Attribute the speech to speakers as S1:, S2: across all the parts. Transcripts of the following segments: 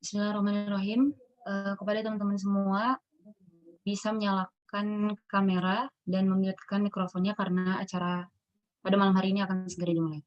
S1: Bismillahirrahmanirrahim. Kepada teman-teman semua, bisa menyalakan kamera dan memute-kan mikrofonnya karena acara pada malam hari ini akan segera dimulai.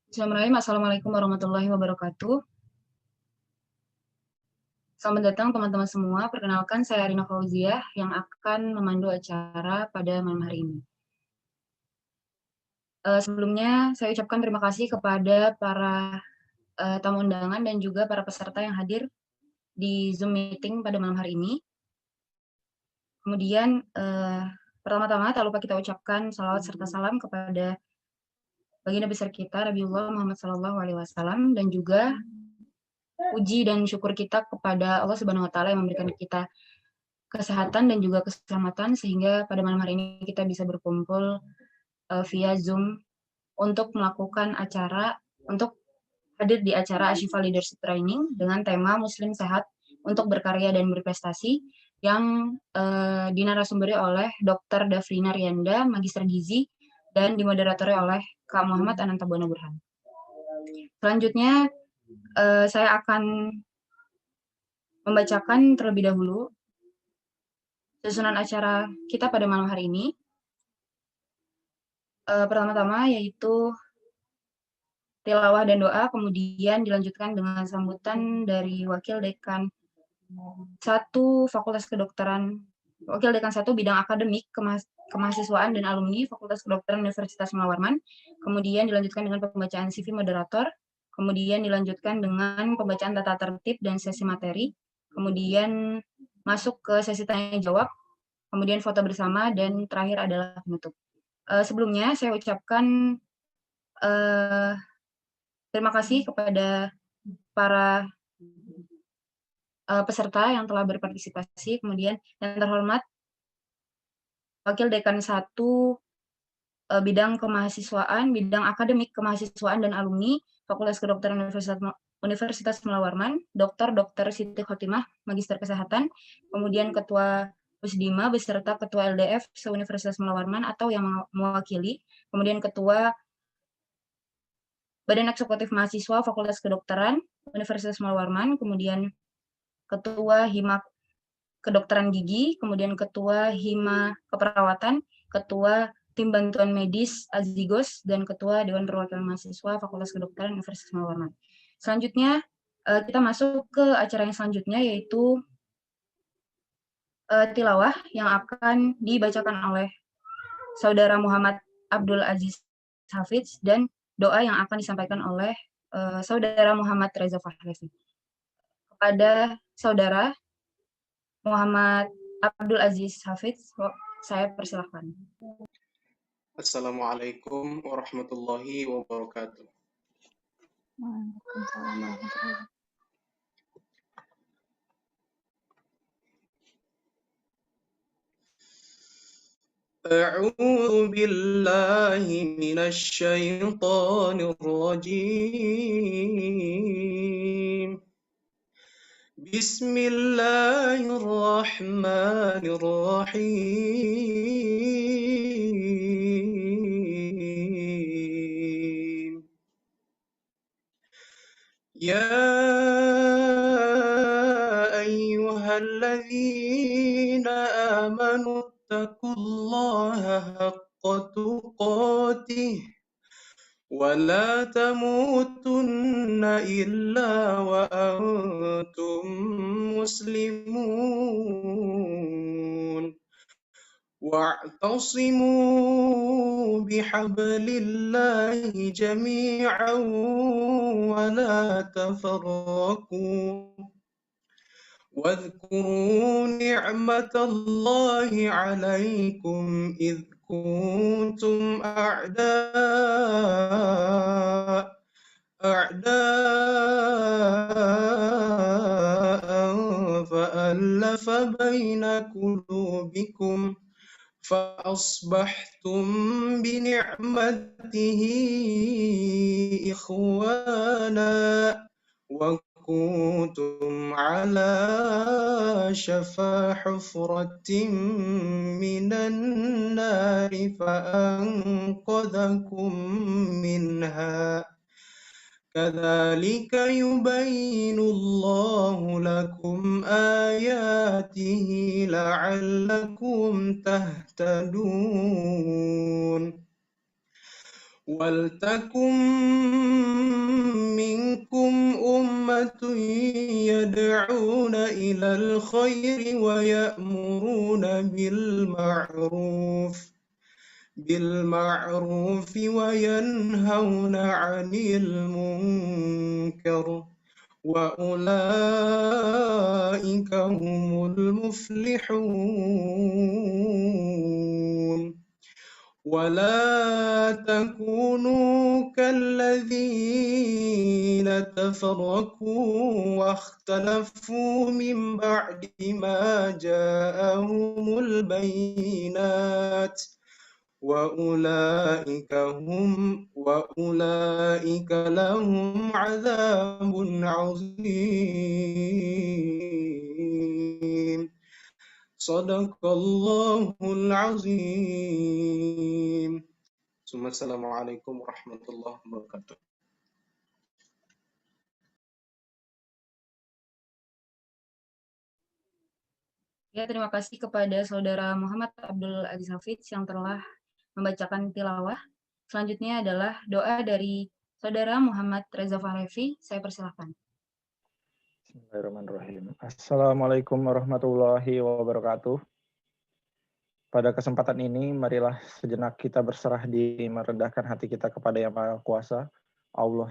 S1: Bismillahirrahmanirrahim. Assalamualaikum warahmatullahi wabarakatuh. Selamat datang teman-teman semua. Perkenalkan, saya Arina Fauziah yang akan memandu acara pada malam hari ini. Sebelumnya, saya ucapkan terima kasih kepada para tamu undangan dan juga para peserta yang hadir di Zoom meeting pada malam hari ini. Kemudian, pertama-tama tak lupa kita ucapkan salawat serta salam kepada baginda besar kita, Nabiullah Muhammad SAW, dan juga puji dan syukur kita kepada Allah Subhanahu Wa Taala yang memberikan kita kesehatan dan juga keselamatan sehingga pada malam hari ini kita bisa berkumpul via Zoom untuk melakukan acara, untuk hadir di acara Ashifa Leadership Training dengan tema Muslim Sehat untuk Berkarya dan Berprestasi yang dinarasumbernya oleh Dr. Dafrina Rianda, Magister Gizi, dan dimoderatori oleh Kak Muhammad Anantabuana Burhan. Selanjutnya, saya akan membacakan terlebih dahulu susunan acara kita pada malam hari ini. Pertama-tama yaitu tilawah dan doa, kemudian dilanjutkan dengan sambutan dari Wakil Dekan 1 Fakultas Kedokteran, Wakil Dekan 1 Bidang Akademik, Kemahasiswaan dan Alumni Fakultas Kedokteran Universitas Mula-Warman, kemudian dilanjutkan dengan pembacaan CV moderator, kemudian dilanjutkan dengan pembacaan tata tertib dan sesi materi, kemudian masuk ke sesi tanya-jawab, kemudian foto bersama, dan terakhir adalah penutup. Sebelumnya, saya ucapkan terima kasih kepada para peserta yang telah berpartisipasi, kemudian yang terhormat Wakil Dekan 1 Bidang Kemahasiswaan, Bidang Akademik Kemahasiswaan dan Alumni Fakultas Kedokteran Universitas Mula-Warman, Dr. Siti Khotimah, Magister Kesehatan, kemudian Ketua Pusdima beserta Ketua LDF se-Universitas Mula-Warman atau yang mewakili, kemudian Ketua Badan Eksekutif Mahasiswa Fakultas Kedokteran Universitas Mula-Warman, kemudian Ketua Hima Kedokteran Gigi, kemudian Ketua Hima Keperawatan, Ketua Tim Bantuan Medis Azigos, dan Ketua Dewan Perwakilan Mahasiswa Fakultas Kedokteran Universitas Mula-Warman. Selanjutnya, kita masuk ke acara yang selanjutnya, yaitu tilawah yang akan dibacakan oleh Saudara Muhammad Abdul Aziz Hafidz dan doa yang akan disampaikan oleh Saudara Muhammad Reza Fahlevi. Kepada Saudara Muhammad Abdul Aziz Hafidz, saya persilahkan.
S2: Assalamualaikum warahmatullahi wabarakatuh.
S3: Waalaikumsalam warahmatullahi wabarakatuh.
S2: أعوذ بالله من الشيطان الرجيم. بسم الله الرحمن الرحيم. يا أيها الذين آمنوا اتقوا الله حق تقاته ولا تموتن إلا وأنتم مسلمون واعتصموا بحبل الله جميعا ولا تفرقوا واذكروا نعمة الله عليكم إذ كنتم أعداء فألف بين قلوبكم فأصبحتم بنعمته إخوانا وكنتم على شفا حفرة من النار فأنقذكم منها كذلك يبين الله لكم آياته لعلكم تهتدون ولتكن منكم أمة يدعون إلى الخير ويأمرون بالمعروف وينهون عن المنكر وأولئك هم المفلحون ولا تكونوا كالذين تفرقوا واختلفوا من بعد ما جاءهم البينات وأولئك لهم عذاب عظيم صدق الله العظيم ثم السلام عليكم ورحمة الله وبركاته.
S1: Ya, terima kasih kepada Saudara Muhammad Abdul Aziz Hafiz yang telah membacakan tilawah. Selanjutnya adalah doa dari Saudara Muhammad Reza Fahlevi. Saya persilahkan.
S3: Bismillahirrahmanirrahim. Assalamualaikum warahmatullahi wabarakatuh. Pada kesempatan ini, marilah sejenak kita berserah diri, merendahkan hati kita kepada Yang Maha Kuasa, Allah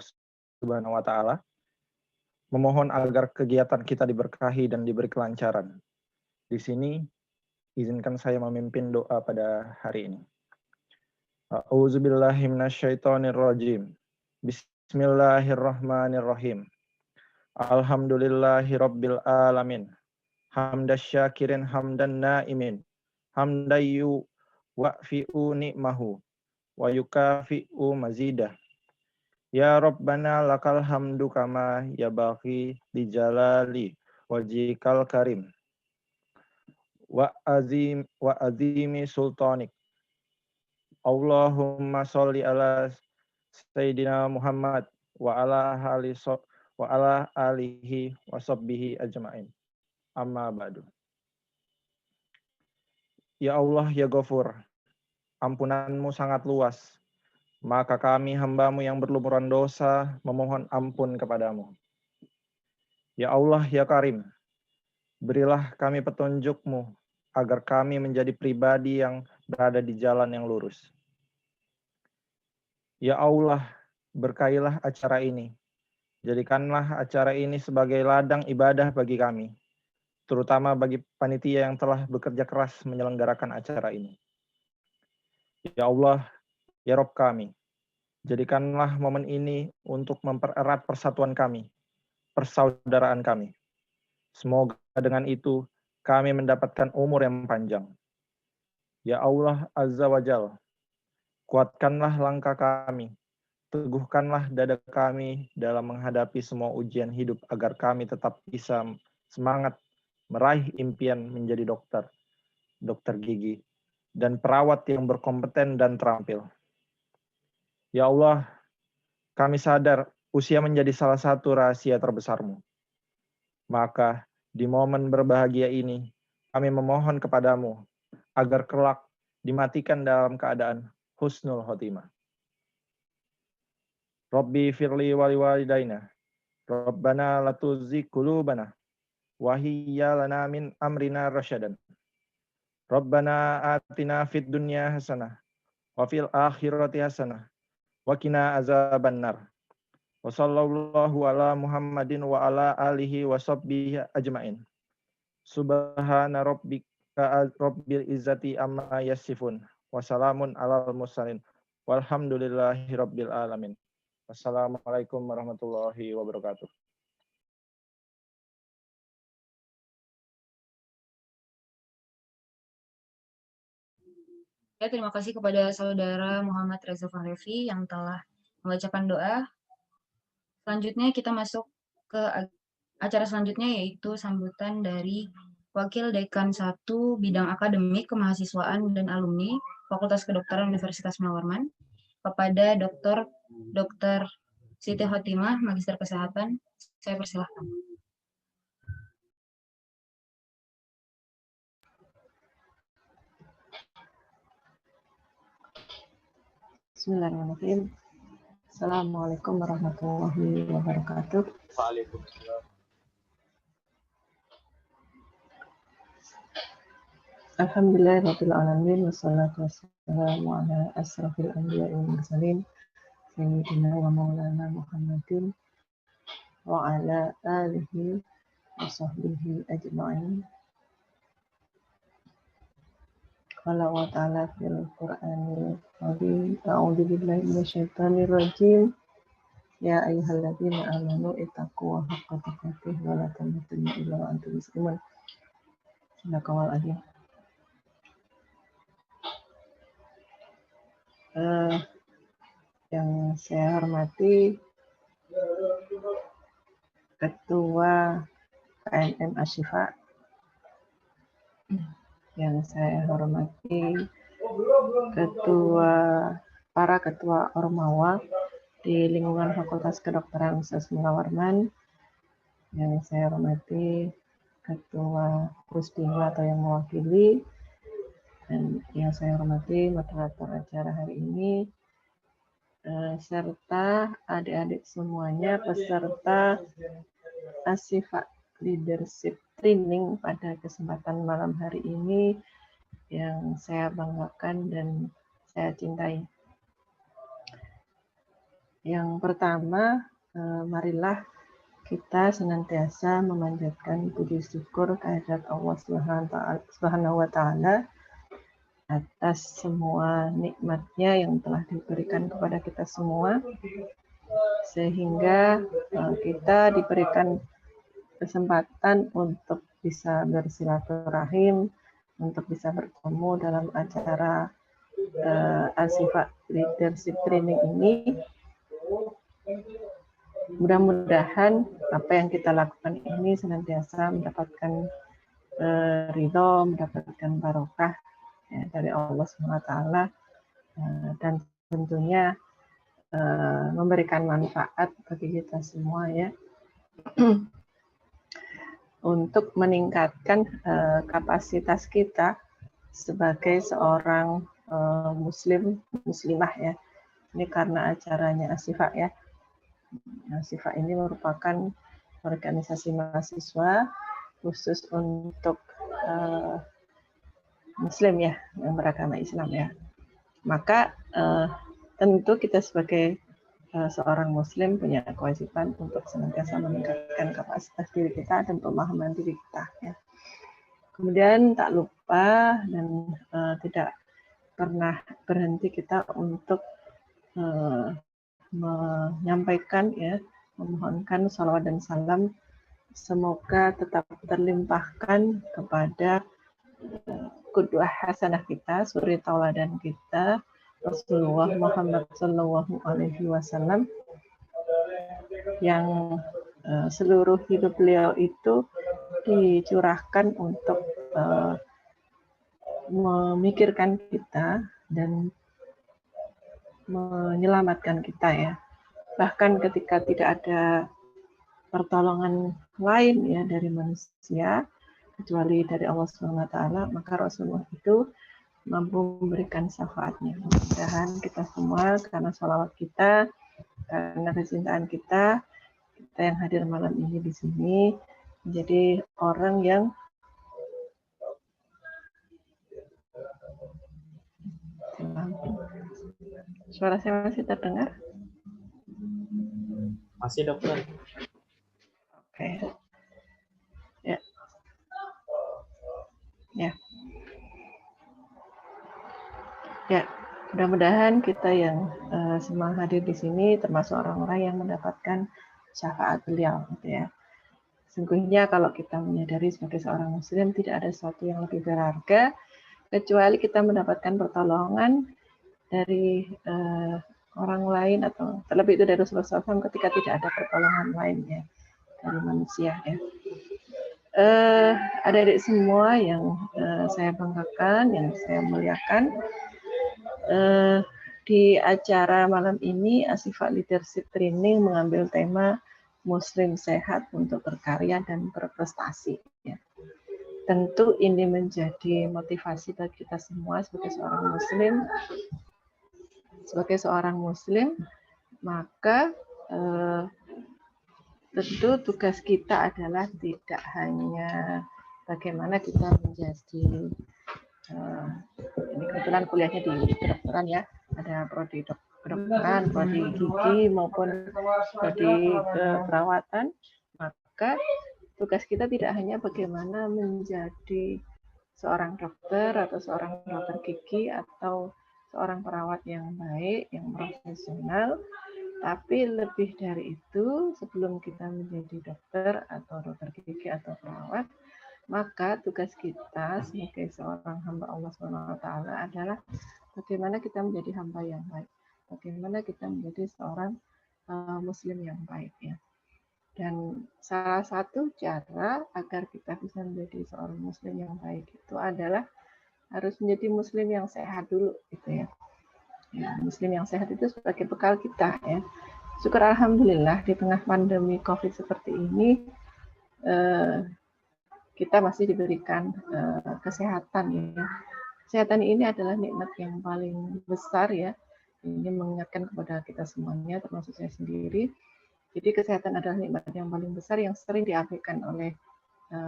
S3: Subhanahu wa Ta'ala. Memohon agar kegiatan kita diberkahi dan diberi kelancaran. Di sini, izinkan saya memimpin doa pada hari ini. A'udzubillahi minasyaitonirrajim. Bismillahirrahmanirrahim. Alhamdulillahi rabbil alamin. Hamdas syakirin hamdan naimin. Hamdayu wa'fi'u ni'mahu wa yukafi'u mazidah. Ya Rabbana lakal hamdu kama yabaghi li jalali wajhikal karim wa azimi sultanik. Allahumma sholli ala Sayyidina Muhammad wa ala alihi wa sahbihi ajma'in. Amma ba'du. Ya Allah, ya Ghafur, ampunanmu sangat luas. Maka kami hamba-Mu yang berlumuran dosa memohon ampun kepadamu. Ya Allah, ya Karim, berilah kami petunjuk-Mu agar kami menjadi pribadi yang berada di jalan yang lurus. Ya Allah, berkahilah acara ini. Jadikanlah acara ini sebagai ladang ibadah bagi kami, terutama bagi panitia yang telah bekerja keras menyelenggarakan acara ini. Ya Allah, ya Rob kami, jadikanlah momen ini untuk mempererat persatuan kami, persaudaraan kami. Semoga dengan itu kami mendapatkan umur yang panjang. Ya Allah Azza wa Jal, kuatkanlah langkah kami, teguhkanlah dada kami dalam menghadapi semua ujian hidup agar kami tetap bisa semangat meraih impian menjadi dokter gigi, dan perawat yang berkompeten dan terampil. Ya Allah, kami sadar usia menjadi salah satu rahasia terbesar-Mu. Maka di momen berbahagia ini, kami memohon kepadamu agar kelak dimatikan dalam keadaan husnul khotimah. Rabbi firli wali walidaina, Rabbana latuzigh qulubana, wa hiyya lana min amrina rasyadan. Rabbana atina fid dunya hasanah wa fil akhirati hasanah wa qina azabannar. Wa sallallahu ala Muhammadin wa ala alihi wa sahbihi ajmain. Subhana rabbika rabbil izzati amma yasifun. Wa salamun alal mursalin. Walhamdulillahi rabbil alamin. Wassalamualaikum warahmatullahi wabarakatuh.
S1: Ya, terima kasih kepada Saudara Muhammad Reza Fahlevi yang telah membacakan doa. Selanjutnya kita masuk ke acara selanjutnya, yaitu sambutan dari Wakil Dekan 1 Bidang Akademik Kemahasiswaan dan Alumni Fakultas Kedokteran Universitas Munawwarman kepada Dr. Siti Khotimah, Magister Kesehatan. Saya persilahkan.
S4: Bismillahirrahmanirrahim. Assalamualaikum warahmatullahi wabarakatuh.
S2: Waalaikumsalam.
S4: Alhamdulillahirabbil alamin wassalatu wassalamu ala asrofil anbiya'i wal mursalin sayyidina wa maulana Muhammadin wa ala alihi wa sahbihi ajma'in. Qala wa ta'ala fil Qur'anil Azim, a'udzu billahi minasyaitonir rajim. Ya ayyuhalladzina amanu ittaqullaha haqqa tuqatih wa la tamutunna illa wa antum muslimun. Sadaqallahul azim. Yang saya hormati Ketua KNM Ashifa, yang saya hormati para ketua Ormawa di lingkungan Fakultas Kedokteran Universitas Munawwarman, yang saya hormati Ketua Pusdima atau yang mewakili, dan yang saya hormati moderator acara hari ini, serta adik-adik semuanya peserta Ashifa Leadership Training pada kesempatan malam hari ini yang saya banggakan dan saya cintai. Yang pertama, marilah kita senantiasa memanjatkan puji syukur kehadirat Allah Subhanahu wa Ta'ala atas semua nikmatnya yang telah diberikan kepada kita semua, sehingga kita diberikan kesempatan untuk bisa bersilaturahim, untuk bisa bertemu dalam acara Ashifa Leadership Training ini. Mudah-mudahan apa yang kita lakukan ini senantiasa mendapatkan ridho, mendapatkan barokah ya, dari Allah SWT, dan tentunya memberikan manfaat bagi kita semua ya, untuk meningkatkan kapasitas kita sebagai seorang muslimah ya. Ini karena acaranya Ashifa ya. Ashifa ini merupakan organisasi mahasiswa khusus untuk Muslim ya, yang beragama Islam ya. Maka tentu kita sebagai seorang Muslim punya kewajiban untuk senantiasa meningkatkan kapasitas diri kita dan pemahaman diri kita ya. Kemudian tak lupa dan tidak pernah berhenti kita untuk menyampaikan ya, memohonkan salawat dan salam semoga tetap terlimpahkan kepada qudwah hasanah kita, suri tauladan kita, Rasulullah Muhammad Sallallahu Alaihi Wasallam, yang seluruh hidup beliau itu dicurahkan untuk memikirkan kita dan menyelamatkan kita ya. Bahkan ketika tidak ada pertolongan lain ya dari manusia kecuali dari Allah Subhanahu wa Ta'ala, maka Rasulullah itu mampu memberikan syafaatnya. Mudah-mudahan kita semua karena sholawat kita, karena kecintaan kita yang hadir malam ini di sini menjadi orang yang Suara saya masih terdengar?
S5: Masih dokter.
S4: Oke. Ya. Ya. Ya. Mudah-mudahan kita yang semua hadir di sini termasuk orang-orang yang mendapatkan syafaat beliau, gitu ya. Sungguhnya kalau kita menyadari sebagai seorang muslim tidak ada sesuatu yang lebih berharga kecuali kita mendapatkan pertolongan dari orang lain atau terlebih itu dari Rasulullah SAW ketika tidak ada pertolongan lainnya dari manusia ya. Adik-adik semua yang saya banggakan, yang saya muliakan, di acara malam ini Asyifa Leadership Training mengambil tema Muslim Sehat untuk Berkarya dan Berprestasi. Ya. Tentu ini menjadi motivasi bagi kita semua sebagai seorang muslim, maka tentu tugas kita adalah tidak hanya bagaimana kita menjadi ini kebetulan kuliahnya di kedokteran ya, ada prodi kedokteran, prodi gigi maupun prodi keperawatan, maka tugas kita tidak hanya bagaimana menjadi seorang dokter atau seorang dokter gigi atau seorang perawat yang baik, yang profesional, tapi lebih dari itu, sebelum kita menjadi dokter atau dokter gigi atau perawat, maka tugas kita sebagai seorang hamba Allah SWT adalah bagaimana kita menjadi hamba yang baik, bagaimana kita menjadi seorang muslim yang baik ya. Dan salah satu cara agar kita bisa menjadi seorang muslim yang baik itu adalah harus menjadi muslim yang sehat dulu gitu ya. Muslim yang sehat itu sebagai bekal kita ya. Syukur alhamdulillah di tengah pandemi Covid seperti ini kita masih diberikan kesehatan ya. Kesehatan ini adalah nikmat yang paling besar ya. Ini mengingatkan kepada kita semuanya termasuk saya sendiri. Jadi kesehatan adalah nikmat yang paling besar yang sering diabaikan oleh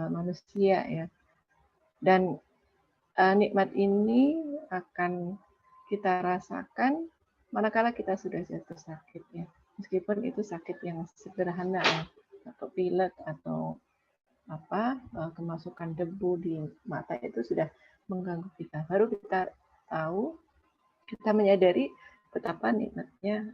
S4: manusia ya. Dan nikmat ini akan kita rasakan manakala kita sudah jatuh sakit ya. Meskipun itu sakit yang sederhana ya, atau pilek atau kemasukan debu di mata itu sudah mengganggu kita. Baru kita tahu, kita menyadari betapa nikmatnya,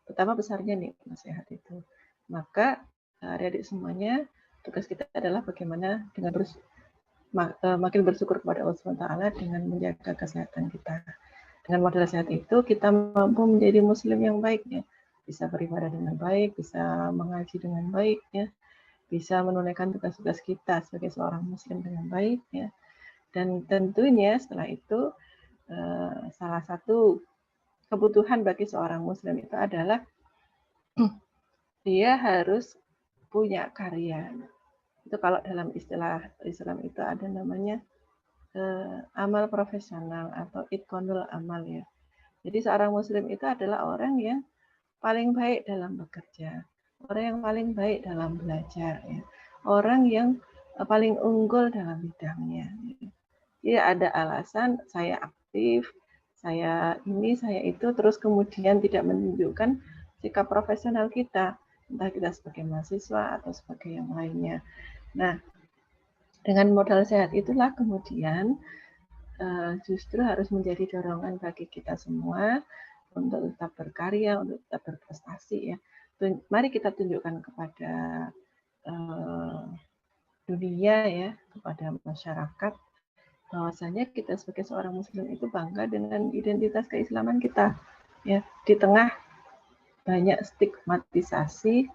S4: betapa besarnya nikmat sehat itu. Maka adik-adik semuanya, tugas kita adalah bagaimana dengan makin bersyukur kepada Allah SWT dengan menjaga kesehatan kita. Dengan modal sehat itu kita mampu menjadi muslim yang baik ya. Bisa beribadah dengan baik, bisa mengaji dengan baik ya. Bisa menunaikan tugas-tugas kita sebagai seorang muslim dengan baik ya. Dan tentunya setelah itu salah satu kebutuhan bagi seorang muslim itu adalah dia harus punya karya. Itu kalau dalam istilah Islam itu ada namanya amal profesional atau itqanul amal ya. Jadi seorang muslim itu adalah orang yang paling baik dalam bekerja, orang yang paling baik dalam belajar ya. Orang yang paling unggul dalam bidangnya. Jadi ada alasan saya aktif, saya ini, saya itu, terus kemudian tidak menunjukkan sikap profesional kita, entah kita sebagai mahasiswa atau sebagai yang lainnya. Nah, dengan modal sehat itulah kemudian justru harus menjadi dorongan bagi kita semua untuk tetap berkarya, untuk tetap berprestasi ya. Mari kita tunjukkan kepada dunia ya, kepada masyarakat bahwasanya kita sebagai seorang muslim itu bangga dengan identitas keislaman kita ya, di tengah banyak stigmatisasi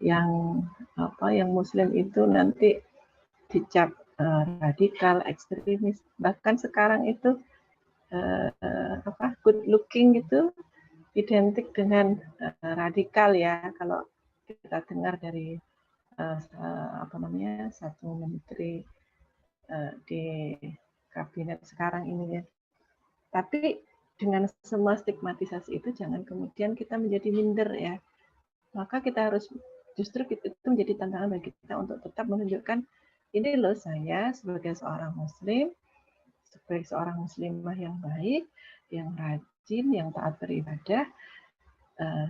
S4: yang muslim itu nanti dicap radikal, ekstremis, bahkan sekarang itu good looking gitu identik dengan radikal ya, kalau kita dengar dari satu menteri di kabinet sekarang ini ya. Tapi dengan semua stigmatisasi itu jangan kemudian kita menjadi minder ya. Maka kita harus justru itu menjadi tantangan bagi kita untuk tetap menunjukkan ini loh saya sebagai seorang muslim, sebagai seorang muslimah yang baik, yang rajin, yang taat beribadah,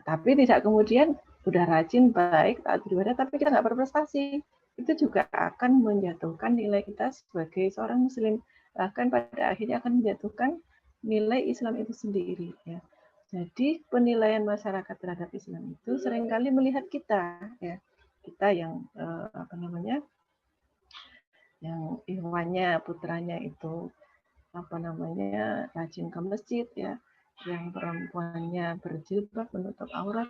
S4: tapi tidak kemudian udah rajin, baik, taat beribadah, tapi kita nggak berprestasi. Itu juga akan menjatuhkan nilai kita sebagai seorang Muslim. Bahkan pada akhirnya akan menjatuhkan nilai Islam itu sendiri. Ya. Jadi penilaian masyarakat terhadap Islam itu seringkali melihat kita, ya, kita yang yang ikhwannya, putranya itu rajin ke masjid, ya, yang perempuannya berjilbab menutup aurat,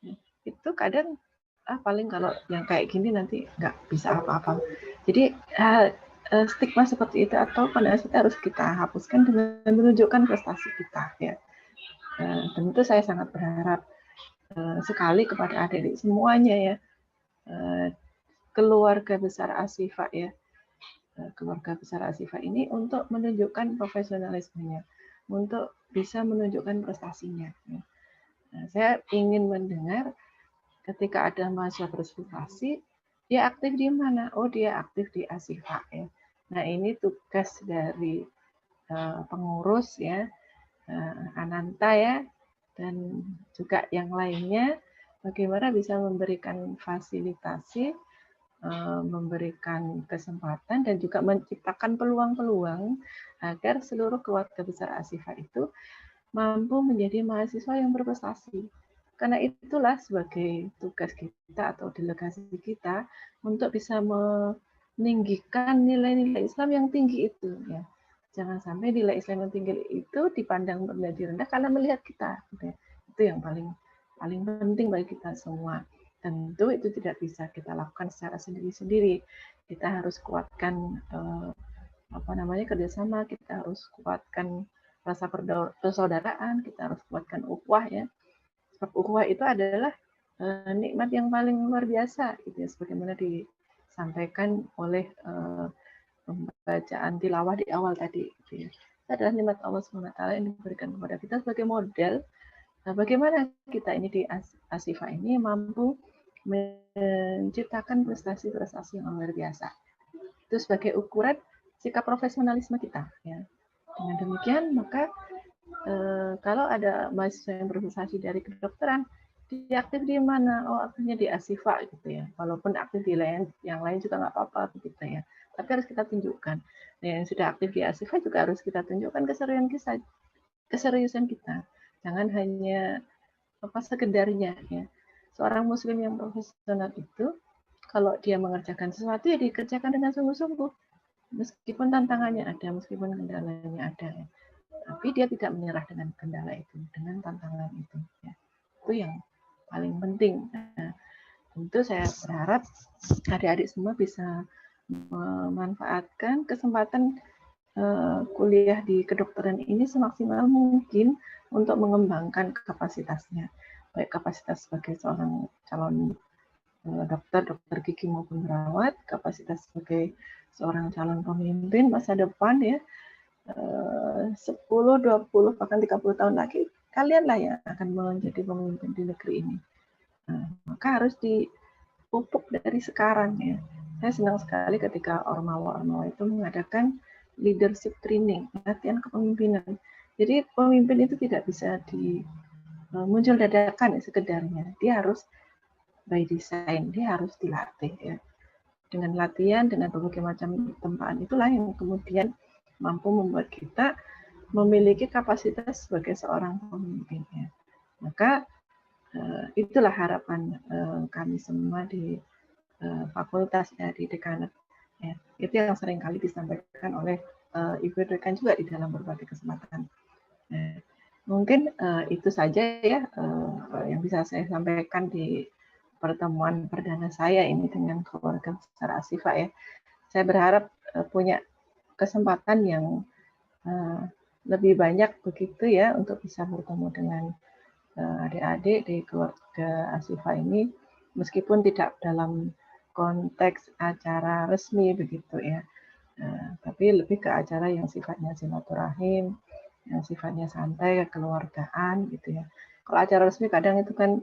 S4: ya, itu kadang paling kalau yang kayak gini nanti nggak bisa apa-apa. Jadi stigma seperti itu atau pandangan kita harus kita hapuskan dengan menunjukkan prestasi kita, ya. Tentu saya sangat berharap sekali kepada adik-adik semuanya, ya, keluarga besar Ashifa, ya, keluarga besar Ashifa ini untuk menunjukkan profesionalismenya, untuk bisa menunjukkan prestasinya. Ya. Nah, saya ingin mendengar ketika ada mahasiswa berprestasi, dia aktif di mana? Oh, dia aktif di Ashifa, ya. Nah, ini tugas dari pengurus, ya, Ananta, ya, dan juga yang lainnya, bagaimana bisa memberikan fasilitasi, memberikan kesempatan, dan juga menciptakan peluang-peluang agar seluruh keluarga besar Ashifa itu mampu menjadi mahasiswa yang berprestasi. Karena itulah sebagai tugas kita atau delegasi kita untuk bisa meninggikan nilai-nilai Islam yang tinggi itu, ya. Jangan sampai nilai Islam yang tinggi itu dipandang menjadi rendah karena melihat kita. Itu yang paling penting bagi kita semua. Tentu itu tidak bisa kita lakukan secara sendiri-sendiri. Kita harus kuatkan kerjasama, kita harus kuatkan rasa persaudaraan, kita harus kuatkan ukhuwah, ya. Sebab ukhuwah itu adalah nikmat yang paling luar biasa, gitu ya, sebagaimana disampaikan oleh pembacaan tilawah di awal tadi, gitu ya. Itu adalah nikmat Allah SWT yang diberikan kepada kita sebagai model. Nah, bagaimana kita ini di Ashifa ini mampu menciptakan prestasi-prestasi yang luar biasa. Itu sebagai ukuran sikap profesionalisme kita, ya. Dengan demikian, maka kalau ada mahasiswa yang berprestasi dari kedokteran, dia aktif di mana? Oh, aktifnya di Ashifa, gitu ya. Walaupun aktif di yang lain juga nggak apa-apa, begitu ya. Tapi harus kita tunjukkan. Nah, yang sudah aktif di Ashifa juga harus kita tunjukkan keseriusan kita. Jangan hanya sekedarnya, ya. Seorang Muslim yang profesional itu, kalau dia mengerjakan sesuatu, ya dikerjakan dengan sungguh-sungguh. Meskipun tantangannya ada, meskipun kendalanya ada, ya. Tapi dia tidak menyerah dengan kendala itu, dengan tantangan itu, ya. Itu yang paling penting. Nah, tentu saya berharap adik-adik semua bisa memanfaatkan kesempatan kuliah di kedokteran ini semaksimal mungkin untuk mengembangkan kapasitasnya, baik kapasitas sebagai seorang calon dokter gigi maupun perawat, kapasitas sebagai seorang calon pemimpin masa depan, ya. 10, 20, bahkan 30 tahun lagi, kalianlah yang akan menjadi pemimpin di negeri ini. Nah, maka harus dipupuk dari sekarang, ya. Saya senang sekali ketika ormawa-ormawa itu mengadakan leadership training, latihan kepemimpinan. Jadi pemimpin itu tidak bisa muncul dadakan, ya, sekedarnya. Dia harus by design, dia harus dilatih, ya. Dengan latihan, dengan berbagai macam tempaan, itulah yang kemudian mampu membuat kita memiliki kapasitas sebagai seorang pemimpin, ya. Maka itulah harapan kami semua di fakultas, ya, di dekanat, ya. Itu yang sering kali disampaikan oleh Ibu dekan juga di dalam berbagai kesempatan. Mungkin itu saja, ya, yang bisa saya sampaikan di pertemuan perdana saya ini dengan keluarga besar Ashifa, ya. Saya berharap punya kesempatan yang lebih banyak begitu, ya, untuk bisa bertemu dengan adik-adik di keluarga Ashifa ini, meskipun tidak dalam konteks acara resmi begitu, ya. Tapi lebih ke acara yang sifatnya silaturahim, yang sifatnya santai, kekeluargaan, gitu, ya. Kalau acara resmi kadang itu kan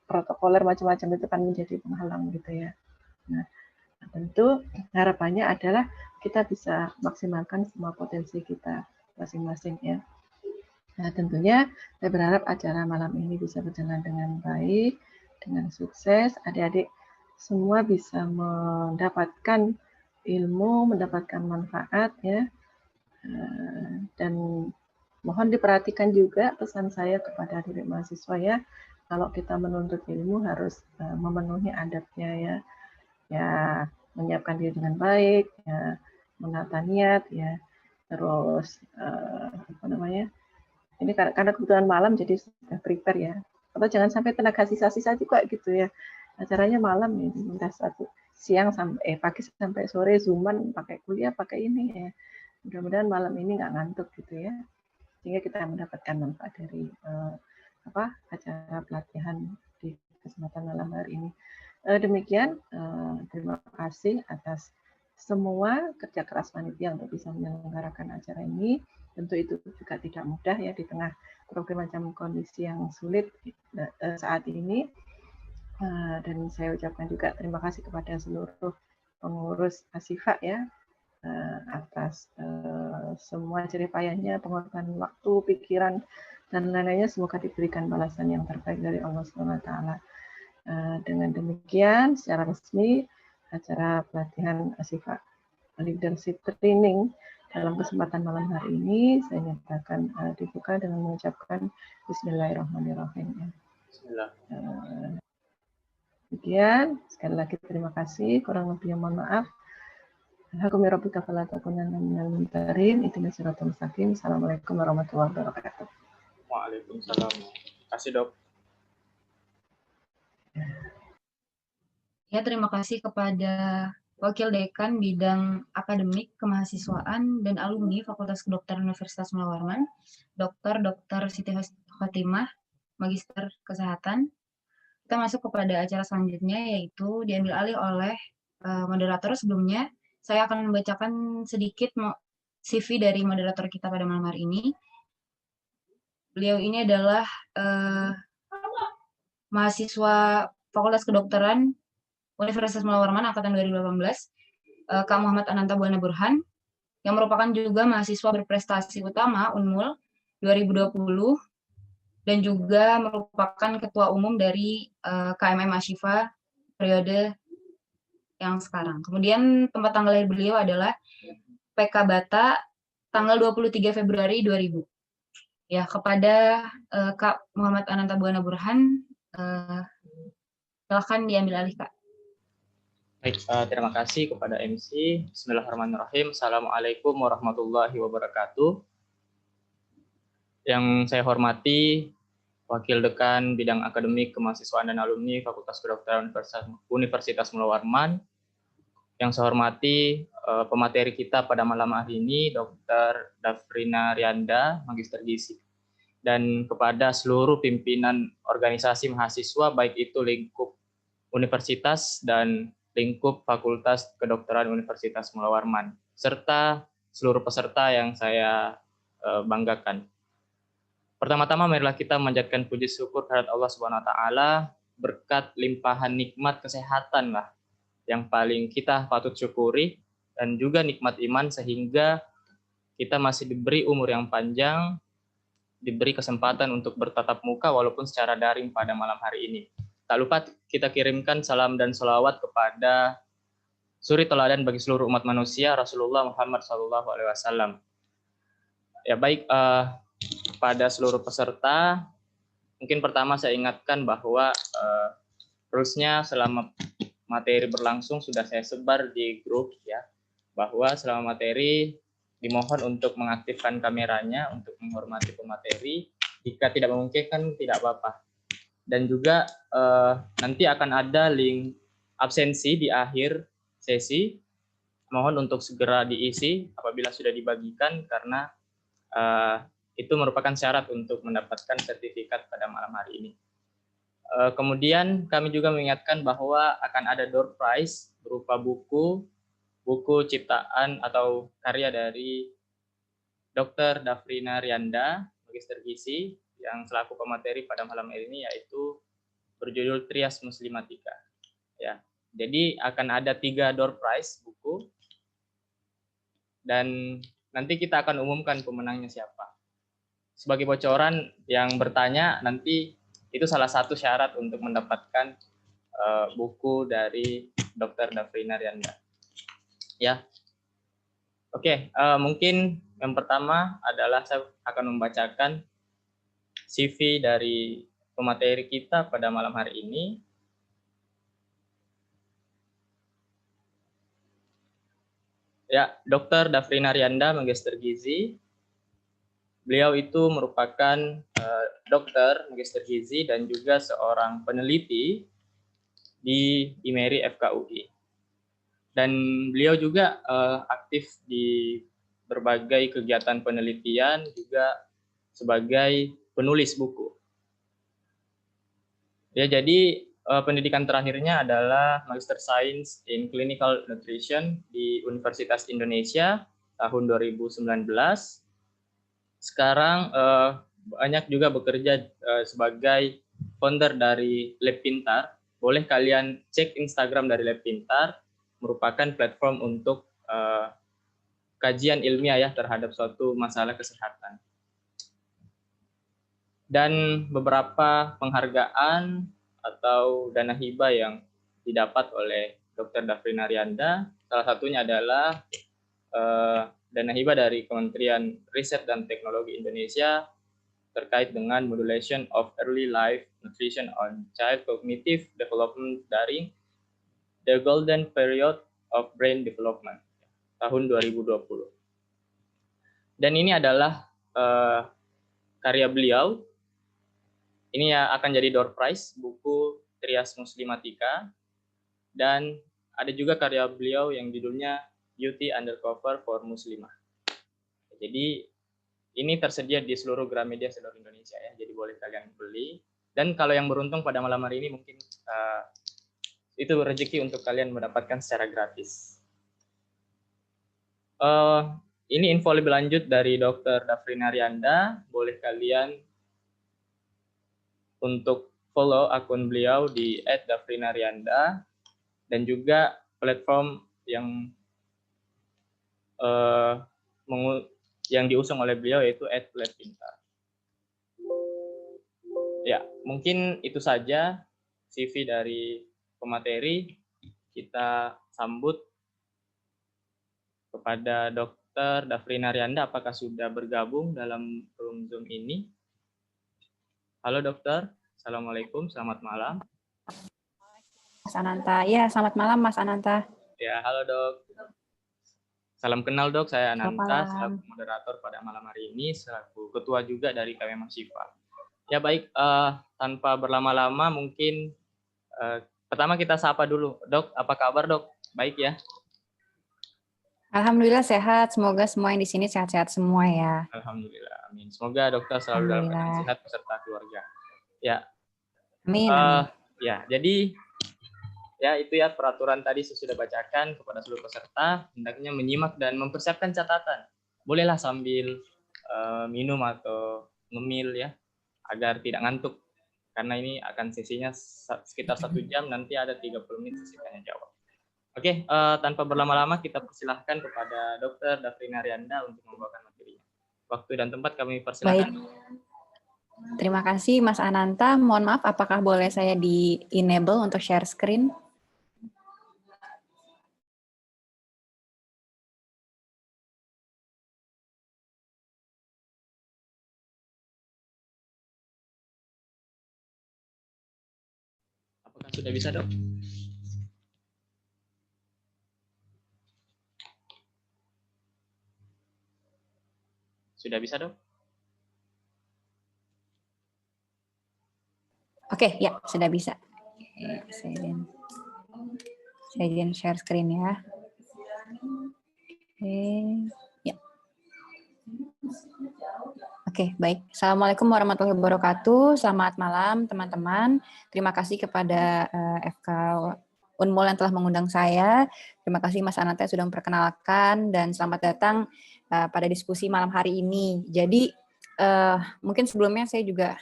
S4: protokoler macam-macam itu kan menjadi penghalang, gitu, ya. Nah, tentu harapannya adalah kita bisa maksimalkan semua potensi kita masing-masing ya. Nah, tentunya saya berharap acara malam ini bisa berjalan dengan baik, dengan sukses. Adik-adik semua bisa mendapatkan ilmu, mendapatkan manfaat ya. Dan mohon diperhatikan juga pesan saya kepada adik mahasiswa ya. Kalau kita menuntut ilmu harus memenuhi adabnya ya. Ya, menyiapkan diri dengan baik, ya, menata niat ya. Terus apa namanya? Ini karena kebutuhan malam jadi sudah prepare ya. Atau jangan sampai tenaga sisa-sisa juga gitu ya. Acaranya malam ya, udah satu siang sampai pagi sampai sore zooman pakai kuliah pakai ini ya. Mudah-mudahan malam ini nggak ngantuk gitu ya. Sehingga kita mendapatkan manfaat dari acara pelatihan di kesempatan malam hari ini. Demikian terima kasih atas semua kerja keras panitia untuk bisa menyelenggarakan acara ini. Tentu itu juga tidak mudah ya di tengah berbagai macam kondisi yang sulit saat ini. Dan saya ucapkan juga terima kasih kepada seluruh pengurus Asifa ya atas semua jerih payahnya, pengorbanan waktu, pikiran, dan lain-lainnya. Semoga diberikan balasan yang terbaik dari Allah SWT. Dengan demikian, secara resmi acara pelatihan Asifa Leadership Training dalam kesempatan malam hari ini saya nyatakan dibuka dengan mengucapkan Bismillahirrahmanirrahim. Demikian, sekali lagi terima kasih. Kurang lebih mohon maaf. Assalamualaikum warahmatullahi wabarakatuh.
S5: Waalaikumsalam. Terima kasih, Dok.
S1: Ya, terima kasih kepada Wakil Dekan Bidang Akademik, Kemahasiswaan, dan Alumni Fakultas Kedokteran Universitas Mula Warman, Dr. Siti Khotimah, Magister Kesehatan. Kita masuk kepada acara selanjutnya, yaitu diambil alih oleh moderator. Sebelumnya, saya akan membacakan sedikit CV dari moderator kita pada malam hari ini. Beliau ini adalah mahasiswa Fakultas Kedokteran Universitas Mula Warman angkatan 2018, Kak Muhammad Ananta Buana Burhan, yang merupakan juga mahasiswa berprestasi utama Unmul 2020 dan juga merupakan ketua umum dari KMM Ashifa periode yang sekarang. Kemudian tempat tanggal lahir beliau adalah PK Bata tanggal 23 Februari 2000. Ya, kepada Kak Muhammad Ananta Buana Burhan, silakan diambil alih, Kak.
S5: Baik, terima kasih kepada MC. Bismillahirrahmanirrahim. Assalamualaikum warahmatullahi wabarakatuh. Yang saya hormati Wakil Dekan Bidang Akademik Kemahasiswaan dan Alumni Fakultas Kedokteran Universitas Mula Warman. Yang saya hormati pemateri kita pada malam hari ini, Dr. Dafrina Rianda, Magister Gizi. Dan kepada seluruh pimpinan organisasi mahasiswa, baik itu lingkup universitas dan lingkup Fakultas Kedokteran Universitas Mula Warman, serta seluruh peserta yang saya banggakan. Pertama-tama marilah kita memanjatkan puji syukur kehadirat Allah Subhanahu wa taala berkat limpahan nikmat kesehatan lah yang paling kita patut syukuri, dan juga nikmat iman sehingga kita masih diberi umur yang panjang, diberi kesempatan untuk bertatap muka walaupun secara daring pada malam hari ini. Tak lupa kita kirimkan salam dan sholawat kepada suri teladan bagi seluruh umat manusia, Rasulullah Muhammad SAW. Ya baik, pada seluruh peserta, mungkin pertama saya ingatkan bahwa terusnya selama materi berlangsung sudah saya sebar di grup ya, bahwa selama materi dimohon untuk mengaktifkan kameranya untuk menghormati pemateri. Jika tidak memungkinkan tidak apa-apa. Dan juga nanti akan ada link absensi di akhir sesi. Mohon untuk segera diisi apabila sudah dibagikan, karena itu merupakan syarat untuk mendapatkan sertifikat pada malam hari ini. Kemudian kami juga mengingatkan bahwa akan ada door prize berupa buku ciptaan atau karya dari Dr. Dafrina Rianda, Magister Gizi, yang selaku pemateri pada malam ini, yaitu berjudul Trias Muslimatika. Ya, jadi akan ada 3 door prize buku, dan nanti kita akan umumkan pemenangnya siapa. Sebagai bocoran, yang bertanya nanti itu salah satu syarat untuk mendapatkan buku dari Dr. Dafrina Rianda. Ya, oke. Mungkin yang pertama adalah saya akan membacakan CV dari pemateri kita pada malam hari ini. Ya, Dr. Dafrina Rianda, Magister Gizi. Beliau itu merupakan dokter Magister Gizi dan juga seorang peneliti di IMERI FKUI. Dan beliau juga aktif di berbagai kegiatan penelitian, juga sebagai penulis buku. Ya, jadi pendidikan terakhirnya adalah Magister Science in Clinical Nutrition di Universitas Indonesia tahun 2019. Sekarang banyak juga bekerja sebagai founder dari Lab Pintar. Boleh kalian cek Instagram dari Lab Pintar, merupakan platform untuk kajian ilmiah ya terhadap suatu masalah kesehatan. Dan beberapa penghargaan atau dana hibah yang didapat oleh Dr. Dafrina Rianda, salah satunya adalah dana hibah dari Kementerian Riset dan Teknologi Indonesia terkait dengan modulation of early life nutrition on child cognitive development dari The Golden Period of Brain Development tahun 2020. Dan ini adalah karya beliau. Ini ya akan jadi door prize buku Trias Muslimatika, dan ada juga karya beliau yang judulnya Beauty Undercover for Muslimah. Jadi ini tersedia di seluruh Gramedia seluruh Indonesia ya, jadi boleh kalian beli. Dan kalau yang beruntung pada malam hari ini mungkin itu rezeki untuk kalian mendapatkan secara gratis. Ini info lebih lanjut dari Dr. Dafrina Rianda. Boleh kalian untuk follow akun beliau di @dafrinarianda, dan juga platform yang diusung oleh beliau yaitu @labpintar. Ya, mungkin itu saja CV dari pemateri. Kita sambut kepada Dr. Dafrina Rianda. Apakah sudah bergabung dalam room Zoom ini? Halo dokter, assalamualaikum, selamat malam.
S6: Mas Ananta, ya selamat malam Mas Ananta.
S5: Ya, halo dok. Salam kenal dok, saya Ananta, selaku
S6: Selamat
S5: moderator pada malam hari ini, selaku ketua juga dari KWM Syifa. Ya baik, tanpa berlama-lama mungkin pertama kita sapa dulu. Dok, apa kabar dok? Baik ya?
S6: Alhamdulillah sehat, semoga semua yang di sini sehat-sehat semua ya.
S5: Alhamdulillah, amin. Semoga dokter selalu dalam keadaan sehat beserta keluarga. Ya.
S6: Amin.
S5: Ya, jadi ya itu ya peraturan tadi saya sudah bacakan kepada seluruh peserta, hendaknya menyimak dan mempersiapkan catatan. Bolehlah sambil minum atau ngemil ya, agar tidak ngantuk. Karena ini akan sesinya sekitar 1 jam, nanti ada 30 menit sesi tanya jawab. Oke, tanpa berlama-lama kita persilahkan kepada Dr. Dafrina Rianda untuk membawakan materinya. Waktu dan tempat kami persilahkan.
S6: Baik. Terima kasih Mas Ananta. Mohon maaf, apakah boleh saya di-enable untuk share screen?
S5: Apakah sudah bisa dok? Sudah bisa dok?
S6: Oke, ya sudah bisa. Saya izin share screen ya. Oke, ya. Oke, baik. Assalamualaikum warahmatullahi wabarakatuh. Selamat malam teman-teman. Terima kasih kepada FK Unmul yang telah mengundang saya. Terima kasih Mas Ananta sudah memperkenalkan, dan selamat datang pada diskusi malam hari ini. Jadi mungkin sebelumnya saya juga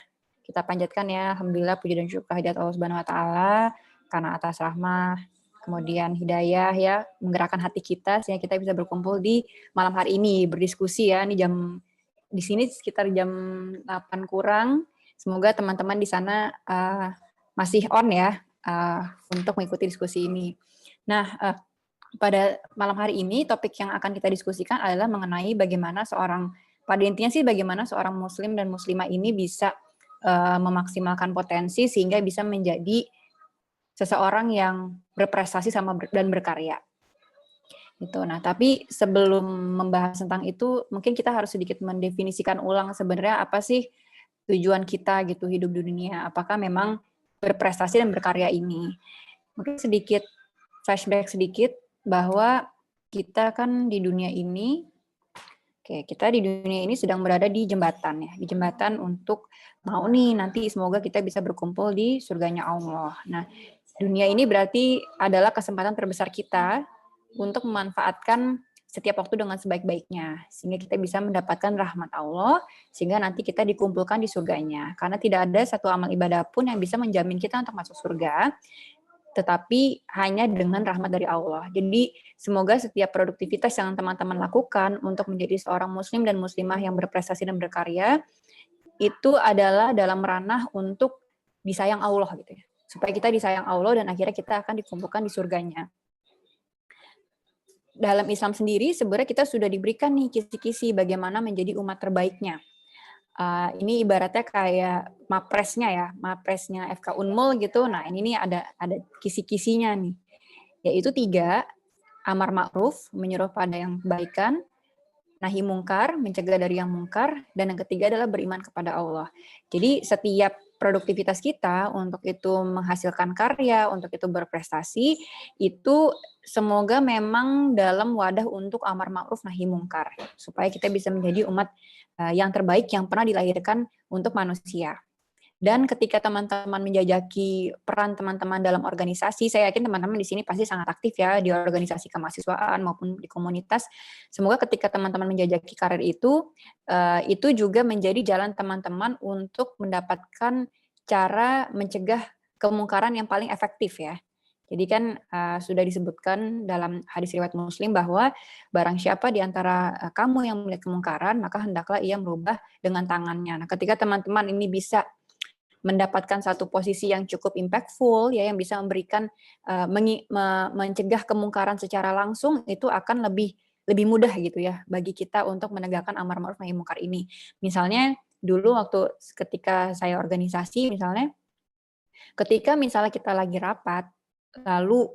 S6: kita panjatkan ya, alhamdulillah puji dan syukur kehadirat Allah Subhanahu wa taala karena atas rahmah kemudian hidayah ya, menggerakkan hati kita sehingga kita bisa berkumpul di malam hari ini berdiskusi ya. Ini di sini sekitar jam 8 kurang. Semoga teman-teman di sana masih on ya untuk mengikuti diskusi ini. Nah, pada malam hari ini topik yang akan kita diskusikan adalah mengenai bagaimana pada intinya sih bagaimana seorang muslim dan muslimah ini bisa memaksimalkan potensi sehingga bisa menjadi seseorang yang berprestasi dan berkarya. Gitu. Nah, tapi sebelum membahas tentang itu, mungkin kita harus sedikit mendefinisikan ulang sebenarnya apa sih tujuan kita gitu hidup di dunia. Apakah memang berprestasi dan berkarya ini? Mungkin sedikit flashback sedikit bahwa kita kan di dunia ini, kita di dunia ini sedang berada di jembatan ya, di jembatan untuk mau nih nanti semoga kita bisa berkumpul di surganya Allah. Nah, dunia ini berarti adalah kesempatan terbesar kita untuk memanfaatkan setiap waktu dengan sebaik-baiknya, sehingga kita bisa mendapatkan rahmat Allah, sehingga nanti kita dikumpulkan di surganya. Karena tidak ada satu amal ibadah pun yang bisa menjamin kita untuk masuk surga, tetapi hanya dengan rahmat dari Allah. Jadi semoga setiap produktivitas yang teman-teman lakukan untuk menjadi seorang muslim dan muslimah yang berprestasi dan berkarya, itu adalah dalam ranah untuk disayang Allah gitu ya. Supaya kita disayang Allah dan akhirnya kita akan dikumpulkan di surganya. Dalam Islam sendiri sebenarnya kita sudah diberikan nih kisi-kisi bagaimana menjadi umat terbaiknya. Ini ibaratnya kayak mapresnya FK Unmul gitu. Nah ini nih ada kisi-kisinya nih, yaitu 3, amar ma'ruf, menyuruh pada yang kebaikan, nahi mungkar, mencegah dari yang mungkar, dan yang ketiga adalah beriman kepada Allah. Jadi setiap produktivitas kita untuk itu menghasilkan karya, untuk itu berprestasi, itu semoga memang dalam wadah untuk amar ma'ruf nahi mungkar, supaya kita bisa menjadi umat yang terbaik yang pernah dilahirkan untuk manusia. Dan ketika teman-teman menjajaki peran teman-teman dalam organisasi, saya yakin teman-teman di sini pasti sangat aktif ya di organisasi kemahasiswaan maupun di komunitas. Semoga ketika teman-teman menjajaki karir itu juga menjadi jalan teman-teman untuk mendapatkan cara mencegah kemungkaran yang paling efektif ya. Jadi kan sudah disebutkan dalam hadis riwayat Muslim bahwa barang siapa di antara kamu yang melihat kemungkaran, maka hendaklah ia merubah dengan tangannya. Nah, ketika teman-teman ini bisa mendapatkan satu posisi yang cukup impactful ya, yang bisa memberikan mencegah kemungkaran secara langsung, itu akan lebih mudah gitu ya bagi kita untuk menegakkan amar ma'ruf nahi mungkar ini. Misalnya dulu waktu ketika saya organisasi misalnya, ketika misalnya kita lagi rapat lalu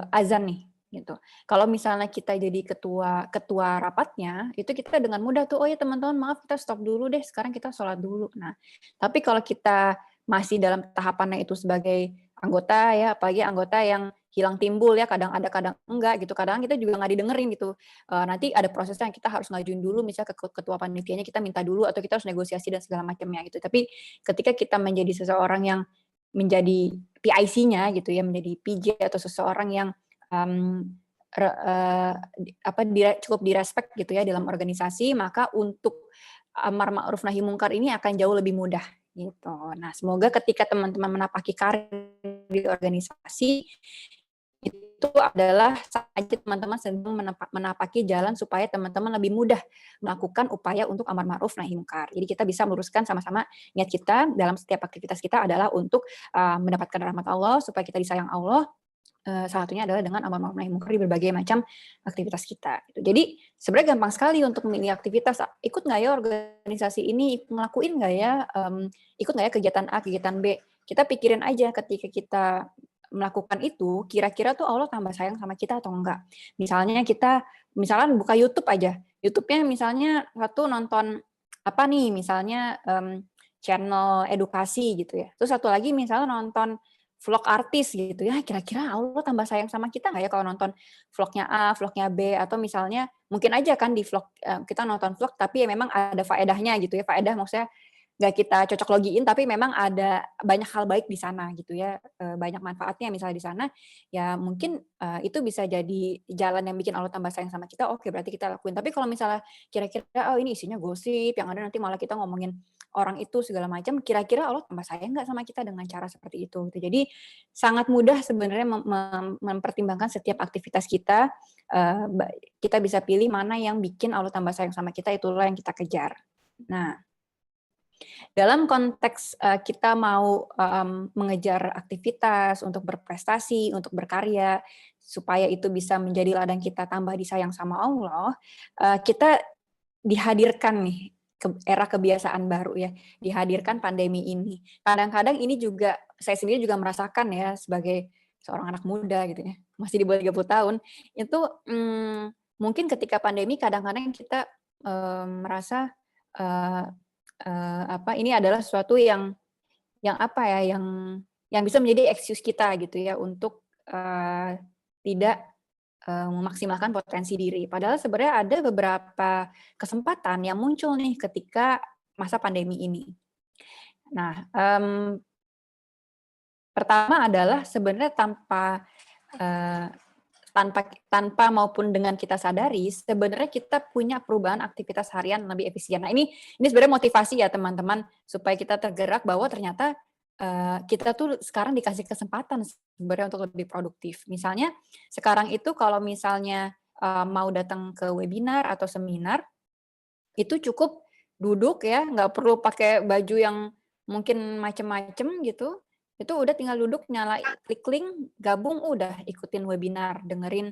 S6: azan nih gitu. Kalau misalnya kita jadi ketua rapatnya, itu kita dengan mudah tuh, oh ya teman-teman maaf kita stop dulu deh, sekarang kita sholat dulu. Nah, tapi kalau kita masih dalam tahapannya itu sebagai anggota ya, apalagi anggota yang hilang timbul ya, kadang ada kadang enggak gitu, kadang kita juga nggak didengerin gitu. Nanti ada prosesnya yang kita harus ngajuin dulu, misalnya ke ketua panitianya kita minta dulu, atau kita harus negosiasi dan segala macamnya gitu. Tapi ketika kita menjadi seseorang yang menjadi PIC-nya gitu ya, menjadi PJ atau seseorang yang cukup direspek gitu ya dalam organisasi, maka untuk amar ma'ruf nahi mungkar ini akan jauh lebih mudah gitu. Nah, semoga ketika teman-teman menapaki karir di organisasi itu adalah saja teman-teman sedang menapaki jalan supaya teman-teman lebih mudah melakukan upaya untuk amar ma'ruf nahi mungkar. Jadi kita bisa meluruskan sama-sama niat kita dalam setiap aktivitas kita adalah untuk mendapatkan rahmat Allah, supaya kita disayang Allah. Salah satunya adalah dengan amar ma'ruf nahi mungkar di berbagai macam aktivitas kita. Jadi sebenarnya gampang sekali untuk memilih aktivitas. Ikut nggak ya organisasi ini, ngelakuin nggak ya, ikut nggak ya kegiatan A, kegiatan B. Kita pikirin aja ketika kita melakukan itu, kira-kira tuh Allah tambah sayang sama kita atau enggak. Misalnya misalnya buka YouTube aja. YouTube-nya misalnya satu nonton apa nih, misalnya channel edukasi gitu ya. Terus satu lagi misalnya nonton vlog artis gitu ya, kira-kira Allah tambah sayang sama kita nggak ya kalau nonton vlognya A, vlognya B, atau misalnya mungkin aja kan di vlog kita nonton vlog tapi ya memang ada faedahnya gitu ya, faedah maksudnya nggak kita cocok login tapi memang ada banyak hal baik di sana gitu ya, banyak manfaatnya misalnya di sana ya, mungkin itu bisa jadi jalan yang bikin Allah tambah sayang sama kita. Oke, berarti kita lakuin. Tapi kalau misalnya kira-kira oh ini isinya gosip yang ada nanti malah kita ngomongin orang itu segala macam, kira-kira Allah tambah sayang nggak sama kita dengan cara seperti itu gitu. Jadi sangat mudah sebenarnya mempertimbangkan setiap aktivitas kita, kita bisa pilih mana yang bikin Allah tambah sayang sama kita, itulah yang kita kejar. Nah, dalam konteks kita mau mengejar aktivitas untuk berprestasi, untuk berkarya, supaya itu bisa menjadi ladang kita tambah disayang sama Allah, kita dihadirkan nih era kebiasaan baru ya, dihadirkan pandemi ini. Kadang-kadang ini juga saya sendiri juga merasakan ya sebagai seorang anak muda gitu ya, masih di bawah 30 tahun, itu mungkin ketika pandemi kadang-kadang kita merasa ini adalah sesuatu yang apa ya, yang bisa menjadi excuse kita gitu ya untuk tidak memaksimalkan potensi diri. Padahal sebenarnya ada beberapa kesempatan yang muncul nih ketika masa pandemi ini. Nah, pertama adalah sebenarnya tanpa maupun dengan kita sadari, sebenarnya kita punya perubahan aktivitas harian lebih efisien. Nah, ini sebenarnya motivasi ya teman-teman, supaya kita tergerak bahwa ternyata kita tuh sekarang dikasih kesempatan sebenarnya untuk lebih produktif. Misalnya sekarang itu kalau misalnya mau datang ke webinar atau seminar, itu cukup duduk ya, nggak perlu pakai baju yang mungkin macem-macem gitu. Itu udah tinggal duduk, nyala klik link, gabung, udah ikutin webinar, dengerin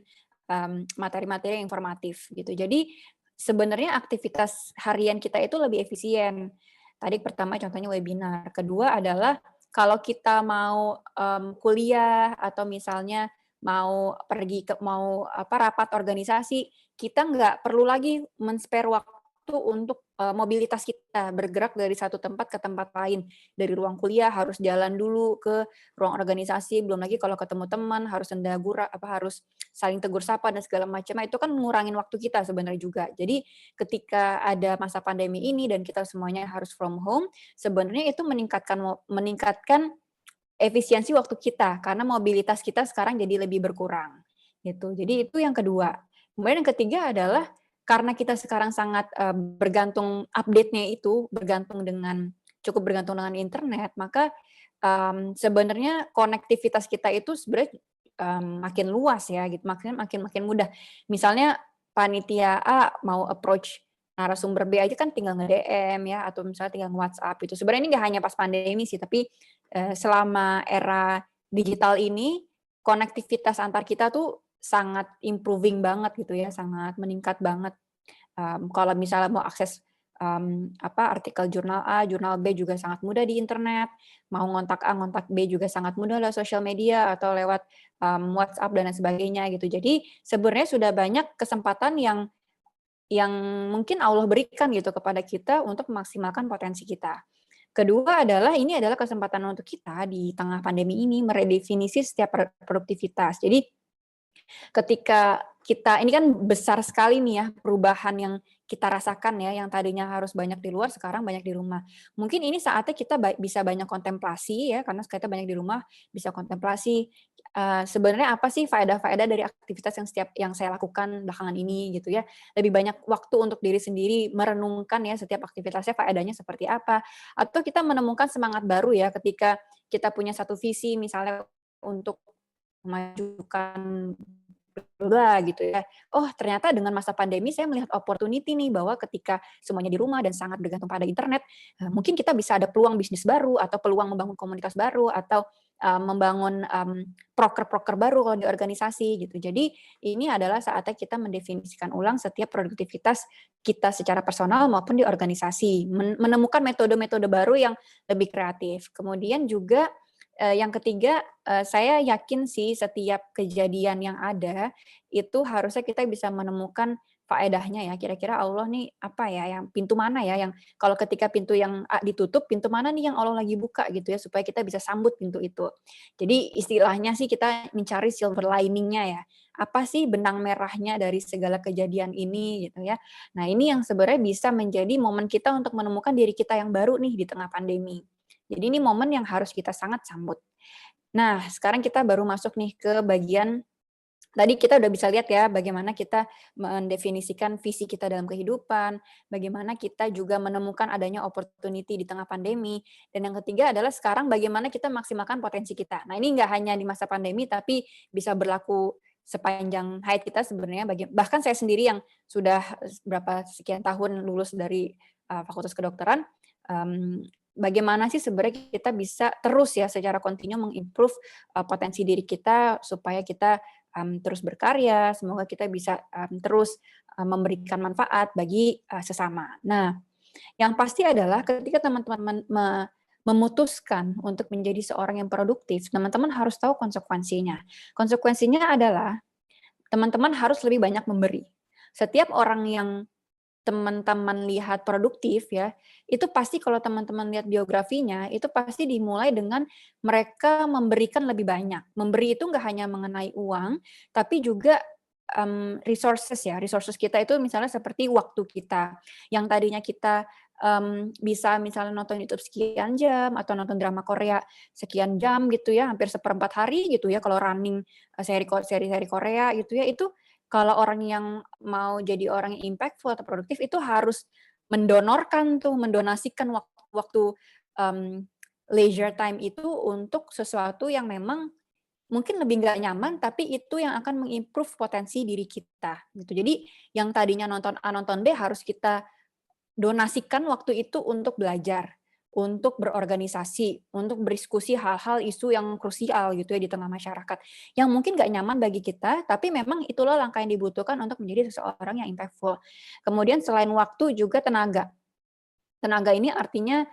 S6: materi-materi yang informatif gitu. Jadi sebenarnya aktivitas harian kita itu lebih efisien. Tadi pertama contohnya webinar. Kedua adalah kalau kita mau kuliah atau misalnya mau pergi rapat organisasi, kita nggak perlu lagi men-spare waktu untuk mobilitas kita bergerak dari satu tempat ke tempat lain. Dari ruang kuliah harus jalan dulu ke ruang organisasi, belum lagi kalau ketemu teman harus harus saling tegur sapa dan segala macam. Itu kan ngurangin waktu kita sebenarnya juga. Jadi ketika ada masa pandemi ini dan kita semuanya harus from home, sebenarnya itu meningkatkan efisiensi waktu kita karena mobilitas kita sekarang jadi lebih berkurang gitu. Jadi itu yang kedua. Kemudian yang ketiga adalah karena kita sekarang sangat bergantung update-nya itu cukup bergantung dengan internet, maka sebenarnya konektivitas kita itu sebenarnya makin luas ya gitu, makin mudah. Misalnya panitia A mau approach narasumber B aja kan tinggal nge-DM ya, atau misalnya tinggal nge-WhatsApp itu. Sebenarnya ini nggak hanya pas pandemi sih, tapi selama era digital ini konektivitas antar kita tuh sangat improving banget gitu ya, sangat meningkat banget. Kalau misalnya mau akses artikel jurnal A, jurnal B juga sangat mudah di internet. Mau ngontak A, ngontak B juga sangat mudah lewat sosial media atau lewat WhatsApp dan lain sebagainya gitu. Jadi sebenarnya sudah banyak kesempatan yang mungkin Allah berikan gitu kepada kita untuk memaksimalkan potensi kita. Kedua ini adalah kesempatan untuk kita di tengah pandemi ini meredefinisi setiap produktivitas. Jadi ketika kita, ini kan besar sekali nih ya perubahan yang kita rasakan ya, yang tadinya harus banyak di luar, sekarang banyak di rumah. Mungkin ini saatnya kita bisa banyak kontemplasi ya, karena kita banyak di rumah, bisa kontemplasi sebenarnya apa sih faedah-faedah dari aktivitas yang saya lakukan belakangan ini gitu ya. Lebih banyak waktu untuk diri sendiri, merenungkan ya setiap aktivitasnya faedahnya seperti apa. Atau kita menemukan semangat baru ya ketika kita punya satu visi misalnya untuk memajukan gitu ya. Oh, ternyata dengan masa pandemi saya melihat opportunity nih bahwa ketika semuanya di rumah dan sangat bergantung pada internet, mungkin kita bisa ada peluang bisnis baru atau peluang membangun komunitas baru atau membangun proker-proker baru kalau di organisasi gitu. Jadi ini adalah saatnya kita mendefinisikan ulang setiap produktivitas kita secara personal maupun di organisasi, menemukan metode-metode baru yang lebih kreatif. Kemudian juga yang ketiga, saya yakin sih setiap kejadian yang ada, itu harusnya kita bisa menemukan faedahnya ya, kira-kira Allah nih apa ya, yang pintu mana ya, yang kalau ketika pintu yang A ditutup, pintu mana nih yang Allah lagi buka gitu ya, supaya kita bisa sambut pintu itu. Jadi istilahnya sih kita mencari silver lining-nya ya, apa sih benang merahnya dari segala kejadian ini gitu ya. Nah ini yang sebenarnya bisa menjadi momen kita untuk menemukan diri kita yang baru nih di tengah pandemi. Jadi ini momen yang harus kita sangat sambut. Nah, sekarang kita baru masuk nih ke bagian Tadi kita udah bisa lihat ya bagaimana kita mendefinisikan visi kita dalam kehidupan, bagaimana kita juga menemukan adanya opportunity di tengah pandemi, dan yang ketiga adalah sekarang bagaimana kita maksimalkan potensi kita. Nah ini nggak hanya di masa pandemi, tapi bisa berlaku sepanjang hayat kita sebenarnya. Bahkan saya sendiri yang sudah berapa sekian tahun lulus dari Fakultas Kedokteran, bagaimana sih sebenarnya kita bisa terus ya secara kontinu mengimprove potensi diri kita supaya kita terus berkarya, semoga kita bisa terus memberikan manfaat bagi sesama. Nah, yang pasti adalah ketika teman-teman memutuskan untuk menjadi seorang yang produktif, teman-teman harus tahu konsekuensinya. Konsekuensinya adalah teman-teman harus lebih banyak memberi. Setiap orang yang teman-teman lihat produktif ya, itu pasti kalau teman-teman lihat biografinya, itu pasti dimulai dengan mereka memberikan lebih banyak. Memberi itu nggak hanya mengenai uang, tapi juga resources ya. Resources kita itu misalnya seperti waktu kita. Yang tadinya kita bisa misalnya nonton YouTube sekian jam, atau nonton drama Korea sekian jam gitu ya, hampir seperempat hari gitu ya, kalau running seri-seri Korea gitu ya, itu kalau orang yang mau jadi orang yang impactful atau produktif itu harus mendonasikan waktu leisure time itu untuk sesuatu yang memang mungkin lebih nggak nyaman, tapi itu yang akan mengimprove potensi diri kita gitu. Jadi yang tadinya nonton A, nonton B harus kita donasikan waktu itu untuk belajar, untuk berorganisasi, untuk berdiskusi hal-hal isu yang krusial gitu ya di tengah masyarakat. Yang mungkin nggak nyaman bagi kita, tapi memang itulah langkah yang dibutuhkan untuk menjadi seseorang yang impactful. Kemudian selain waktu juga tenaga. Tenaga ini artinya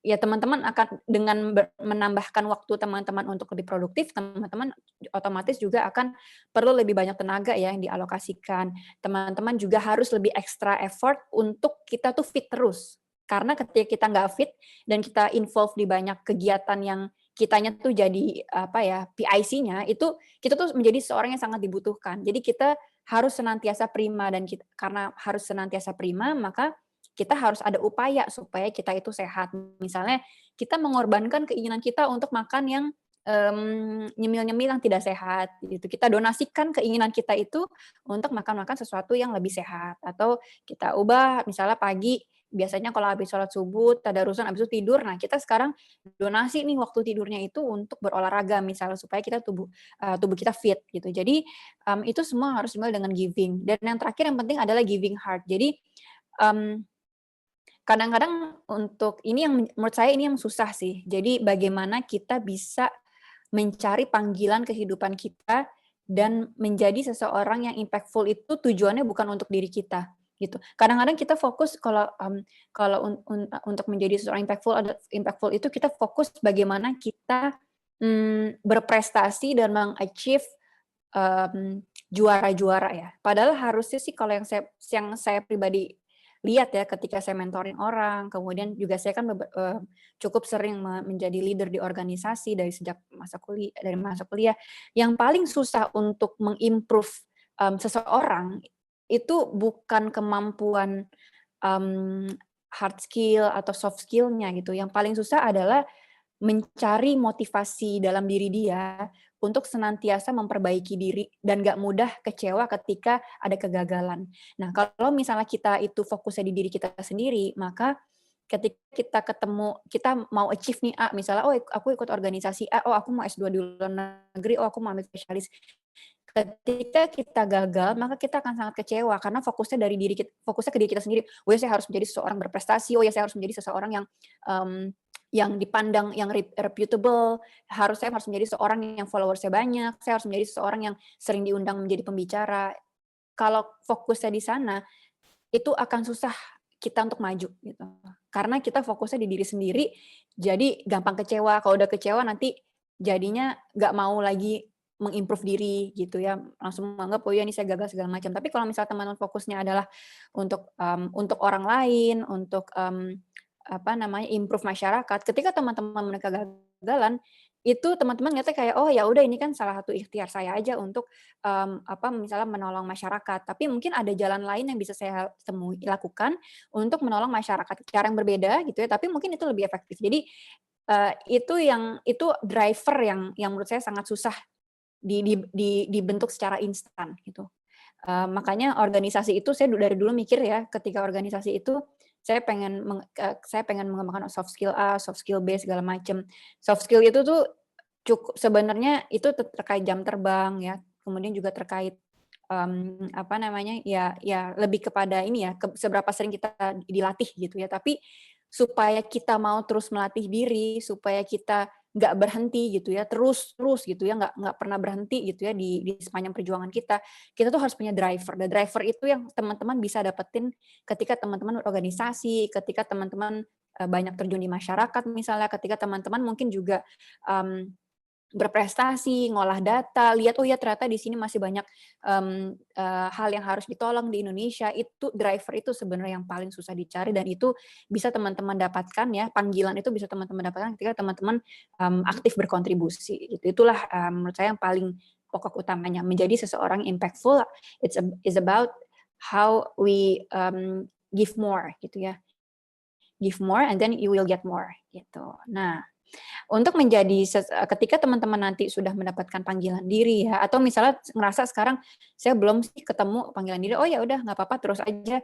S6: ya teman-teman akan dengan menambahkan waktu teman-teman untuk lebih produktif, teman-teman otomatis juga akan perlu lebih banyak tenaga ya yang dialokasikan. Teman-teman juga harus lebih extra effort untuk kita tuh fit terus. Karena ketika kita nggak fit dan kita involve di banyak kegiatan yang kitanya tuh jadi apa ya PIC-nya, itu kita tuh menjadi seorang yang sangat dibutuhkan. Jadi kita harus senantiasa prima, dan karena harus senantiasa prima, maka kita harus ada upaya supaya kita itu sehat. Misalnya kita mengorbankan keinginan kita untuk makan yang nyemil-nyemil yang tidak sehat gitu. Kita donasikan keinginan kita itu untuk makan-makan sesuatu yang lebih sehat, atau kita ubah misalnya pagi biasanya kalau habis sholat subuh, tadarusan, habis itu tidur. Nah, kita sekarang donasi nih waktu tidurnya itu untuk berolahraga misalnya supaya kita tubuh kita fit gitu. Jadi itu semua harus dimulai dengan giving. Dan yang terakhir yang penting adalah giving heart. Jadi kadang-kadang untuk ini yang menurut saya ini yang susah sih. Jadi bagaimana kita bisa mencari panggilan kehidupan kita dan menjadi seseorang yang impactful itu tujuannya bukan untuk diri kita gitu. Kadang-kadang kita fokus kalau untuk menjadi seseorang impactful itu kita fokus bagaimana kita berprestasi dan mengachieve juara-juara ya. Padahal harusnya sih kalau yang saya pribadi lihat ya ketika saya mentoring orang, kemudian juga saya kan cukup sering menjadi leader di organisasi dari masa kuliah. Yang paling susah untuk mengimprove seseorang itu bukan kemampuan hard skill atau soft skill-nya gitu. Yang paling susah adalah mencari motivasi dalam diri dia untuk senantiasa memperbaiki diri dan gak mudah kecewa ketika ada kegagalan. Nah, kalau misalnya kita itu fokusnya di diri kita sendiri, maka ketika kita kita mau achieve nih A, misalnya, oh aku ikut organisasi A, oh aku mau S2 di luar negeri, oh aku mau ambil spesialis. Ketika kita gagal, maka kita akan sangat kecewa karena fokusnya ke diri kita sendiri. Oh ya, saya harus menjadi seseorang berprestasi, oh ya saya harus menjadi seseorang yang dipandang yang reputable, saya harus menjadi seorang yang followersnya banyak, saya harus menjadi seseorang yang sering diundang menjadi pembicara. Kalau fokusnya di sana, itu akan susah kita untuk maju gitu. Karena kita fokusnya di diri sendiri, jadi gampang kecewa. Kalau udah kecewa nanti jadinya nggak mau lagi mengimprove diri gitu ya, langsung menganggap oh ya ini saya gagal segala macam. Tapi kalau misalnya teman-teman fokusnya adalah untuk orang lain, untuk improve masyarakat. Ketika teman-teman mereka gagalan, itu teman-teman ngeliatnya kayak oh ya udah ini kan salah satu ikhtiar saya aja untuk misalnya menolong masyarakat. Tapi mungkin ada jalan lain yang bisa saya lakukan untuk menolong masyarakat, cara yang berbeda gitu ya. Tapi mungkin itu lebih efektif. Jadi itu driver yang menurut saya sangat susah dibentuk secara instan gitu. Makanya organisasi itu saya dari dulu mikir ya, ketika organisasi itu saya pengen mengembangkan soft skill A, soft skill B segala macam. Soft skill itu tuh cukup sebenarnya itu terkait jam terbang ya, kemudian juga terkait apa namanya ya lebih kepada ini ya seberapa sering kita dilatih gitu ya. Tapi supaya kita mau terus melatih diri, supaya kita nggak berhenti gitu ya, terus gitu ya, nggak pernah berhenti gitu ya di sepanjang perjuangan kita tuh harus punya driver. The driver itu yang teman-teman bisa dapetin ketika teman-teman berorganisasi, ketika teman-teman banyak terjun di masyarakat misalnya, ketika teman-teman mungkin juga berprestasi, ngolah data, lihat oh ya ternyata di sini masih banyak hal yang harus ditolong di Indonesia. Itu driver itu sebenarnya yang paling susah dicari, dan itu bisa teman-teman dapatkan ya, panggilan itu bisa teman-teman dapatkan ketika teman-teman aktif berkontribusi gitu. Itulah menurut saya yang paling pokok utamanya. Menjadi seseorang impactful is about how we give more gitu ya. Give more and then you will get more gitu. Nah, untuk menjadi ketika teman-teman nanti sudah mendapatkan panggilan diri ya, atau misalnya ngerasa sekarang saya belum sih ketemu panggilan diri, oh ya udah nggak apa-apa, terus aja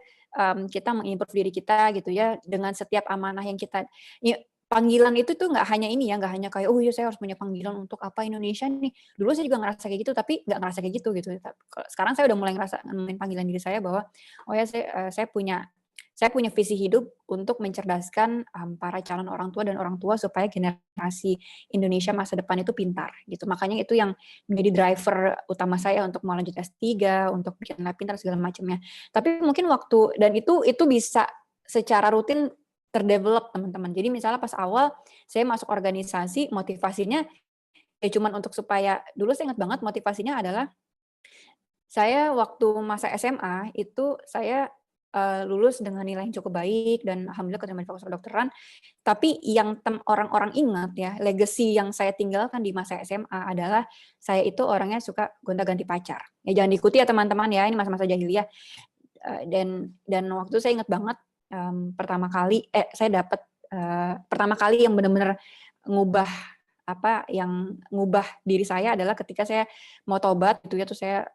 S6: kita mengimprove diri kita gitu ya dengan setiap amanah yang kita ya, panggilan itu tuh nggak hanya ini ya, nggak hanya kayak oh iya saya harus punya panggilan untuk apa Indonesia nih. Dulu saya juga ngerasa kayak gitu, tapi nggak ngerasa kayak gitu. Sekarang saya udah mulai ngerasa nemuin panggilan diri saya bahwa oh ya saya punya visi hidup untuk mencerdaskan para calon orang tua dan orang tua supaya generasi Indonesia masa depan itu pintar gitu. Makanya itu yang menjadi driver utama saya untuk mau lanjut S3, untuk bikin lab pintar segala macamnya. Tapi mungkin waktu dan itu bisa secara rutin terdevelop teman-teman. Jadi misalnya pas awal saya masuk organisasi, motivasinya ya cuman untuk supaya dulu saya ingat banget motivasinya adalah saya waktu masa SMA itu saya lulus dengan nilai yang cukup baik dan alhamdulillah keterima di fakultas kedokteran. Tapi yang orang-orang ingat ya, legacy yang saya tinggalkan di masa SMA adalah saya itu orangnya suka gonta-ganti pacar. Ya jangan diikuti ya teman-teman ya, ini masa-masa jahiliyah. Dan waktu saya ingat banget pertama kali yang benar-benar ngubah diri saya adalah ketika saya mau tobat gitu ya, terus saya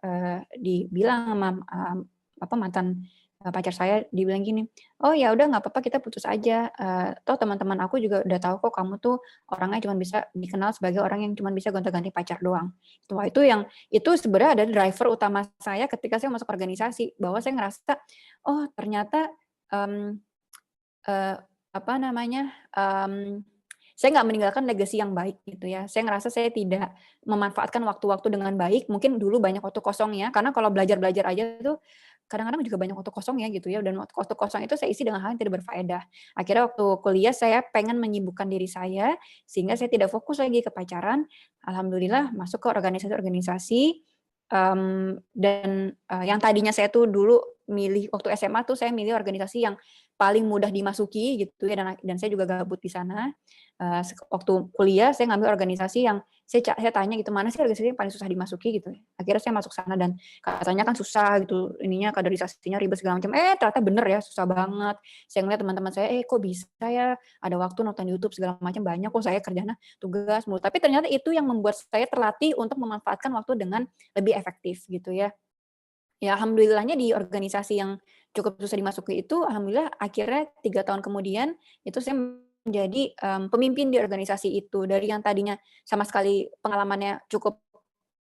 S6: dibilang sama mantan pacar saya, dibilang gini, oh ya udah nggak apa-apa kita putus aja, toh teman-teman aku juga udah tahu kok kamu tuh orangnya cuma bisa dikenal sebagai orang yang cuma bisa gonta-ganti pacar doang. Itu sebenarnya ada driver utama saya ketika saya masuk organisasi, bahwa saya ngerasa oh ternyata saya nggak meninggalkan legacy yang baik gitu ya. Saya ngerasa saya tidak memanfaatkan waktu-waktu dengan baik. Mungkin dulu banyak waktu kosong ya, karena kalau belajar aja tuh kadang-kadang juga banyak waktu kosong ya gitu ya. Dan waktu kosong itu saya isi dengan hal yang tidak berfaedah. Akhirnya waktu kuliah saya pengen menyibukkan diri saya sehingga saya tidak fokus lagi ke pacaran. Alhamdulillah masuk ke organisasi-organisasi. Dan yang tadinya saya tuh dulu milih waktu SMA tuh saya milih organisasi yang paling mudah dimasuki gitu ya, dan saya juga gabut di sana. Waktu kuliah saya ngambil organisasi yang saya tanya gitu, mana sih organisasi yang paling susah dimasuki gitu. Akhirnya saya masuk sana dan katanya kan susah gitu, ininya kaderisasinya ribet segala macam. Ternyata bener ya, susah banget. Saya ngeliat teman-teman saya, kok bisa ya ada waktu nonton YouTube segala macam, banyak kok saya kerjanya tugas mulu. Tapi ternyata itu yang membuat saya terlatih untuk memanfaatkan waktu dengan lebih efektif gitu ya. Ya alhamdulillahnya di organisasi yang cukup susah dimasuki itu, alhamdulillah akhirnya 3 tahun kemudian itu saya menjadi pemimpin di organisasi itu. Dari yang tadinya sama sekali pengalamannya cukup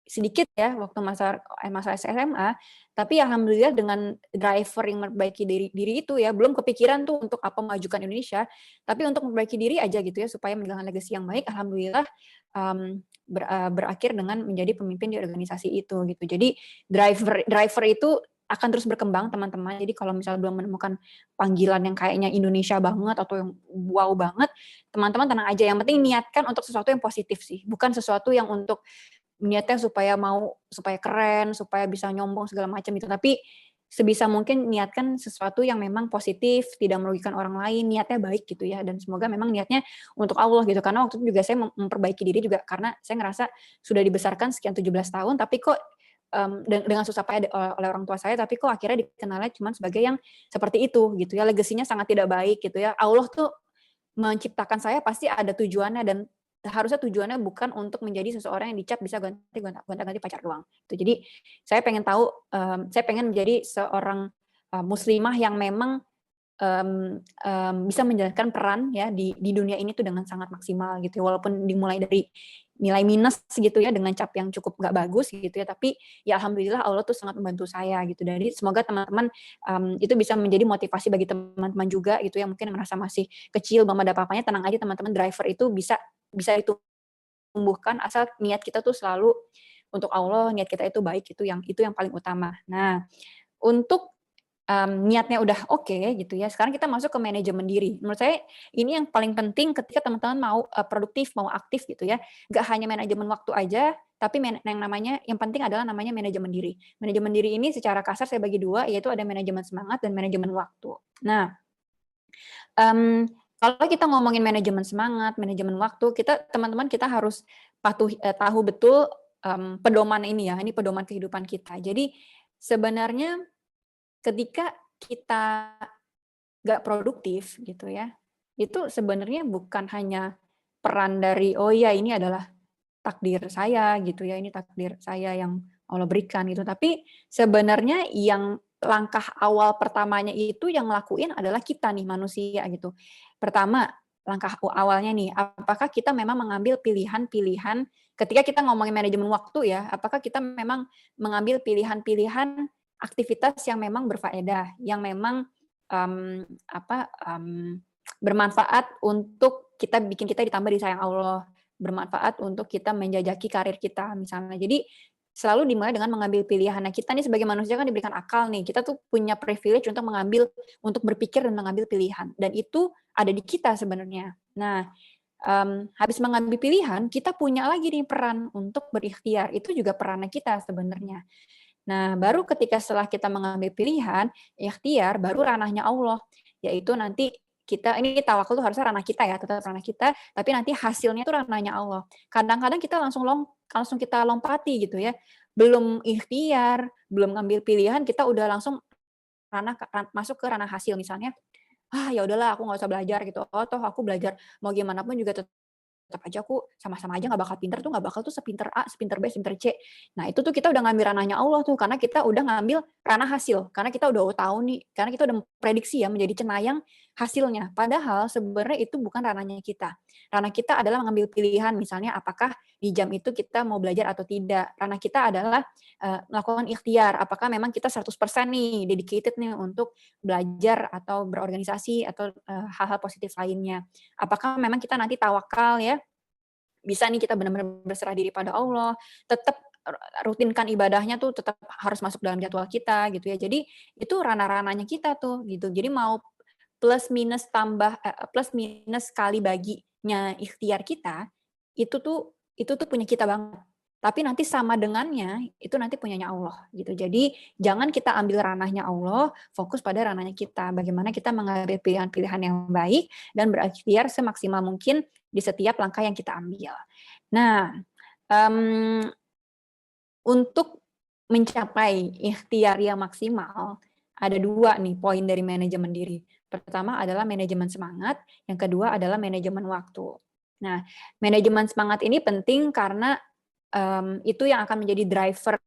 S6: sedikit ya waktu masa SMA, tapi alhamdulillah dengan driver yang memperbaiki diri itu ya, belum kepikiran tuh untuk apa memajukan Indonesia, tapi untuk memperbaiki diri aja gitu ya supaya meninggalkan legacy yang baik. Alhamdulillah berakhir dengan menjadi pemimpin di organisasi itu gitu. Jadi driver itu akan terus berkembang teman-teman. Jadi kalau misalnya belum menemukan panggilan yang kayaknya Indonesia banget atau yang wow banget, teman-teman tenang aja. Yang penting niatkan untuk sesuatu yang positif sih, bukan sesuatu yang untuk niatnya supaya keren, supaya bisa nyombong segala macam itu. Tapi sebisa mungkin niatkan sesuatu yang memang positif, tidak merugikan orang lain, niatnya baik gitu ya, dan semoga memang niatnya untuk Allah gitu. Karena waktu itu juga saya memperbaiki diri juga karena saya ngerasa sudah dibesarkan sekian 17 tahun, tapi kok dengan susah payah oleh orang tua saya, tapi kok akhirnya dikenalnya cuma sebagai yang seperti itu gitu ya, legasinya sangat tidak baik gitu ya. Allah tuh menciptakan saya pasti ada tujuannya, dan harusnya tujuannya bukan untuk menjadi seseorang yang dicap bisa gonta-ganti pacar doang. Jadi saya pengen tahu, saya pengen menjadi seorang muslimah yang memang bisa menjalankan peran ya di dunia ini tuh dengan sangat maksimal gitu ya, walaupun dimulai dari nilai minus gitu ya dengan cap yang cukup nggak bagus gitu ya, tapi ya alhamdulillah Allah tuh sangat membantu saya gitu. Jadi semoga teman-teman itu bisa menjadi motivasi bagi teman-teman juga gitu yang mungkin merasa masih kecil belum ada apa-apanya, tenang aja teman-teman, driver itu bisa ditumbuhkan asal niat kita tuh selalu untuk Allah, niat kita itu baik, itu yang paling utama. Nah, untuk niatnya udah oke gitu ya, sekarang kita masuk ke manajemen diri. Menurut saya ini yang paling penting ketika teman-teman mau produktif, mau aktif gitu ya. Nggak hanya manajemen waktu aja, tapi yang penting adalah namanya manajemen diri. Manajemen diri ini secara kasar saya bagi dua, yaitu ada manajemen semangat dan manajemen waktu. Nah, kalau kita ngomongin manajemen semangat, manajemen waktu, teman-teman kita harus tahu betul pedoman ini ya, ini pedoman kehidupan kita. Jadi sebenarnya ketika kita nggak produktif gitu ya, itu sebenarnya bukan hanya peran dari, oh iya ini adalah takdir saya gitu ya, ini takdir saya yang Allah berikan gitu. Tapi sebenarnya yang langkah awal pertamanya itu yang ngelakuin adalah kita nih manusia gitu. Pertama, langkah awalnya nih, apakah kita memang mengambil pilihan-pilihan ketika kita ngomongin manajemen waktu ya, apakah kita memang mengambil pilihan-pilihan aktivitas yang memang berfaedah, yang memang bermanfaat untuk bikin kita ditambah disayang Allah, bermanfaat untuk kita menjajaki karir kita misalnya. Jadi selalu dimulai dengan mengambil pilihan. Nah, kita nih sebagai manusia kan diberikan akal nih. Kita tuh punya privilege untuk berpikir dan mengambil pilihan. Dan itu ada di kita sebenarnya. Nah, habis mengambil pilihan, kita punya lagi nih peran untuk berikhtiar. Itu juga perannya kita sebenarnya. Nah, baru ketika setelah kita mengambil pilihan, ikhtiar, baru ranahnya Allah. Yaitu nanti ini tawakal tuh harusnya ranah kita ya, tetap ranah kita, tapi nanti hasilnya tuh ranahnya Allah. Kadang-kadang kita langsung kita lompati gitu ya. Belum ikhtiar, belum ngambil pilihan, kita udah langsung masuk ke ranah hasil misalnya. Ya udahlah aku nggak usah belajar gitu. Oh, toh aku belajar mau gimana pun juga tetap aja aku sama-sama aja nggak bakal pinter tuh sepinter A, sepinter B, sepinter C. Nah itu tuh kita udah ngambil ranahnya Allah tuh, karena kita udah ngambil ranah hasil, karena kita udah tahu nih, karena kita udah memprediksi ya menjadi cenayang hasilnya. Padahal sebenarnya itu bukan ranahnya kita. Ranah kita adalah mengambil pilihan, misalnya apakah di jam itu kita mau belajar atau tidak. Ranah kita adalah melakukan ikhtiar, apakah memang kita 100% nih dedicated nih untuk belajar atau berorganisasi atau hal-hal positif lainnya. Apakah memang kita nanti tawakal ya, bisa nih kita benar-benar berserah diri pada Allah, tetap rutinkan ibadahnya tuh tetap harus masuk dalam jadwal kita gitu ya. Jadi itu ranah-ranahnya kita tuh gitu. Jadi mau plus minus kali baginya ikhtiar kita, itu tuh punya kita banget. Tapi nanti sama dengannya itu nanti punyanya Allah gitu. Jadi jangan kita ambil ranahnya Allah, fokus pada ranahnya kita. Bagaimana kita mengambil pilihan-pilihan yang baik dan berikhtiar semaksimal mungkin di setiap langkah yang kita ambil. Nah, untuk mencapai ikhtiar yang maksimal, ada 2 nih poin dari manajemen diri. Pertama adalah manajemen semangat, yang kedua adalah manajemen waktu. Nah, manajemen semangat ini penting karena itu yang akan menjadi driver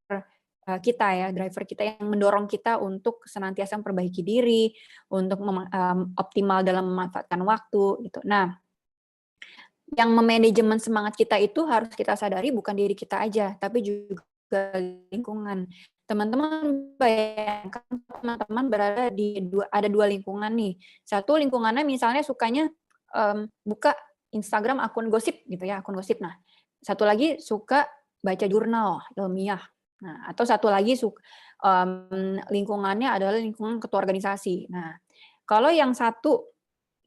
S6: kita yang mendorong kita untuk senantiasa memperbaiki diri, untuk optimal dalam memanfaatkan waktu gitu. Nah, yang memanajemen semangat kita itu harus kita sadari bukan diri kita aja, tapi juga lingkungan. Teman-teman bayangkan teman-teman berada ada 2 lingkungan nih. Satu lingkungannya misalnya sukanya buka Instagram akun gosip gitu ya, akun gosip. Nah, satu lagi suka baca jurnal ilmiah. Nah, atau satu lagi lingkungannya adalah lingkungan ketua organisasi. Nah, kalau yang satu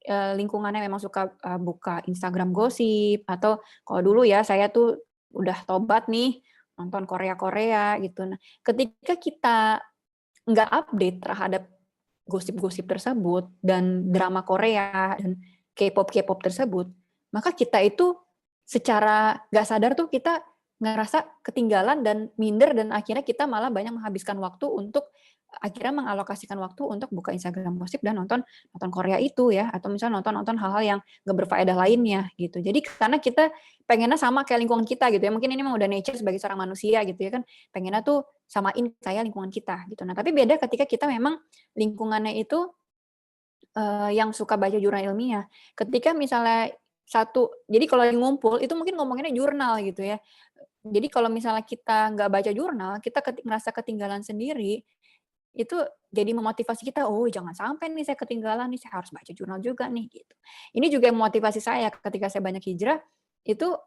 S6: lingkungannya memang suka buka Instagram gosip, atau kalau dulu ya saya tuh udah tobat nih nonton Korea gitu. Nah, ketika kita nggak update terhadap gosip-gosip tersebut dan drama Korea dan K-pop tersebut, maka kita itu secara nggak sadar tuh kita ngerasa ketinggalan dan minder, dan akhirnya kita malah banyak menghabiskan waktu untuk akhirnya mengalokasikan waktu untuk buka Instagram gosip dan nonton Korea itu ya, atau misalnya nonton hal-hal yang gak berfaedah lainnya gitu. Jadi karena kita pengennya sama kayak lingkungan kita gitu ya, mungkin ini memang udah nature sebagai seorang manusia gitu ya kan, pengennya tuh samain kayak lingkungan kita gitu. Nah tapi beda ketika kita memang lingkungannya itu yang suka baca jurnal ilmiah. Ketika misalnya jadi kalau yang ngumpul itu mungkin ngomonginnya jurnal gitu ya. Jadi kalau misalnya kita nggak baca jurnal, kita ngerasa ketinggalan sendiri, itu jadi memotivasi kita, oh jangan sampai nih saya ketinggalan nih, saya harus baca jurnal juga nih gitu. Ini juga yang memotivasi saya ketika saya banyak hijrah, itu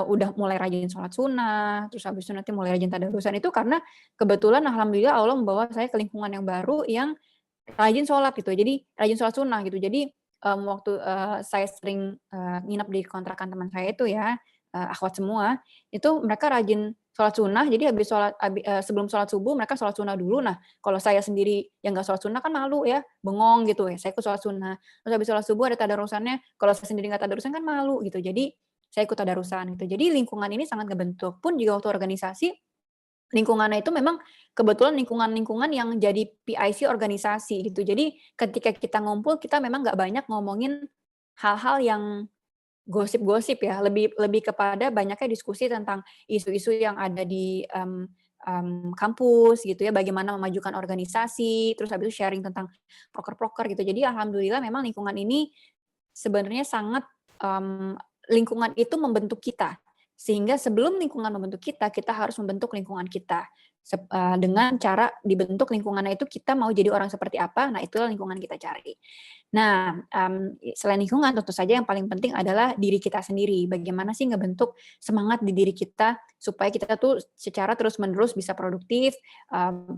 S6: udah mulai rajin sholat sunnah, terus habis itu nanti mulai rajin tadarusan itu karena kebetulan alhamdulillah Allah membawa saya ke lingkungan yang baru yang rajin sholat gitu. Jadi rajin sholat sunnah gitu. Jadi waktu saya sering nginep di kontrakan teman saya itu ya, akhwat semua, itu mereka rajin sholat sunnah, jadi sebelum sholat subuh mereka sholat sunnah dulu. Nah, kalau saya sendiri yang nggak sholat sunnah kan malu ya, bengong gitu ya, saya ikut sholat sunnah. Terus habis sholat subuh ada tadarusannya, kalau saya sendiri nggak tadarusan kan malu gitu. Jadi saya ikut tadarusan gitu. Jadi lingkungan ini sangat ngebentuk. Pun juga waktu organisasi, lingkungannya itu memang kebetulan lingkungan yang jadi PIC organisasi gitu. Jadi ketika kita ngumpul, kita memang nggak banyak ngomongin hal-hal yang gosip-gosip ya, lebih kepada banyaknya diskusi tentang isu-isu yang ada di kampus gitu ya, bagaimana memajukan organisasi, terus habis itu sharing tentang proker-proker gitu. Jadi alhamdulillah memang lingkungan ini sebenarnya sangat lingkungan itu membentuk kita. Sehingga sebelum lingkungan membentuk kita harus membentuk lingkungan kita. Dengan cara dibentuk lingkungannya itu kita mau jadi orang seperti apa, nah itulah lingkungan kita cari. Nah, selain lingkungan tentu saja yang paling penting adalah diri kita sendiri. Bagaimana sih ngebentuk semangat di diri kita supaya kita tuh secara terus-menerus bisa produktif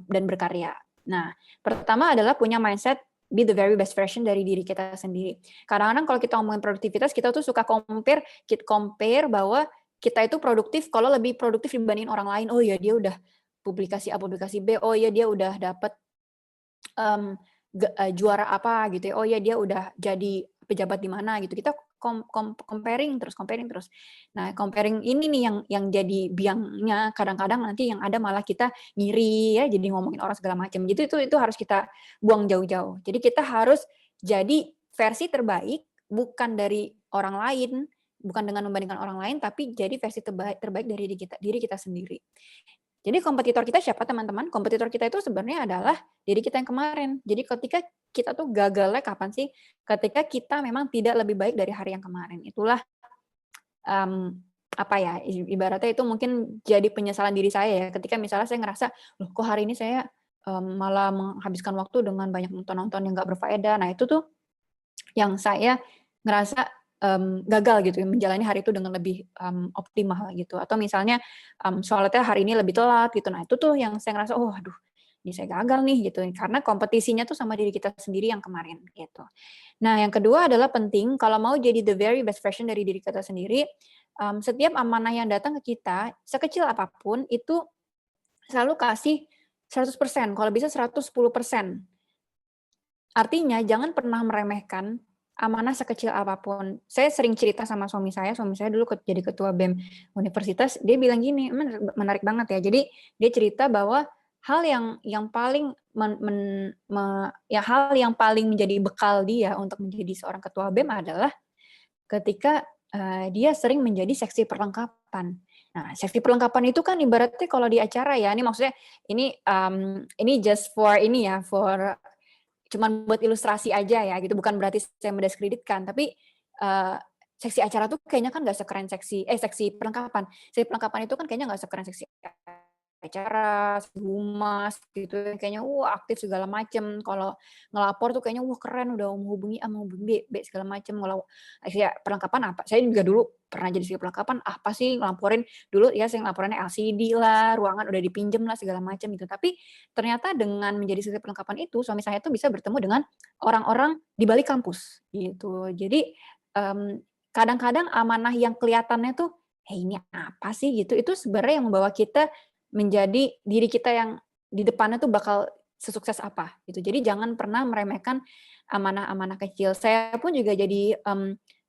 S6: dan berkarya. Nah, pertama adalah punya mindset be the very best version dari diri kita sendiri. Kadang-kadang kalau kita ngomongin produktivitas, kita tuh suka compare bahwa kita itu produktif kalau lebih produktif dibandingin orang lain. Oh ya dia udah publikasi A, publikasi B. Oh ya dia udah dapet juara apa gitu ya. Oh ya dia udah jadi pejabat di mana gitu. Kita comparing terus. Nah, comparing ini nih yang jadi biangnya kadang-kadang nanti yang ada malah kita ngiri ya, jadi ngomongin orang segala macam. Jadi itu harus kita buang jauh-jauh. Jadi kita harus jadi versi terbaik bukan dari orang lain, bukan dengan membandingkan orang lain, tapi jadi versi terbaik dari diri kita sendiri. Jadi kompetitor kita siapa teman-teman? Kompetitor kita itu sebenarnya adalah diri kita yang kemarin. Jadi ketika kita tuh gagalnya kapan sih? Ketika kita memang tidak lebih baik dari hari yang kemarin. Itulah ibaratnya itu mungkin jadi penyesalan diri saya ya. Ketika misalnya saya ngerasa, loh kok hari ini saya malah menghabiskan waktu dengan banyak nonton-nonton yang nggak berfaedah. Nah itu tuh yang saya ngerasa gagal gitu ya, menjalani hari itu dengan lebih optimal gitu. Atau misalnya sholatnya hari ini lebih telat gitu. Nah itu tuh yang saya ngerasa, oh aduh ini saya gagal nih gitu. Karena kompetisinya tuh sama diri kita sendiri yang kemarin gitu. Nah yang kedua adalah penting, kalau mau jadi the very best version dari diri kita sendiri, setiap amanah yang datang ke kita, sekecil apapun, itu selalu kasih 100%, kalau bisa 110%. Artinya jangan pernah meremehkan amanah sekecil apapun. Saya sering cerita sama suami saya dulu jadi ketua BEM universitas, dia bilang gini, menarik banget ya. Jadi dia cerita bahwa hal yang paling hal yang paling menjadi bekal dia untuk menjadi seorang ketua BEM adalah ketika dia sering menjadi seksi perlengkapan. Nah, seksi perlengkapan itu kan ibaratnya kalau di acara ya, ini maksudnya ini just for for cuman buat ilustrasi aja ya gitu, bukan berarti saya mendiskreditkan, tapi seksi acara tuh kayaknya kan nggak sekeren seksi perlengkapan. Seksi perlengkapan itu kan kayaknya nggak sekeren seksi acara, humas gitu, kayaknya aktif segala macem. Kalau ngelapor tuh kayaknya keren, udah menghubungi A, menghubungi B segala macem. Kalau ya perlengkapan apa? Saya juga dulu pernah jadi seksi perlengkapan, apa sih ngelaporin dulu ya, saya ngelaporannya LCD lah, ruangan udah dipinjem lah segala macam gitu. Tapi ternyata dengan menjadi seksi perlengkapan itu, suami saya tuh bisa bertemu dengan orang-orang di balik kampus gitu. Jadi kadang-kadang amanah yang kelihatannya tuh, ini apa sih gitu, itu sebenarnya yang membawa kita menjadi diri kita yang di depannya tuh bakal sesukses apa gitu. Jadi jangan pernah meremehkan amanah-amanah kecil. Saya pun juga jadi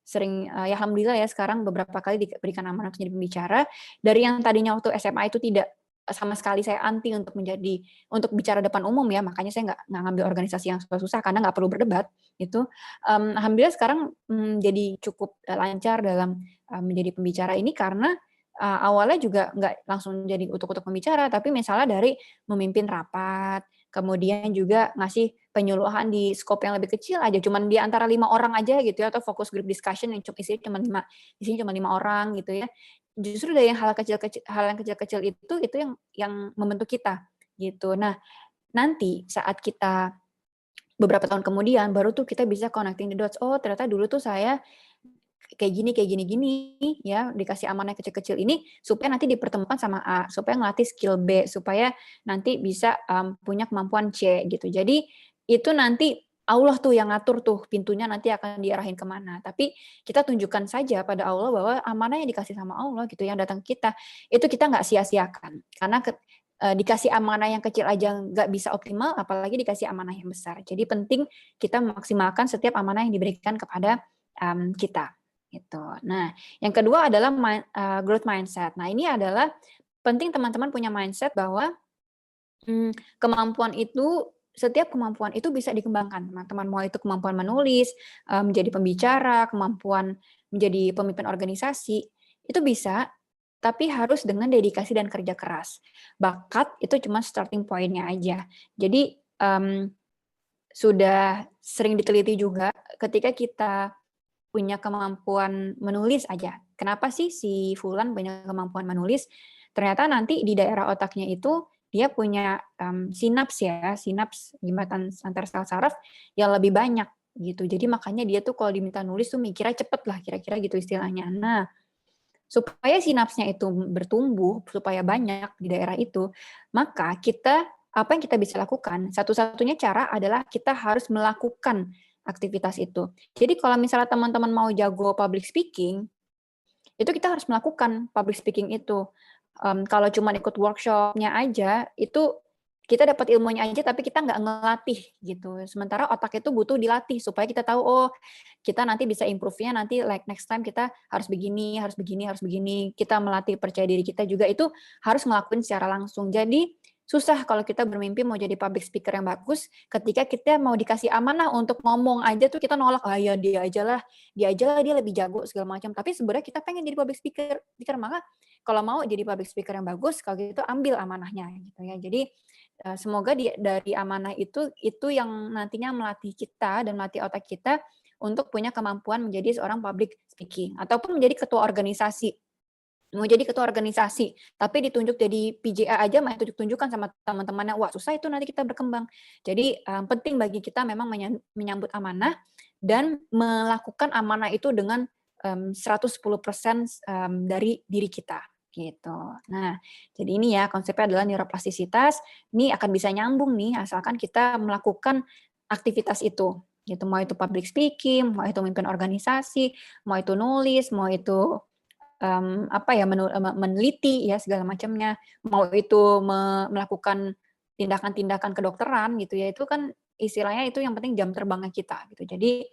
S6: sering ya alhamdulillah ya sekarang beberapa kali diberikan amanah untuk jadi pembicara. Dari yang tadinya waktu SMA itu tidak sama sekali saya anti untuk bicara depan umum ya, makanya saya nggak ngambil organisasi yang susah-susah karena nggak perlu berdebat gitu. Alhamdulillah sekarang jadi cukup lancar dalam menjadi pembicara ini karena awalnya juga nggak langsung jadi utuk-utuk pembicara, tapi misalnya dari memimpin rapat, kemudian juga ngasih penyuluhan di skop yang lebih kecil aja, cuman di antara 5 orang aja gitu ya, atau fokus group discussion yang isinya cuma 5 orang gitu ya. Justru dari hal yang kecil-kecil itu yang membentuk kita gitu. Nah, nanti saat kita beberapa tahun kemudian baru tuh kita bisa connecting the dots. Oh, ternyata dulu tuh saya kayak gini ya, dikasih amanah kecil-kecil ini supaya nanti dipertemukan sama A, supaya ngelatih skill B, supaya nanti bisa punya kemampuan C gitu. Jadi itu nanti Allah tuh yang ngatur tuh pintunya nanti akan diarahin kemana. Tapi kita tunjukkan saja pada Allah bahwa amanah yang dikasih sama Allah gitu yang datang ke kita itu kita nggak sia-siakan. Karena dikasih amanah yang kecil aja nggak bisa optimal, apalagi dikasih amanah yang besar. Jadi penting kita memaksimalkan setiap amanah yang diberikan kepada kita. Gitu. Nah, yang kedua adalah growth mindset. Nah, ini adalah penting teman-teman punya mindset bahwa setiap kemampuan itu bisa dikembangkan. Teman-teman mau itu kemampuan menulis, menjadi pembicara, kemampuan menjadi pemimpin organisasi, itu bisa, tapi harus dengan dedikasi dan kerja keras. Bakat itu cuma starting point-nya aja. Jadi sudah sering diteliti juga ketika kita punya kemampuan menulis aja. Kenapa sih si Fulan punya kemampuan menulis? Ternyata nanti di daerah otaknya itu dia punya sinaps jembatan antar sel saraf yang lebih banyak gitu. Jadi makanya dia tuh kalau diminta nulis tuh mikirnya cepet lah kira-kira gitu istilahnya. Nah, supaya sinapsnya itu bertumbuh, supaya banyak di daerah itu, maka apa yang kita bisa lakukan? Satu-satunya cara adalah kita harus melakukan aktivitas itu. Jadi kalau misalnya teman-teman mau jago public speaking, itu kita harus melakukan public speaking itu. Kalau cuma ikut workshop-nya aja, itu kita dapat ilmunya aja, tapi kita nggak ngelatih gitu. Sementara otak itu butuh dilatih supaya kita tahu, oh kita nanti bisa improve-nya nanti like next time kita harus begini, harus begini, harus begini. Kita melatih percaya diri kita juga itu harus ngelakuin secara langsung. Jadi susah kalau kita bermimpi mau jadi public speaker yang bagus, ketika kita mau dikasih amanah untuk ngomong aja tuh kita nolak, ya dia aja lah, dia lebih jago segala macam. Tapi sebenarnya kita pengen jadi public speaker, maka kalau mau jadi public speaker yang bagus, kalau gitu ambil amanahnya gitu ya. Jadi semoga dari amanah itu yang nantinya melatih kita dan melatih otak kita untuk punya kemampuan menjadi seorang public speaking ataupun menjadi ketua organisasi. Mau jadi ketua organisasi, tapi ditunjuk jadi PJA aja main tunjuk-tunjukkan sama teman-temannya, wah susah itu nanti kita berkembang. Jadi penting bagi kita memang menyambut amanah dan melakukan amanah itu dengan 110% dari diri kita. Gitu. Nah, jadi ini ya konsepnya adalah neuroplastisitas. Ini akan bisa nyambung nih asalkan kita melakukan aktivitas itu. Gitu, mau itu public speaking, mau itu memimpin organisasi, mau itu nulis, mau itu meneliti ya segala macamnya, mau itu melakukan tindakan-tindakan kedokteran gitu ya, itu kan istilahnya itu yang penting jam terbangnya kita gitu. Jadi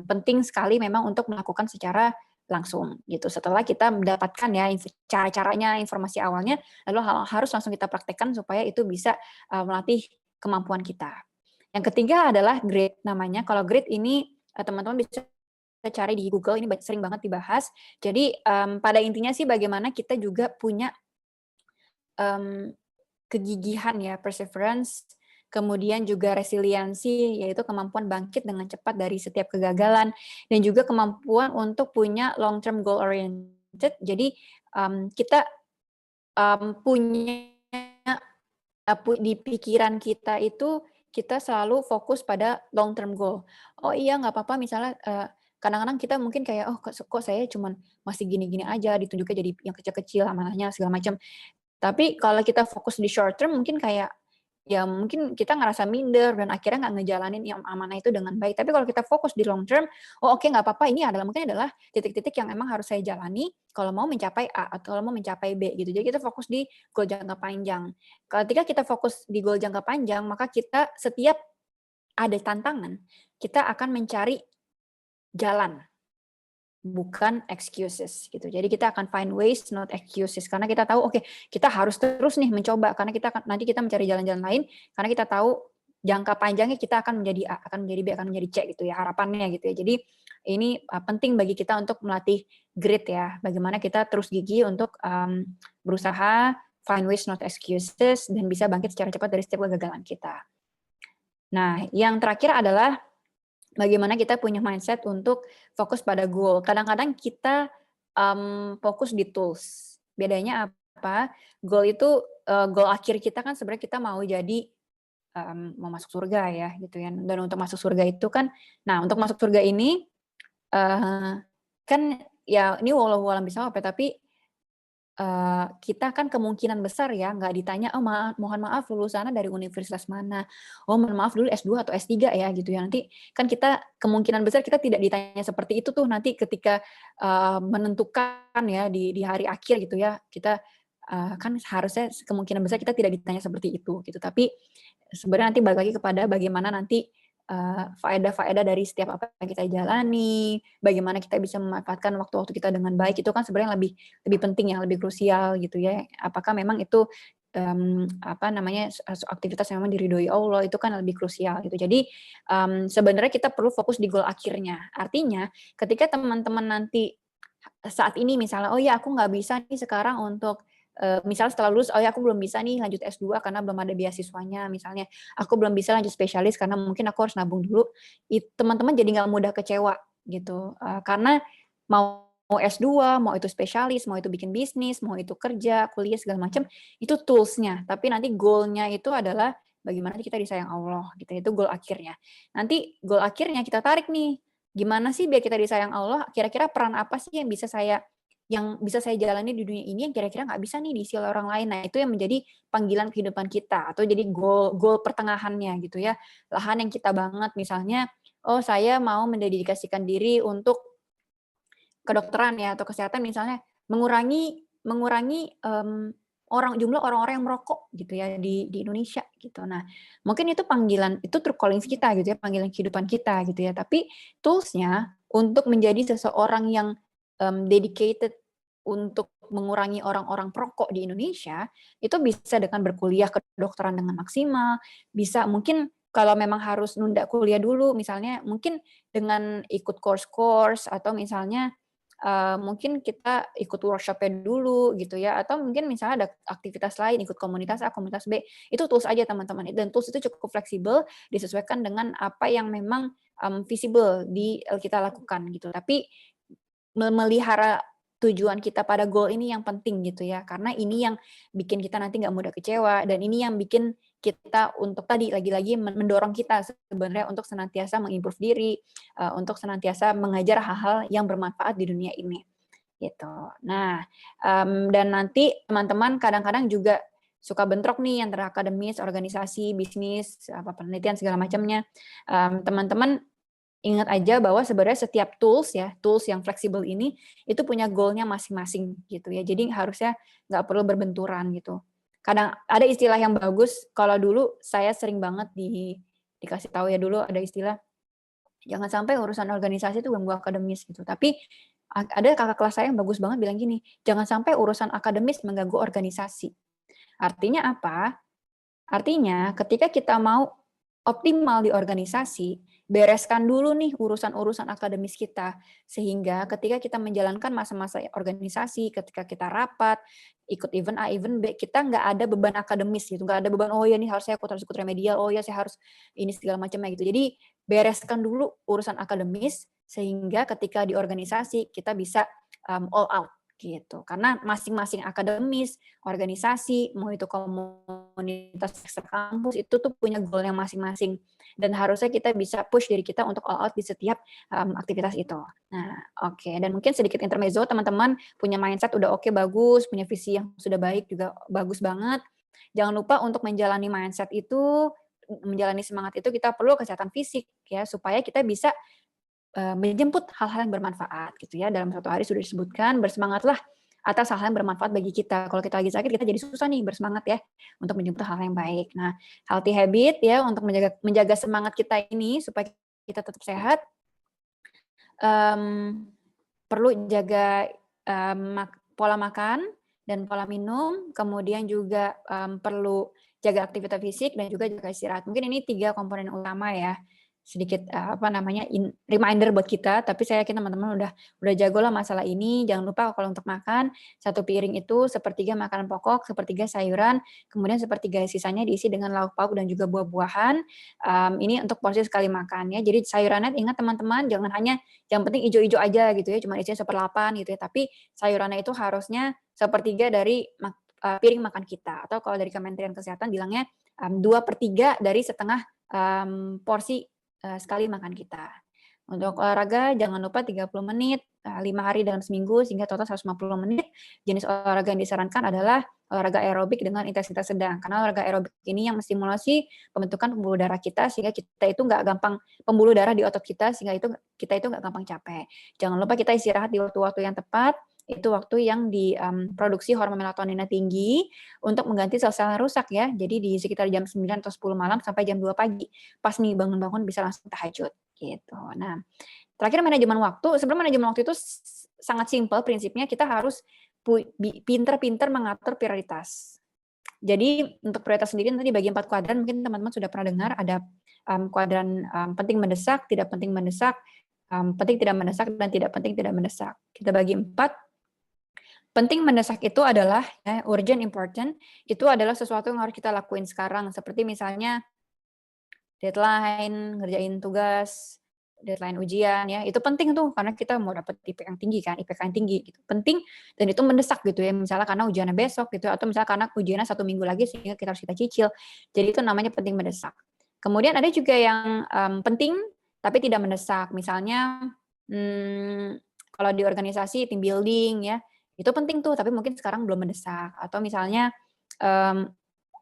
S6: penting sekali memang untuk melakukan secara langsung gitu. Setelah kita mendapatkan ya cara-caranya, informasi awalnya, lalu harus langsung kita praktekkan supaya itu bisa melatih kemampuan kita. Yang ketiga adalah grit namanya. Kalau grit ini teman-teman bisa cari di Google, ini sering banget dibahas. Jadi pada intinya sih bagaimana kita juga punya kegigihan ya, perseverance, kemudian juga resiliensi, yaitu kemampuan bangkit dengan cepat dari setiap kegagalan, dan juga kemampuan untuk punya long term goal oriented. Jadi kita punya di pikiran kita itu kita selalu fokus pada long term goal. Oh iya nggak apa-apa misalnya kadang-kadang kita mungkin kayak, oh kok saya cuman masih gini-gini aja, ditunjuknya jadi yang kecil-kecil, amanahnya segala macam. Tapi kalau kita fokus di short term, mungkin kayak, ya mungkin kita ngerasa minder, dan akhirnya nggak ngejalanin yang amanah itu dengan baik. Tapi kalau kita fokus di long term, oh oke, nggak apa-apa, ini mungkin adalah titik-titik yang emang harus saya jalani kalau mau mencapai A, atau kalau mau mencapai B, gitu. Jadi kita fokus di goal jangka panjang. Ketika kita fokus di goal jangka panjang, maka kita setiap ada tantangan, kita akan mencari jalan bukan excuses gitu. Jadi kita akan find ways not excuses karena kita tahu oke, kita harus terus nih mencoba karena nanti kita mencari jalan-jalan lain karena kita tahu jangka panjangnya kita akan menjadi A, akan menjadi B, akan menjadi C gitu ya harapannya gitu ya. Jadi ini penting bagi kita untuk melatih grit ya. Bagaimana kita terus gigih untuk berusaha find ways not excuses dan bisa bangkit secara cepat dari setiap kegagalan kita. Nah, yang terakhir adalah bagaimana kita punya mindset untuk fokus pada goal. Kadang-kadang kita fokus di tools. Bedanya apa? Goal itu goal akhir kita kan sebenarnya kita mau jadi mau masuk surga ya gitu ya. Dan untuk masuk surga itu kan, nah untuk masuk surga ini kan ya ini walau alam bisa apa tapi kita kan kemungkinan besar ya nggak ditanya, oh mohon maaf lulusannya dari universitas mana, oh mohon maaf dulu S2 atau S3 ya gitu ya, nanti kan kita kemungkinan besar kita tidak ditanya seperti itu tuh nanti ketika menentukan ya di hari akhir gitu ya, kita kan harusnya kemungkinan besar kita tidak ditanya seperti itu gitu, tapi sebenarnya nanti balik lagi kepada bagaimana nanti faedah-faedah dari setiap apa yang kita jalani, bagaimana kita bisa memanfaatkan waktu-waktu kita dengan baik, itu kan sebenarnya lebih penting ya, lebih krusial gitu ya. Apakah memang itu aktivitas yang memang diridhoi Allah, itu kan lebih krusial gitu. Jadi sebenarnya kita perlu fokus di goal akhirnya. Artinya ketika teman-teman nanti saat ini misalnya, oh ya aku nggak bisa nih sekarang untuk misalnya setelah lulus, oh ya aku belum bisa nih lanjut S2 karena belum ada beasiswanya, misalnya aku belum bisa lanjut spesialis karena mungkin aku harus nabung dulu, teman-teman jadi nggak mudah kecewa gitu, karena mau S2, mau itu spesialis, mau itu bikin bisnis, mau itu kerja, kuliah segala macam, itu tools-nya, tapi nanti goal-nya itu adalah bagaimana kita disayang Allah gitu, itu goal akhirnya. Nanti goal akhirnya kita tarik nih, gimana sih biar kita disayang Allah, kira-kira peran apa sih yang bisa saya jalani di dunia ini yang kira-kira nggak bisa nih diisi oleh orang lain. Nah, itu yang menjadi panggilan kehidupan kita atau jadi goal pertengahannya gitu ya. Lahan yang kita banget misalnya, oh saya mau mendedikasikan diri untuk kedokteran ya atau kesehatan misalnya mengurangi jumlah orang-orang yang merokok gitu ya di Indonesia gitu. Nah, mungkin itu panggilan, itu true calling kita gitu ya, panggilan kehidupan kita gitu ya. Tapi tools-nya untuk menjadi seseorang yang dedicated untuk mengurangi orang-orang perokok di Indonesia, itu bisa dengan berkuliah kedokteran dengan maksimal, bisa mungkin kalau memang harus nunda kuliah dulu, misalnya mungkin dengan ikut course-course atau misalnya mungkin kita ikut workshop-nya dulu gitu ya, atau mungkin misalnya ada aktivitas lain, ikut komunitas A, komunitas B, itu tools aja teman-teman. Dan tools itu cukup fleksibel, disesuaikan dengan apa yang memang visible kita lakukan gitu. Tapi memelihara tujuan kita pada goal ini yang penting gitu ya, karena ini yang bikin kita nanti nggak mudah kecewa, dan ini yang bikin kita untuk tadi lagi-lagi mendorong kita sebenarnya untuk senantiasa mengimprove diri, untuk senantiasa mengajar hal-hal yang bermanfaat di dunia ini gitu. Nah, dan nanti teman-teman kadang-kadang juga suka bentrok nih antara akademis, organisasi, bisnis, penelitian segala macamnya. Teman-teman ingat aja bahwa sebenarnya setiap tools yang fleksibel ini itu punya goal-nya masing-masing gitu ya. Jadi harusnya nggak perlu berbenturan gitu. Kadang ada istilah yang bagus, kalau dulu saya sering banget dikasih tahu ya, dulu ada istilah jangan sampai urusan organisasi itu ganggu akademis gitu. Tapi ada kakak kelas saya yang bagus banget bilang gini, jangan sampai urusan akademis mengganggu organisasi. Artinya apa? Artinya ketika kita mau optimal di organisasi, bereskan dulu nih urusan-urusan akademis kita, sehingga ketika kita menjalankan masa-masa organisasi, ketika kita rapat, ikut event A, event B, kita nggak ada beban akademis gitu, nggak ada beban, oh ya nih harus ikut remedial, oh ya saya harus ini segala macamnya gitu. Jadi bereskan dulu urusan akademis, sehingga ketika di organisasi kita bisa all out gitu. Karena masing-masing akademis, organisasi, mau itu komunitas ekstra kampus, itu tuh punya goal yang masing-masing. Dan harusnya kita bisa push diri kita untuk all out di setiap aktivitas itu. Nah, oke. Dan mungkin sedikit intermezzo, teman-teman punya mindset udah oke, bagus, punya visi yang sudah baik juga bagus banget. Jangan lupa untuk menjalani mindset itu, menjalani semangat itu, kita perlu kesehatan fisik ya, supaya kita bisa menjemput hal-hal yang bermanfaat gitu ya. Dalam satu hari sudah disebutkan, bersemangatlah atas hal-hal yang bermanfaat bagi kita. Kalau kita lagi sakit, kita jadi susah nih bersemangat ya untuk menjemput hal yang baik. Nah, healthy habit ya untuk menjaga semangat kita ini supaya kita tetap sehat. perlu jaga pola makan dan pola minum, kemudian juga perlu jaga aktivitas fisik dan juga jaga istirahat. Mungkin ini 3 komponen utama ya. Sedikit reminder buat kita, tapi saya yakin teman-teman udah jago lah masalah ini. Jangan lupa kalau untuk makan, 1 piring itu 1/3 makanan pokok, 1/3 sayuran, kemudian 1/3 sisanya diisi dengan lauk pauk dan juga buah-buahan. Ini untuk porsi sekali makan ya. Jadi sayurannya ingat teman-teman, jangan hanya yang penting hijau-hijau aja gitu ya, cuma isinya 1/8 gitu ya. Tapi sayurannya itu harusnya 1/3 dari piring makan kita. Atau kalau dari Kementerian Kesehatan bilangnya 2/3 dari setengah porsi sekali makan kita. Untuk olahraga jangan lupa 30 menit, 5 hari dalam seminggu sehingga total 150 menit. Jenis olahraga yang disarankan adalah olahraga aerobik dengan intensitas sedang. Karena olahraga aerobik ini yang menstimulasi pembentukan pembuluh darah kita sehingga kita itu nggak gampang pembuluh darah di otot kita sehingga kita itu nggak gampang capek. Jangan lupa kita istirahat di waktu-waktu yang tepat. Itu waktu yang diproduksi hormon melatoninnya tinggi untuk mengganti sel-sel yang rusak ya. Jadi di sekitar jam 9 atau 10 malam sampai jam 2 pagi. Pas nih bangun-bangun bisa langsung tahajud gitu. Nah, terakhir manajemen waktu. Sebenarnya manajemen waktu itu sangat simpel prinsipnya, kita harus pinter-pinter mengatur prioritas. Jadi untuk prioritas sendiri nanti dibagi 4 kuadran, mungkin teman-teman sudah pernah dengar ada kuadran penting mendesak, tidak penting mendesak, penting tidak mendesak, dan tidak penting tidak mendesak. Kita bagi 4. Penting mendesak itu adalah urgent important, itu adalah sesuatu yang harus kita lakuin sekarang, seperti misalnya deadline, ngerjain tugas, deadline ujian ya, itu penting tuh karena kita mau dapat IPK yang tinggi kan, IPK yang tinggi gitu. Penting dan itu mendesak gitu ya, misalnya karena ujiannya besok gitu atau misalnya karena ujiannya 1 minggu lagi sehingga kita harus cicil. Jadi itu namanya penting mendesak. Kemudian ada juga yang penting tapi tidak mendesak. Misalnya kalau di organisasi team building ya, itu penting tuh tapi mungkin sekarang belum mendesak. Atau misalnya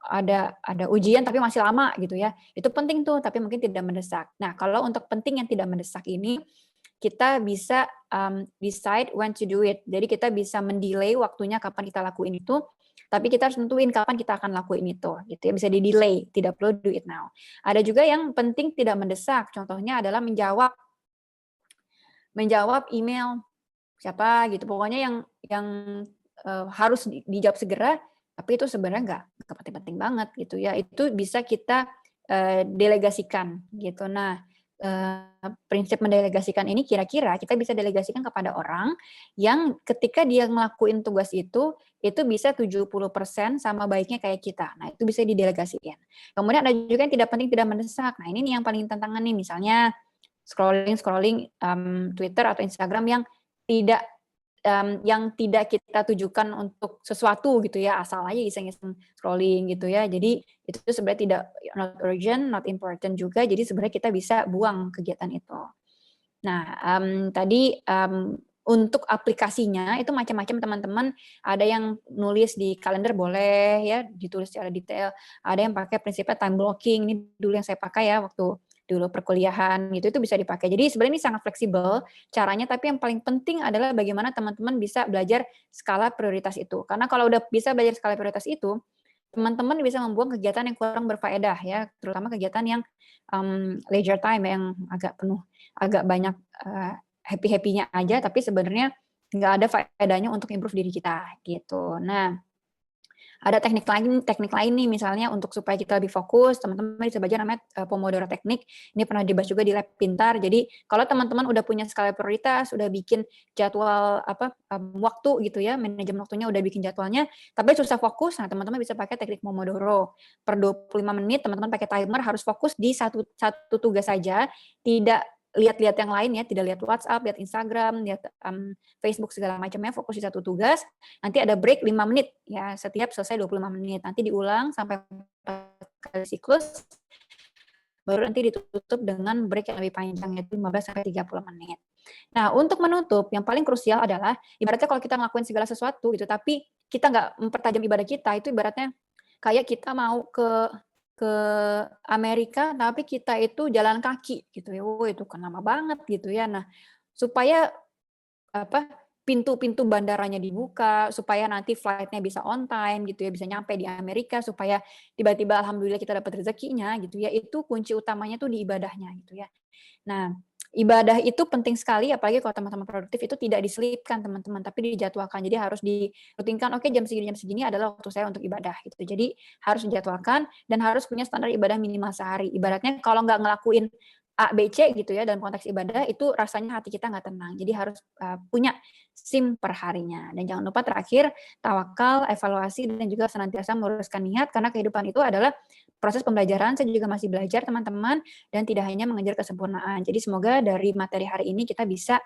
S6: ada ujian tapi masih lama gitu ya. Itu penting tuh tapi mungkin tidak mendesak. Nah, kalau untuk penting yang tidak mendesak ini kita bisa decide when to do it. Jadi kita bisa mendelay waktunya kapan kita lakuin itu, tapi kita harus tentuin kapan kita akan lakuin itu gitu ya. Bisa di-delay, tidak perlu do it now. Ada juga yang penting tidak mendesak. Contohnya adalah menjawab email siapa gitu. Pokoknya yang harus dijawab segera, tapi itu sebenarnya nggak penting-penting banget gitu ya. Itu bisa kita delegasikan gitu. Nah, prinsip mendelegasikan ini kira-kira kita bisa delegasikan kepada orang yang ketika dia ngelakuin tugas itu bisa 70% sama baiknya kayak kita. Nah, itu bisa didelegasikan. Kemudian ada juga yang tidak penting tidak mendesak. Nah, ini nih yang paling tantangan nih, misalnya scrolling Twitter atau Instagram yang tidak kita tujukan untuk sesuatu gitu ya, asal aja iseng-iseng scrolling gitu ya. Jadi itu sebenarnya tidak not urgent, not important juga. Jadi sebenarnya kita bisa buang kegiatan itu. Nah, tadi untuk aplikasinya itu macam-macam teman-teman. Ada yang nulis di kalender boleh ya, ditulis secara detail. Ada yang pakai prinsipnya time blocking. Ini dulu yang saya pakai ya waktu dulu perkuliahan gitu, itu bisa dipakai. Jadi sebenarnya ini sangat fleksibel caranya, tapi yang paling penting adalah bagaimana teman-teman bisa belajar skala prioritas itu. Karena kalau udah bisa belajar skala prioritas itu, teman-teman bisa membuang kegiatan yang kurang berfaedah ya, terutama kegiatan yang leisure time yang agak banyak happy-happy-nya aja, tapi sebenarnya nggak ada faedahnya untuk improve diri kita gitu. Nah, ada teknik lain nih, misalnya untuk supaya kita lebih fokus, teman-teman bisa belajar namanya Pomodoro Teknik. Ini pernah dibahas juga di Lab Pintar. Jadi kalau teman-teman udah punya skala prioritas, udah bikin jadwal waktu gitu ya, manajemen waktunya udah bikin jadwalnya, tapi susah fokus, nah teman-teman bisa pakai teknik Pomodoro. Per 25 menit teman-teman pakai timer, harus fokus di satu tugas saja, tidak lihat-lihat yang lain ya, tidak lihat WhatsApp, lihat Instagram, lihat Facebook segala macamnya, fokus di satu tugas. Nanti ada break 5 menit ya, setiap selesai 25 menit. Nanti diulang sampai 4 kali siklus. Baru nanti ditutup dengan break yang lebih panjang yaitu 15 sampai 30 menit. Nah, untuk menutup yang paling krusial adalah ibaratnya kalau kita ngelakuin segala sesuatu gitu, tapi kita nggak mempertajam ibadah kita, itu ibaratnya kayak kita mau ke Amerika tapi kita itu jalan kaki gitu ya. Itu kan lama banget gitu ya. Nah, supaya pintu-pintu bandaranya dibuka, supaya nanti flight-nya bisa on time gitu ya, bisa nyampe di Amerika, supaya tiba-tiba alhamdulillah kita dapat rezekinya gitu ya. Itu kunci utamanya tuh di ibadahnya gitu ya. Nah, ibadah itu penting sekali, apalagi kalau teman-teman produktif itu tidak diselipkan teman-teman, tapi dijadwalkan. Jadi harus dirutinkan, oke jam segini adalah waktu saya untuk ibadah gitu. Jadi harus dijadwalkan dan harus punya standar ibadah minimal sehari. Ibaratnya kalau nggak ngelakuin A, B, C gitu ya dalam konteks ibadah, itu rasanya hati kita nggak tenang. Jadi harus punya SIM per harinya. Dan jangan lupa terakhir, tawakal, evaluasi, dan juga senantiasa meluruskan niat, karena kehidupan itu adalah proses pembelajaran. Saya juga masih belajar teman-teman, dan tidak hanya mengejar kesempurnaan. Jadi semoga dari materi hari ini kita bisa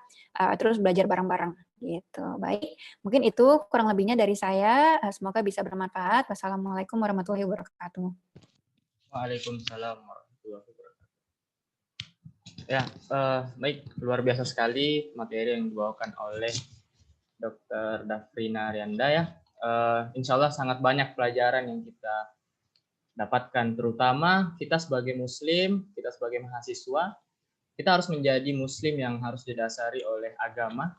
S6: terus belajar bareng-bareng. Gitu. Baik, mungkin itu kurang lebihnya dari saya. Semoga bisa bermanfaat. Wassalamualaikum warahmatullahi wabarakatuh.
S5: Waalaikumsalam warahmatullahi wabarakatuh. Ya, baik, luar biasa sekali materi yang dibawakan oleh Dr. Dafrina Rianda ya. Insya Allah sangat banyak pelajaran yang kita dapatkan, terutama kita sebagai muslim, kita sebagai mahasiswa, kita harus menjadi muslim yang harus didasari oleh agama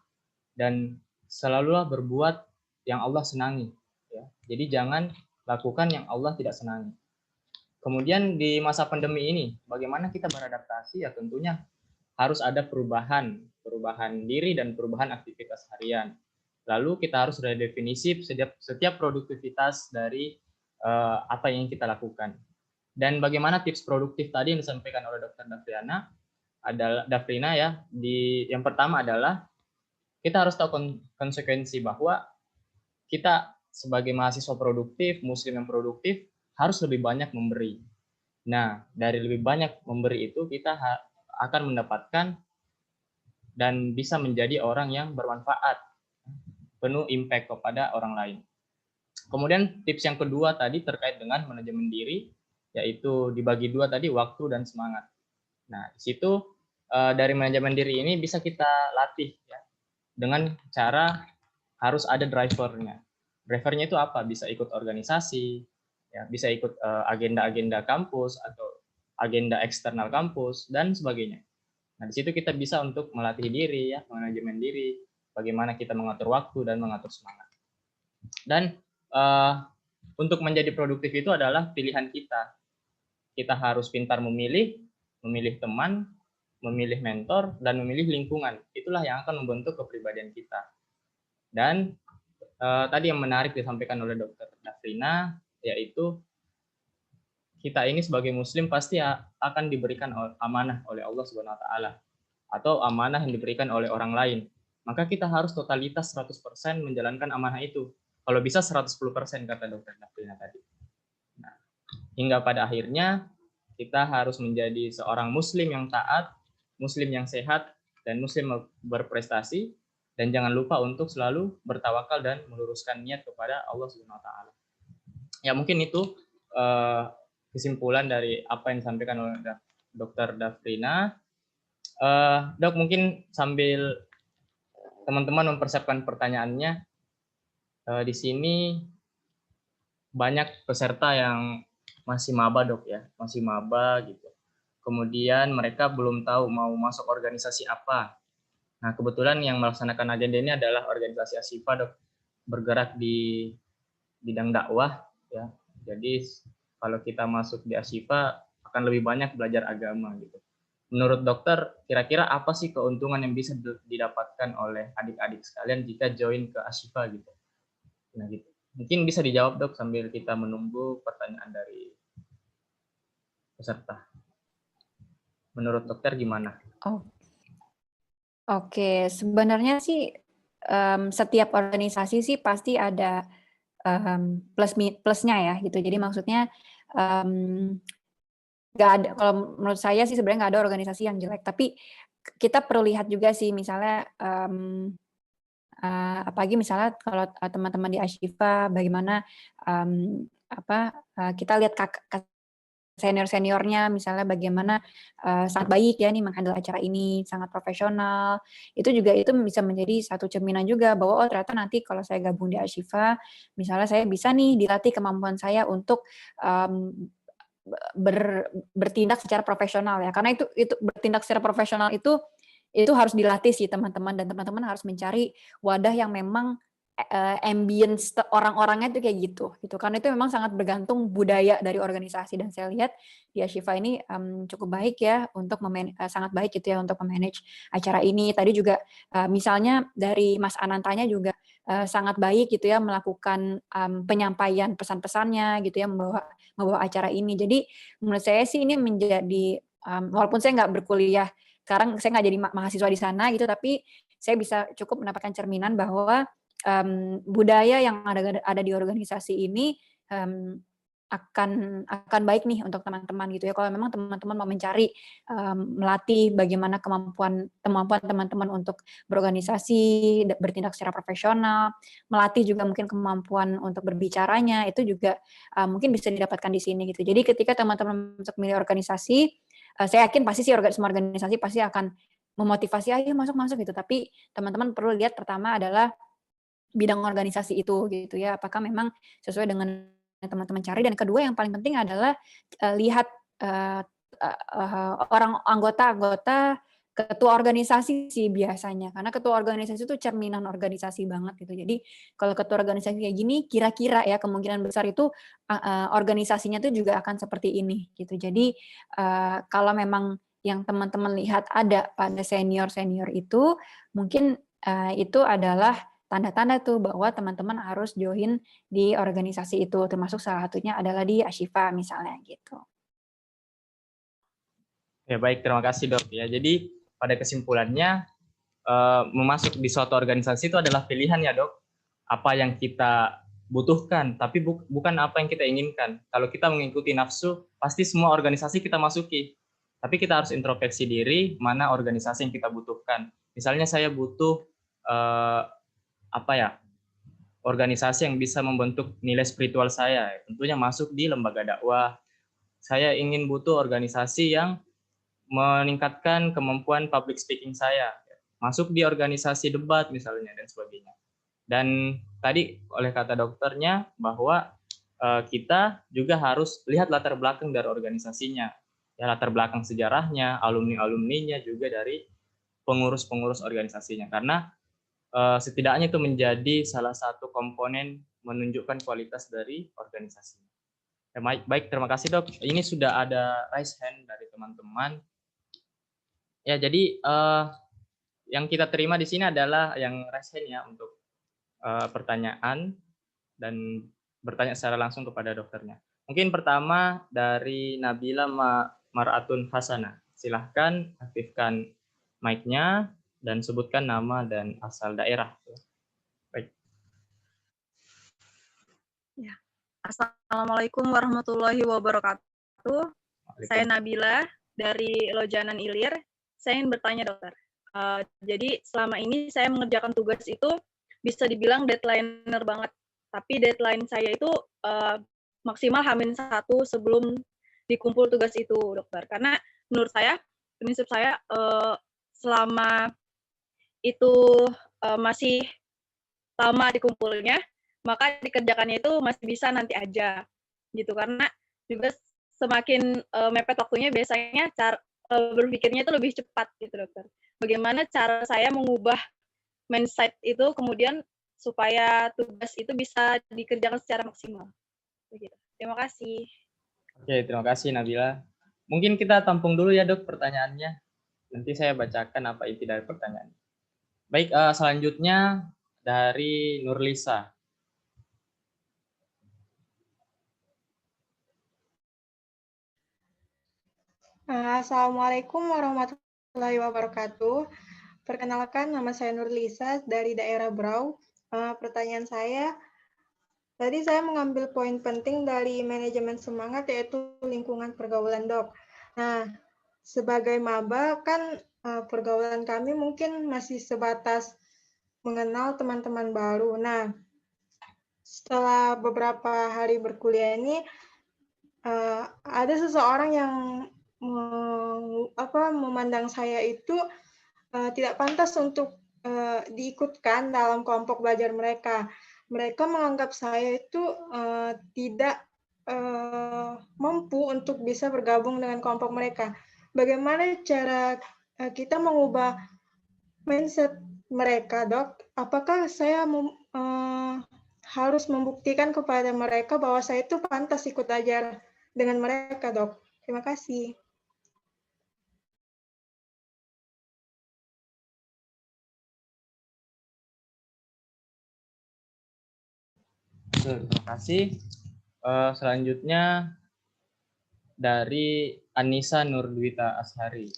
S5: dan selalulah berbuat yang Allah senangi. Ya. Jadi jangan lakukan yang Allah tidak senangi. Kemudian di masa pandemi ini, bagaimana kita beradaptasi? Ya tentunya harus ada perubahan diri dan perubahan aktivitas harian. Lalu kita harus redefinisi setiap produktivitas dari apa yang kita lakukan. Dan bagaimana tips produktif tadi yang disampaikan oleh Dr. Dafrina ya. Yang pertama adalah kita harus tahu konsekuensi bahwa kita sebagai mahasiswa produktif, muslim yang produktif, harus lebih banyak memberi. Nah, dari lebih banyak memberi itu kita akan mendapatkan dan bisa menjadi orang yang bermanfaat, penuh impact kepada orang lain. Kemudian tips yang kedua tadi terkait dengan manajemen diri, yaitu dibagi dua tadi, waktu dan semangat. Nah, di situ dari manajemen diri ini bisa kita latih ya, dengan cara harus ada drivernya. Drivernya itu apa? Bisa ikut organisasi, ya, bisa ikut agenda-agenda kampus atau agenda eksternal kampus dan sebagainya. Nah, di situ kita bisa untuk melatih diri ya, manajemen diri, bagaimana kita mengatur waktu dan mengatur semangat. Dan untuk menjadi produktif itu adalah pilihan kita. Kita harus pintar memilih teman, memilih mentor, dan memilih lingkungan. Itulah yang akan membentuk kepribadian kita. Dan tadi yang menarik disampaikan oleh Dr. Dafrina, yaitu kita ini sebagai muslim pasti akan diberikan amanah oleh Allah Subhanahu wa taala atau amanah yang diberikan oleh orang lain. Maka kita harus totalitas 100% menjalankan amanah itu. Kalau bisa 110% kata Dr. Dafrina tadi. Nah, hingga pada akhirnya kita harus menjadi seorang muslim yang taat, muslim yang sehat, dan muslim berprestasi, dan jangan lupa untuk selalu bertawakal dan meluruskan niat kepada Allah Subhanahu wa taala. Ya, mungkin itu kesimpulan dari apa yang disampaikan oleh Dr. Dafrina. Dok, mungkin sambil teman-teman mempersiapkan pertanyaannya, di sini banyak peserta yang masih maba, Dok ya, masih maba gitu. Kemudian mereka belum tahu mau masuk organisasi apa. Nah, kebetulan yang melaksanakan agenda ini adalah organisasi Ashifa, Dok, bergerak di bidang dakwah ya. Jadi kalau kita masuk di Ashifa akan lebih banyak belajar agama gitu. Menurut dokter, kira-kira apa sih keuntungan yang bisa didapatkan oleh adik-adik sekalian jika join ke Ashifa gitu? Nah, gitu. Mungkin bisa dijawab, Dok, sambil kita menunggu pertanyaan dari peserta. Menurut dokter gimana?
S6: Oke, sebenarnya sih setiap organisasi sih pasti ada plusnya ya gitu. Jadi maksudnya nggak ada, kalau menurut saya sih sebenarnya nggak ada organisasi yang jelek. Tapi kita perlu lihat juga sih, misalnya apalagi misalnya kalau teman-teman di Ashifa bagaimana kita lihat senior-seniornya misalnya bagaimana sangat baik ya nih menghandle acara ini, sangat profesional. Itu juga itu bisa menjadi satu cerminan juga bahwa ternyata nanti kalau saya gabung di Ashifa, misalnya saya bisa nih dilatih kemampuan saya untuk bertindak secara profesional ya. Karena itu bertindak secara profesional itu harus dilatih sih teman-teman, dan teman-teman harus mencari wadah yang memang ambience orang-orangnya itu kayak gitu. Karena itu memang sangat bergantung budaya dari organisasi, dan saya lihat di Ashifa ini cukup baik ya untuk sangat baik gitu ya untuk memanage acara ini. Tadi juga misalnya dari Mas Anantanya juga sangat baik gitu ya melakukan penyampaian pesan-pesannya gitu ya, membawa acara ini. Jadi menurut saya sih ini menjadi walaupun saya nggak berkuliah sekarang, saya nggak jadi mahasiswa di sana gitu, tapi saya bisa cukup mendapatkan cerminan bahwa budaya yang ada di organisasi ini akan baik nih untuk teman-teman gitu ya. Kalau memang teman-teman mau mencari melatih bagaimana kemampuan teman-teman untuk berorganisasi, bertindak secara profesional, melatih juga mungkin kemampuan untuk berbicaranya, itu juga mungkin bisa didapatkan di sini gitu. Jadi ketika teman-teman untuk memilih organisasi, saya yakin pasti sih semua organisasi pasti akan memotivasi, ayo masuk gitu. Tapi teman-teman perlu lihat pertama adalah bidang organisasi itu gitu ya, apakah memang sesuai dengan yang teman-teman cari. Dan kedua yang paling penting adalah lihat orang anggota ketua organisasi sih biasanya, karena ketua organisasi itu cerminan organisasi banget gitu. Jadi kalau ketua organisasi kayak gini, kira-kira ya kemungkinan besar itu organisasinya tuh juga akan seperti ini gitu. Jadi kalau memang yang teman-teman lihat ada pada senior-senior itu, mungkin itu adalah tanda-tanda tuh bahwa teman-teman harus join di organisasi itu, termasuk salah satunya adalah di Ashifa misalnya gitu.
S5: Ya baik, terima kasih Dok. Ya, jadi pada kesimpulannya memasuk di suatu organisasi itu adalah pilihan ya Dok. Apa yang kita butuhkan, tapi bukan apa yang kita inginkan. Kalau kita mengikuti nafsu, pasti semua organisasi kita masuki. Tapi kita harus introspeksi diri mana organisasi yang kita butuhkan. Misalnya saya butuh organisasi yang bisa membentuk nilai spiritual saya, tentunya masuk di lembaga dakwah. Saya ingin butuh organisasi yang meningkatkan kemampuan public speaking saya, masuk di organisasi debat misalnya dan sebagainya. Dan tadi oleh kata dokternya bahwa kita juga harus lihat latar belakang dari organisasinya, ya latar belakang sejarahnya, alumni-alumninya, juga dari pengurus-pengurus organisasinya, karena setidaknya itu menjadi salah satu komponen menunjukkan kualitas dari organisasi. Ya, baik, terima kasih Dok. Ini sudah ada raise hand dari teman-teman. Ya, jadi yang kita terima di sini adalah yang raise hand ya untuk pertanyaan dan bertanya secara langsung kepada dokternya. Mungkin pertama dari Nabila Maratun Hasana. Silahkan aktifkan mic-nya dan sebutkan nama dan asal daerah. Baik.
S7: Ya. Assalamualaikum warahmatullahi wabarakatuh. Saya Nabila dari Lojanan Ilir. Saya ingin bertanya dokter. Jadi selama ini saya mengerjakan tugas itu bisa dibilang deadlineer banget. Tapi deadline saya itu maksimal H-1 sebelum dikumpul tugas itu dokter. Karena menurut saya, prinsip saya selama itu masih lama dikumpulnya, maka dikerjakannya itu masih bisa nanti aja gitu. Karena juga semakin mepet waktunya biasanya berpikirnya itu lebih cepat gitu dokter. Bagaimana cara saya mengubah mindset itu kemudian supaya tugas itu bisa dikerjakan secara maksimal. Begitu. Terima kasih.
S5: Oke, terima kasih Nabila. Mungkin kita tampung dulu ya Dok pertanyaannya. Nanti saya bacakan apa inti dari pertanyaan. Baik, selanjutnya dari Nurlisa.
S8: Assalamualaikum warahmatullahi wabarakatuh. Perkenalkan, nama saya Nurlisa dari daerah Brau. Pertanyaan saya, tadi saya mengambil poin penting dari manajemen semangat, yaitu lingkungan pergaulan Dok. Nah, sebagai maba kan pergaulan kami mungkin masih sebatas mengenal teman-teman baru. Nah, setelah beberapa hari berkuliah ini, ada seseorang yang memandang saya itu tidak pantas untuk diikutkan dalam kelompok belajar mereka. Mereka menganggap saya itu tidak mampu untuk bisa bergabung dengan kelompok mereka. Bagaimana cara kita mengubah mindset mereka, Dok? Apakah saya harus membuktikan kepada mereka bahwa saya itu pantas ikut ajar dengan mereka, Dok. Terima kasih.
S5: Terima kasih. Selanjutnya dari Anissa Nurdwita Ashari.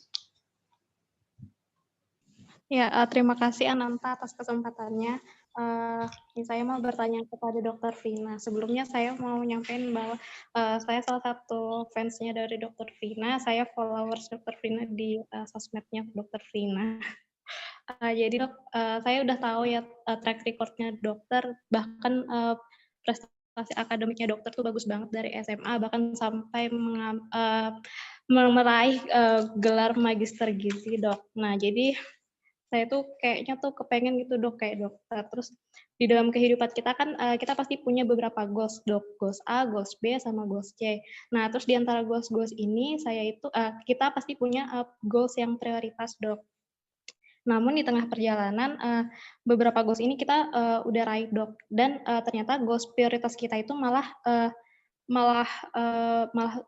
S9: Ya, terima kasih Ananta atas kesempatannya. Saya mau bertanya kepada Dr. Vina. Sebelumnya saya mau nyampaikan bahwa saya salah satu fansnya dari Dr. Vina. Saya followers Dr. Vina di sosmednya Dr. Vina. Jadi dok, saya udah tahu ya track recordnya dokter, bahkan prestasi akademiknya dokter tuh bagus banget dari SMA, bahkan sampai meraih gelar magister gizi dok. Nah jadi saya tuh kayaknya tuh kepengen gitu dok kayak dokter. Terus di dalam kehidupan kita kan kita pasti punya beberapa goals dok, goals A, goals B, sama goals C. Nah terus di antara goals ini saya itu kita pasti punya goals yang prioritas dok. Namun di tengah perjalanan beberapa goals ini kita udah raih dok, dan ternyata goals prioritas kita itu malah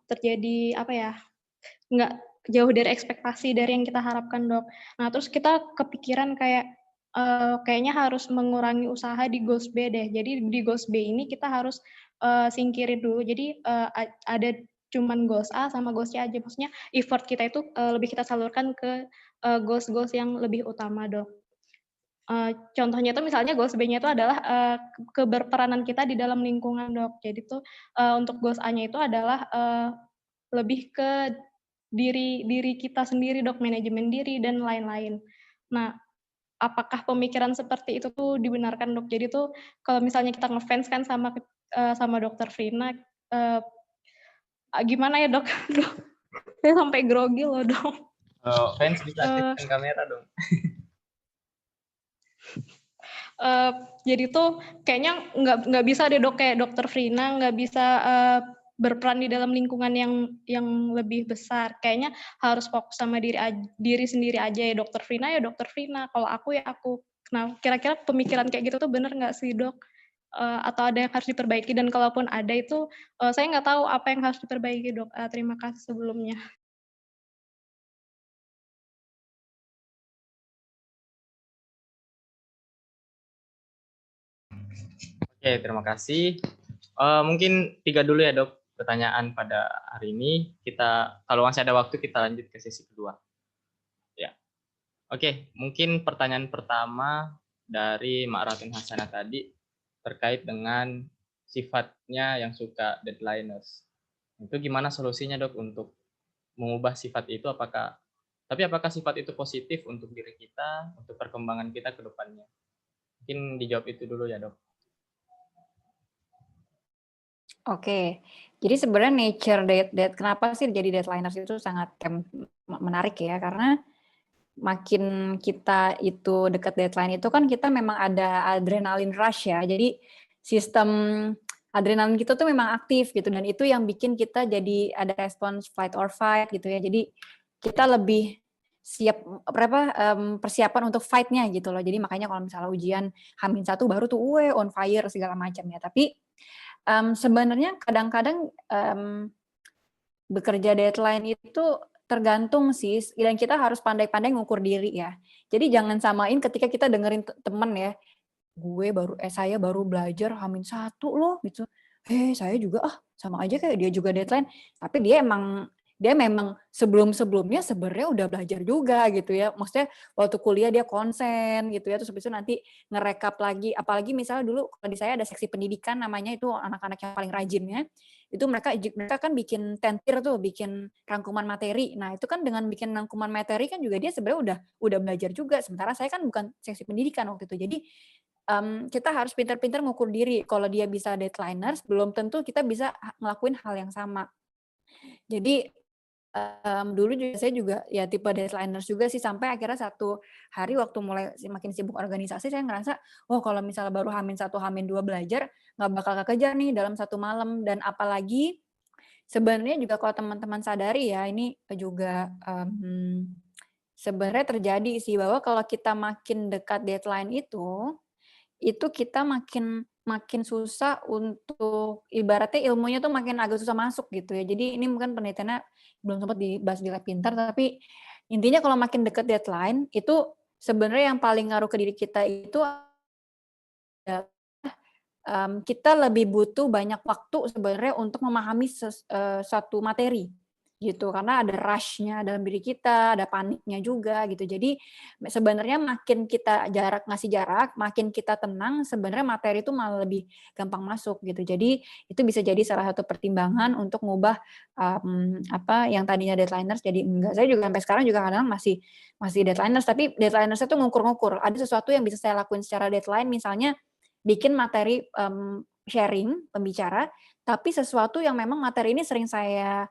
S9: terjadi apa ya, nggak jauh dari ekspektasi dari yang kita harapkan dok. Nah terus kita kepikiran kayak kayaknya harus mengurangi usaha di goals B deh. Jadi di goals B ini kita harus singkirin dulu. Jadi ada cuman goals A sama goals C aja. Maksudnya effort kita itu lebih kita salurkan ke goals-goals yang lebih utama dok. Contohnya itu misalnya goals B-nya itu adalah keberperanan kita di dalam lingkungan dok. Jadi tuh untuk goals A-nya itu adalah lebih ke diri kita sendiri dok, manajemen diri dan lain-lain. Nah, apakah pemikiran seperti itu tuh dibenarkan dok? Jadi tuh kalau misalnya kita ngefans kan sama Dokter Frina, gimana ya dok? Saya sampai grogi loh dok.
S5: Fans bisa aktifkan kamera dong.
S9: Jadi tuh kayaknya nggak bisa deh dok, kayak Dokter Frina nggak bisa berperan di dalam lingkungan yang lebih besar. Kayaknya harus fokus sama diri sendiri aja ya. Dokter Frina ya Dokter Frina, kalau aku ya aku. Nah kira-kira pemikiran kayak gitu tuh bener nggak sih dok? Atau ada yang harus diperbaiki, dan kalaupun ada itu saya nggak tahu apa yang harus diperbaiki dok. Terima kasih sebelumnya.
S5: Oke, terima kasih. Mungkin 3 dulu ya dok pertanyaan pada hari ini. Kita kalau masih ada waktu kita lanjut ke sesi kedua. Ya. Oke, mungkin pertanyaan pertama dari Mak Ratun Hasanah tadi terkait dengan sifatnya yang suka deadliners. Itu gimana solusinya dok untuk mengubah sifat itu? Apakah sifat itu positif untuk diri kita, untuk perkembangan kita ke depannya? Mungkin dijawab itu dulu ya dok.
S6: Oke, jadi sebenarnya nature kenapa sih jadi deadliners itu sangat menarik ya, karena makin kita itu dekat deadline itu kan kita memang ada adrenalin rush ya, jadi sistem adrenalin kita tuh memang aktif gitu, dan itu yang bikin kita jadi ada respons fight or fight gitu ya, jadi kita lebih siap persiapan untuk fight-nya gitu loh. Jadi makanya kalau misalnya ujian H-1 baru tuh on fire segala macam ya, tapi sebenarnya kadang-kadang bekerja deadline itu tergantung sih, dan kita harus pandai-pandai ngukur diri ya. Jadi jangan samain ketika kita dengerin temen ya, saya baru belajar H-1 loh gitu. Saya juga sama aja kayak dia juga deadline, tapi dia memang sebelumnya sebenarnya udah belajar juga gitu ya. Maksudnya waktu kuliah dia konsen gitu ya, terus habis itu nanti ngerekap lagi. Apalagi misalnya dulu kalau di saya ada seksi pendidikan, namanya itu anak-anak yang paling rajinnya. Itu mereka kan bikin tentir tuh, bikin rangkuman materi. Nah, itu kan dengan bikin rangkuman materi kan juga dia sebenarnya udah belajar juga. Sementara saya kan bukan seksi pendidikan waktu itu. Jadi kita harus pintar-pintar ngukur diri. Kalau dia bisa deadliners, belum tentu kita bisa ngelakuin hal yang sama. Jadi dulu juga saya juga ya tipe deadliners juga sih, sampai akhirnya satu hari waktu mulai makin sibuk organisasi, saya ngerasa kalau misalnya baru H-1, H-2 belajar nggak bakal kekejar nih dalam satu malam. Dan apalagi sebenarnya juga kalau teman-teman sadari ya, ini juga sebenarnya terjadi sih, bahwa kalau kita makin dekat deadline itu itu kita makin susah untuk ibaratnya ilmunya tuh makin agak susah masuk gitu ya. Jadi ini mungkin penelitiannya belum sempat dibahas di Lab Pintar, tapi intinya kalau makin deket deadline itu sebenarnya yang paling ngaruh ke diri kita itu adalah kita lebih butuh banyak waktu sebenarnya untuk memahami satu materi gitu, karena ada rush-nya dalam diri kita, ada paniknya juga gitu. Jadi sebenarnya makin kita ngasih jarak, makin kita tenang, sebenarnya materi itu malah lebih gampang masuk gitu. Jadi itu bisa jadi salah satu pertimbangan untuk ngubah apa yang tadinya deadliners jadi enggak. Saya juga sampai sekarang juga kadang masih deadliners, tapi deadliners itu ngukur-ngukur. Ada sesuatu yang bisa saya lakuin secara deadline, misalnya bikin materi sharing, pembicara, tapi sesuatu yang memang materi ini sering saya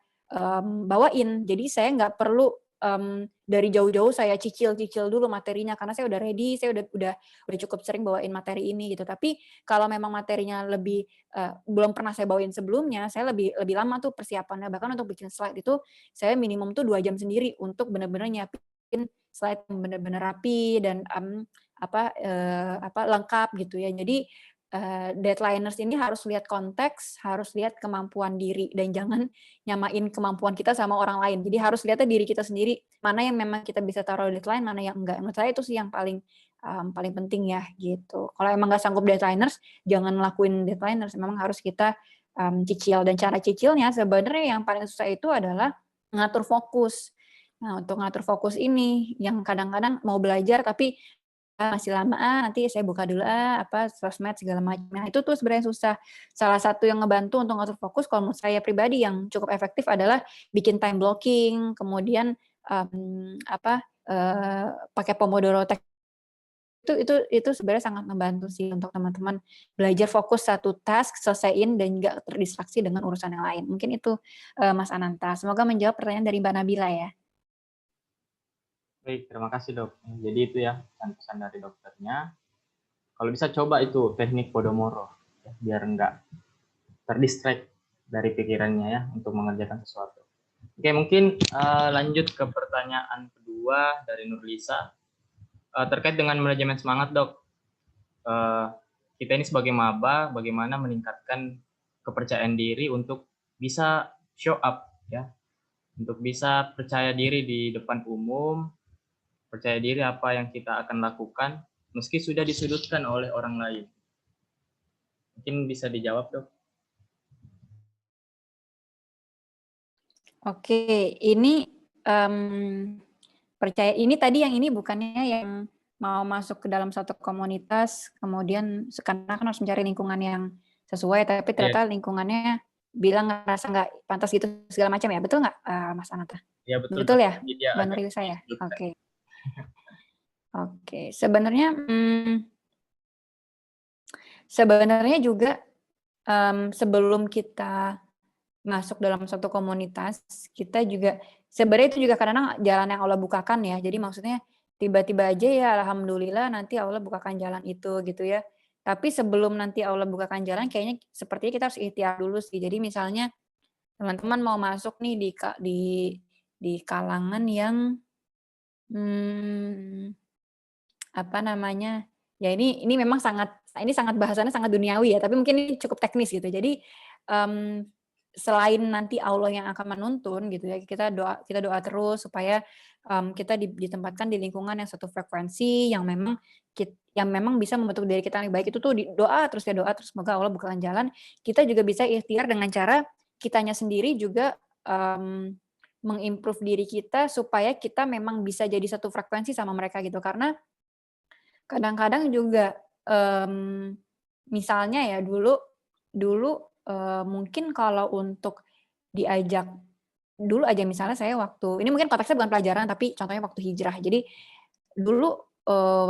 S6: bawain. Jadi saya nggak perlu dari jauh-jauh saya cicil dulu materinya karena saya udah ready, saya udah cukup sering bawain materi ini gitu. Tapi kalau memang materinya lebih belum pernah saya bawain sebelumnya, saya lebih lama tuh persiapannya. Bahkan untuk bikin slide itu saya minimum tuh 2 jam sendiri untuk benar-benar nyiapin slide yang benar-benar rapi dan lengkap gitu ya. Jadi deadliners ini harus lihat konteks, harus lihat kemampuan diri dan jangan nyamain kemampuan kita sama orang lain. Jadi harus lihatnya diri kita sendiri, mana yang memang kita bisa taruh deadline, mana yang enggak. Menurut saya itu sih yang paling penting ya gitu. Kalau emang nggak sanggup deadliners, jangan lakuin deadliners. Memang harus kita cicil, dan cara cicilnya sebenarnya yang paling susah itu adalah ngatur fokus. Nah, untuk ngatur fokus ini yang kadang-kadang mau belajar tapi masih lama nanti saya buka dulu sosmed segala macam. Nah, itu tuh sebenarnya susah. Salah satu yang ngebantu untuk ngatur fokus kalau menurut saya pribadi yang cukup efektif adalah bikin time blocking, kemudian pakai Pomodoro itu sebenarnya sangat membantu sih untuk teman-teman belajar fokus satu task, selesaiin dan nggak terdistraksi dengan urusan yang lain. Mungkin itu Mas Ananta. Semoga menjawab pertanyaan dari Mbak Nabila ya.
S5: Baik, terima kasih dok. Jadi itu ya pesan-pesan dari dokternya. Kalau bisa coba itu teknik Pomodoro, ya, biar nggak terdistract dari pikirannya ya untuk mengerjakan sesuatu. Oke, mungkin lanjut ke pertanyaan kedua dari Nurlisa terkait dengan manajemen semangat dok. Kita ini sebagai maba, bagaimana meningkatkan kepercayaan diri untuk bisa show up ya, untuk bisa percaya diri di depan umum. Percaya diri apa yang kita akan lakukan meski sudah disudutkan oleh orang lain. Mungkin bisa dijawab, Dok.
S6: Oke, ini percaya ini tadi yang ini bukannya yang mau masuk ke dalam satu komunitas, kemudian karena kan harus mencari lingkungan yang sesuai, tapi ternyata lingkungannya bilang ngerasa nggak pantas gitu segala macam ya, betul nggak Mas Ananta?
S5: Ya betul.
S6: Betul ya, Mbak Nurlisa ya? Oke. Oke, sebenarnya juga sebelum kita masuk dalam suatu komunitas, kita juga sebenarnya itu juga kadang jalan yang Allah bukakan ya. Jadi maksudnya tiba-tiba aja ya alhamdulillah nanti Allah bukakan jalan itu gitu ya. Tapi sebelum nanti Allah bukakan jalan kayaknya sepertinya kita harus ikhtiar dulu sih. Jadi misalnya teman-teman mau masuk nih di kalangan yang ya ini memang sangat bahasannya sangat duniawi ya, tapi mungkin ini cukup teknis gitu. Jadi selain nanti Allah yang akan menuntun gitu ya, kita doa terus supaya kita ditempatkan di lingkungan yang satu frekuensi yang memang bisa membentuk diri kita yang baik. Itu tuh doa terus semoga Allah bukakan jalan. Kita juga bisa ikhtiar dengan cara kitanya sendiri juga mengimprove diri kita supaya kita memang bisa jadi satu frekuensi sama mereka gitu. Karena kadang-kadang juga misalnya ya dulu mungkin kalau untuk diajak dulu aja misalnya saya ini mungkin konteksnya bukan pelajaran tapi contohnya waktu hijrah. Jadi dulu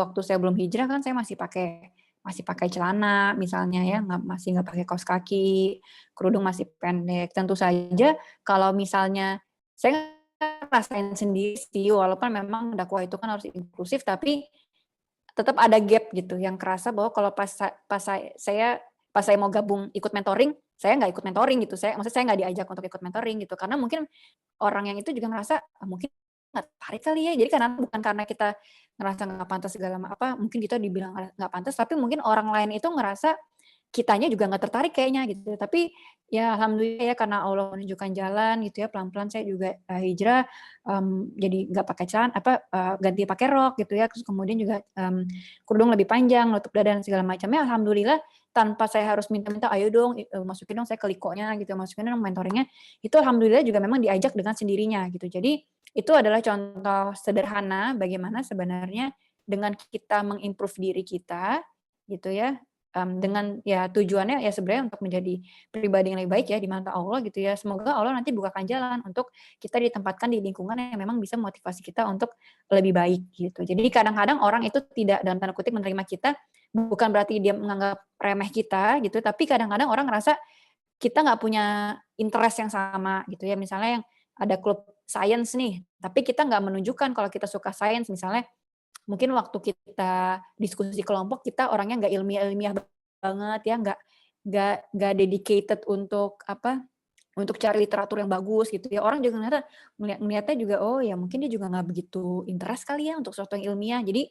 S6: waktu saya belum hijrah kan saya masih pakai celana misalnya ya, masih nggak pakai kaos kaki, kerudung masih pendek. Tentu saja kalau misalnya saya ngerasain sendiri sih, walaupun memang dakwah itu kan harus inklusif, tapi tetap ada gap gitu yang kerasa bahwa kalau pas saya mau gabung ikut mentoring, saya nggak ikut mentoring gitu. Maksudnya saya nggak diajak untuk ikut mentoring gitu, karena mungkin orang yang itu juga ngerasa mungkin nggak tertarik kali ya. Jadi bukan karena kita ngerasa nggak pantas segala mungkin kita dibilang nggak pantas, tapi mungkin orang lain itu ngerasa kitanya juga nggak tertarik kayaknya gitu. Tapi ya alhamdulillah ya karena Allah menunjukkan jalan gitu ya, pelan-pelan saya juga hijrah, jadi nggak pakai ganti pakai rok gitu ya, terus kemudian juga kerudung lebih panjang, nutup dada dan segala macamnya. Alhamdulillah tanpa saya harus minta-minta, ayo dong masukin dong saya ke likonya gitu, masukin dong mentoringnya. Itu alhamdulillah juga memang diajak dengan sendirinya gitu. Jadi itu adalah contoh sederhana bagaimana sebenarnya dengan kita mengimprove diri kita gitu ya, dengan ya tujuannya ya sebenarnya untuk menjadi pribadi yang lebih baik ya di mata Allah gitu ya. Semoga Allah nanti bukakan jalan untuk kita ditempatkan di lingkungan yang memang bisa motivasi kita untuk lebih baik gitu. Jadi kadang-kadang orang itu tidak dalam tanda kutip menerima kita, bukan berarti dia menganggap remeh kita gitu, tapi kadang-kadang orang ngerasa kita nggak punya interest yang sama gitu ya. Misalnya yang ada klub sains nih, tapi kita nggak menunjukkan kalau kita suka sains misalnya. Mungkin waktu kita diskusi kelompok kita orangnya nggak ilmiah banget ya, nggak dedicated untuk untuk cari literatur yang bagus gitu ya. Orang juga ngeliatnya juga, oh ya mungkin dia juga nggak begitu interest kali ya untuk sesuatu yang ilmiah. Jadi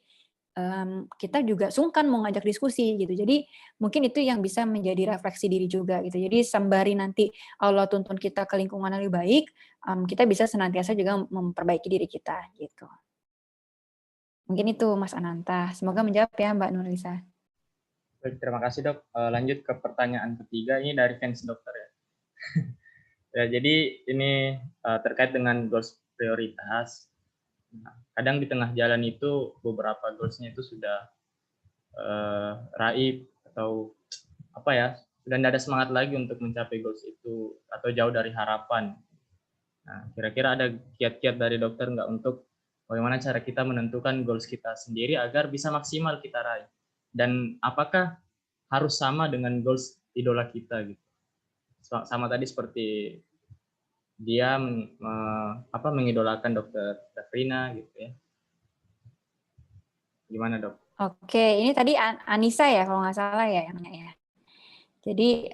S6: kita juga sungkan mau ngajak diskusi gitu. Jadi mungkin itu yang bisa menjadi refleksi diri juga gitu. Jadi sembari nanti Allah tuntun kita ke lingkungan yang lebih baik, kita bisa senantiasa juga memperbaiki diri kita gitu. Mungkin itu Mas Ananta. Semoga menjawab ya Mbak Nurlisa.
S5: Baik, terima kasih Dok. Lanjut ke pertanyaan ketiga, ini dari fans dokter ya. Ya, jadi ini terkait dengan goals prioritas. Nah, kadang di tengah jalan itu beberapa goals-nya itu sudah raib atau sudah tidak ada semangat lagi untuk mencapai goals itu atau jauh dari harapan. Nah, kira-kira ada kiat-kiat dari dokter nggak untuk bagaimana cara kita menentukan goals kita sendiri agar bisa maksimal kita raih? Dan apakah harus sama dengan goals idola kita gitu? Sama tadi seperti dia mengidolakan Dokter Dafrina gitu ya. Gimana Dok?
S6: Oke, ini tadi Anissa ya kalau nggak salah ya yang nanya ya. Jadi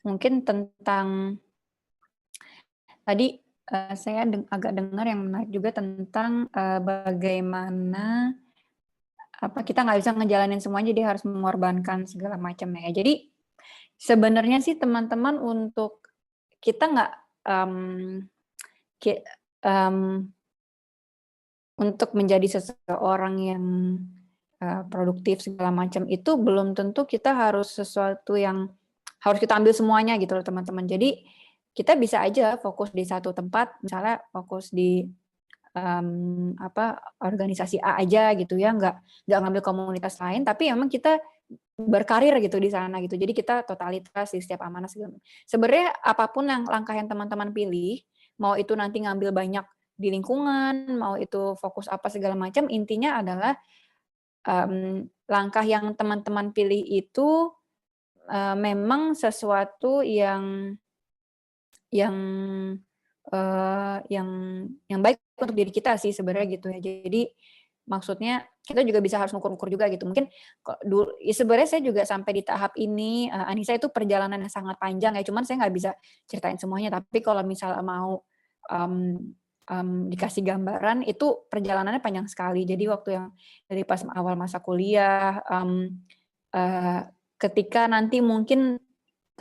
S6: mungkin tentang tadi saya agak dengar yang menarik juga tentang bagaimana kita nggak bisa ngejalanin semuanya, jadi harus mengorbankan segala macam ya. Jadi sebenarnya sih teman-teman untuk kita nggak untuk menjadi seseorang yang produktif segala macam itu belum tentu kita harus sesuatu yang harus kita ambil semuanya gitu loh teman-teman. Jadi kita bisa aja fokus di satu tempat, misalnya fokus di organisasi A aja gitu ya, nggak ngambil komunitas lain, tapi memang kita berkarir gitu di sana gitu. Jadi kita totalitas di setiap amanah segala. Sebenarnya apapun yang langkah yang teman-teman pilih, mau itu nanti ngambil banyak di lingkungan, mau itu fokus apa segala macam, intinya adalah langkah yang teman-teman pilih itu memang sesuatu yang baik untuk diri kita sih sebenarnya gitu ya. Jadi maksudnya kita juga bisa harus ngukur-ngukur juga gitu. Mungkin sebenarnya saya juga sampai di tahap ini, Anissa itu perjalanan yang sangat panjang ya. Cuman saya nggak bisa ceritain semuanya. Tapi kalau misalnya mau dikasih gambaran, itu perjalanannya panjang sekali. Jadi waktu yang dari pas awal masa kuliah, ketika nanti mungkin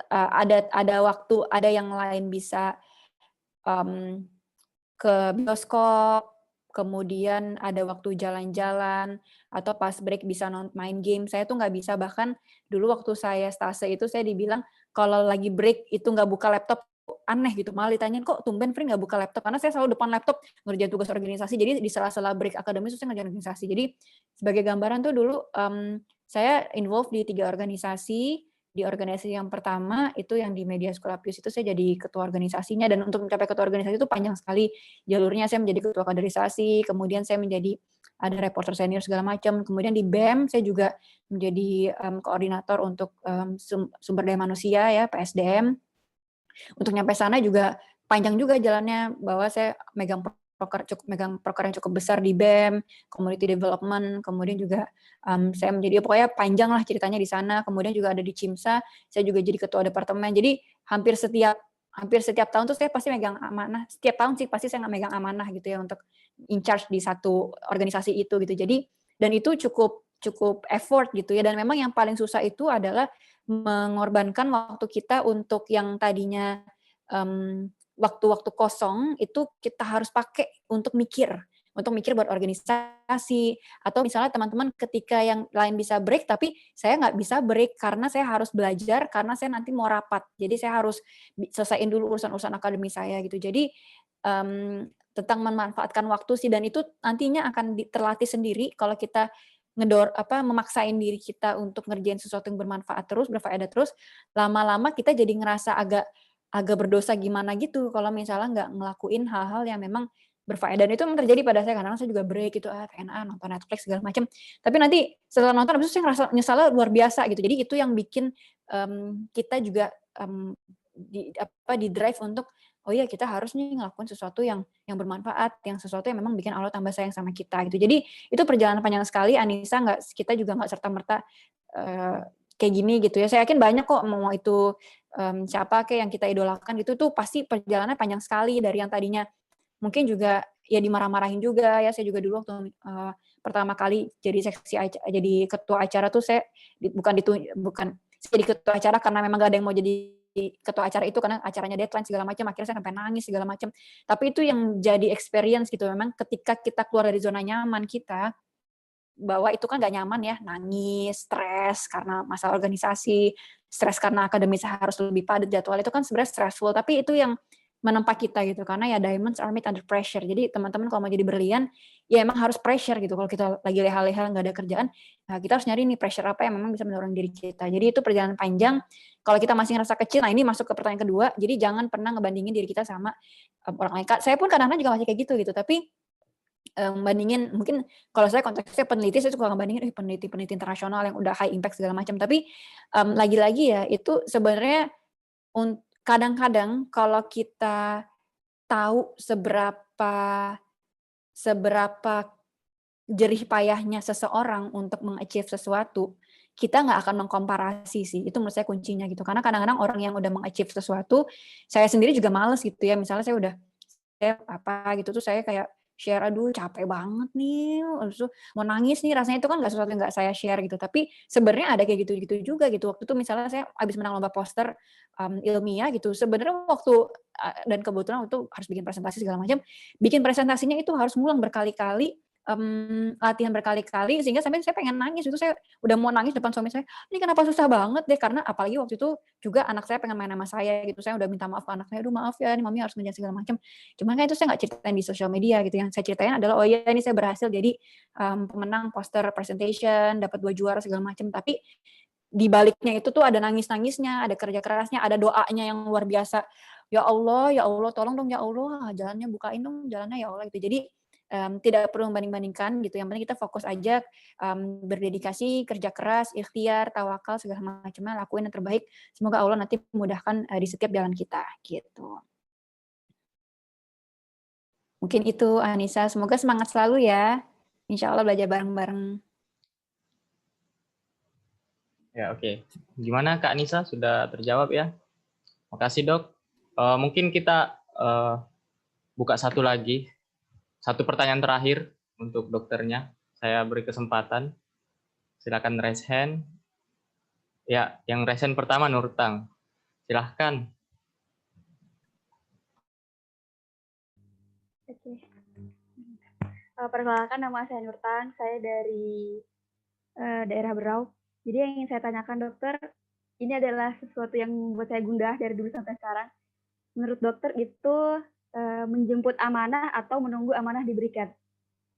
S6: ada waktu, ada yang lain bisa ke bioskop, kemudian ada waktu jalan-jalan, atau pas break bisa main game. Saya tuh nggak bisa, bahkan dulu waktu saya stase itu saya dibilang kalau lagi break itu nggak buka laptop, aneh gitu. Malah ditanyain kok tumben Fri nggak buka laptop, karena saya selalu depan laptop ngerjain tugas organisasi. Jadi di sela-sela break akademis saya ngerjain organisasi. Jadi sebagai gambaran tuh dulu saya involve di 3 organisasi. Di organisasi yang pertama itu yang di Media School Abuse itu saya jadi ketua organisasinya, dan untuk mencapai ketua organisasi itu panjang sekali jalurnya. Saya menjadi ketua kaderisasi, kemudian saya menjadi ada reporter senior segala macam, kemudian di BEM saya juga menjadi koordinator untuk sumber daya manusia ya, PSDM. Untuk nyampe sana juga panjang juga jalannya, bahwa saya megang proker yang cukup besar di BEM, community development, kemudian juga saya menjadi, pokoknya panjang lah ceritanya di sana. Kemudian juga ada di CIMSA, saya juga jadi ketua departemen. Jadi hampir setiap hampir setiap tahun tuh saya pasti megang amanah, setiap tahun sih pasti saya megang amanah gitu ya untuk in charge di satu organisasi itu gitu. Jadi dan itu cukup effort gitu ya, dan memang yang paling susah itu adalah mengorbankan waktu kita untuk yang tadinya waktu-waktu kosong itu kita harus pakai untuk mikir buat organisasi, atau misalnya teman-teman ketika yang lain bisa break tapi saya nggak bisa break karena saya harus belajar, karena saya nanti mau rapat, jadi saya harus selesaiin dulu urusan-urusan akademi saya gitu. Jadi tentang memanfaatkan waktu sih, dan itu nantinya akan terlatih sendiri kalau kita memaksain diri kita untuk ngerjain sesuatu yang bermanfaat terus, berfaedah terus, lama-lama kita jadi ngerasa agak berdosa gimana gitu kalau misalnya nggak ngelakuin hal-hal yang memang berfaedah. Dan itu memang terjadi pada saya, karena saya juga break gitu, pengen nonton Netflix segala macam. Tapi nanti setelah nonton habis itu saya ngerasa nyesalnya luar biasa gitu. Jadi itu yang bikin kita juga di drive untuk oh iya kita harus nih ngelakuin sesuatu yang bermanfaat, yang sesuatu yang memang bikin Allah tambah sayang sama kita gitu. Jadi itu perjalanan panjang sekali, Anissa, kita juga nggak serta-merta kayak gini gitu ya. Saya yakin banyak kok, mau itu siapa kayak yang kita idolakan gitu tuh pasti perjalanannya panjang sekali, dari yang tadinya mungkin juga ya dimarah-marahin juga ya. Saya juga dulu waktu pertama kali jadi jadi ketua acara tuh saya bukan jadi ketua acara karena memang gak ada yang mau jadi ketua acara itu, karena acaranya deadline segala macam, akhirnya saya sampai nangis segala macam. Tapi itu yang jadi experience gitu, memang ketika kita keluar dari zona nyaman kita, bahwa itu kan gak nyaman ya, nangis, stres karena masalah organisasi, stres karena akademis harus lebih padat jadwal, itu kan sebenarnya stressful, tapi itu yang menempa kita gitu, karena ya diamonds are made under pressure. Jadi teman-teman kalau mau jadi berlian, ya emang harus pressure gitu. Kalau kita lagi leha-leha nggak ada kerjaan, nah kita harus nyari nih pressure apa yang memang bisa mendorong diri kita. Jadi itu perjalanan panjang. Kalau kita masih ngerasa kecil, nah ini masuk ke pertanyaan kedua, jadi jangan pernah ngebandingin diri kita sama orang lain. Saya pun kadang-kadang juga masih kayak gitu, tapi bandingin, mungkin kalau saya konteksnya peneliti, saya suka ngebandingin peneliti internasional yang udah high impact segala macam. Tapi lagi-lagi ya itu sebenarnya kadang-kadang kalau kita tahu seberapa jerih payahnya seseorang untuk meng-achieve sesuatu, kita nggak akan mengkomparasi sih. Itu menurut saya kuncinya gitu. Karena kadang-kadang orang yang udah meng-achieve sesuatu, saya sendiri juga males gitu ya. Misalnya saya gitu tuh saya kayak share, aduh capek banget nih, habis itu mau nangis nih, rasanya itu kan nggak sesuatu yang nggak saya share gitu. Tapi sebenarnya ada kayak gitu-gitu juga gitu. Waktu itu misalnya saya habis menang lomba poster ilmiah gitu, sebenarnya dan kebetulan waktu harus bikin presentasi segala macam, bikin presentasinya itu harus ngulang berkali-kali, latihan berkali-kali, sehingga sampai saya pengen nangis. Itu saya udah mau nangis depan suami saya, ini kenapa susah banget deh, karena apalagi waktu itu juga anak saya pengen main sama saya gitu, saya udah minta maaf ke anak saya, aduh maaf ya, ini mami harus ngerjain segala macam. Cuman kan itu saya nggak ceritain di sosial media gitu, yang saya ceritain adalah oh iya ini saya berhasil jadi pemenang poster presentation, dapat 2 juara segala macam. Tapi di baliknya itu tuh ada nangis-nangisnya, ada kerja kerasnya, ada doanya yang luar biasa. Ya Allah, tolong dong ya Allah, jalannya bukain dong jalannya ya Allah gitu. Jadi tidak perlu membanding-bandingkan gitu. Yang penting kita fokus aja, berdedikasi, kerja keras, ikhtiar, tawakal segala macamnya, lakuin yang terbaik. Semoga Allah nanti memudahkan di setiap jalan kita gitu. Mungkin itu Anissa, semoga semangat selalu ya. Insya Allah belajar bareng-bareng.
S5: Ya, oke. Gimana Kak Anissa, sudah terjawab ya? Makasih dok. Mungkin kita buka satu lagi. Satu pertanyaan terakhir untuk dokternya. Saya beri kesempatan. Silakan raise hand. Ya, yang raise hand pertama Nurtang. Silahkan.
S10: Oke. Perkenalkan, nama saya Nurtang. Saya dari daerah Berau. Jadi yang ingin saya tanyakan dokter, ini adalah sesuatu yang membuat saya gundah dari dulu sampai sekarang. Menurut dokter itu menjemput amanah atau menunggu amanah diberikan.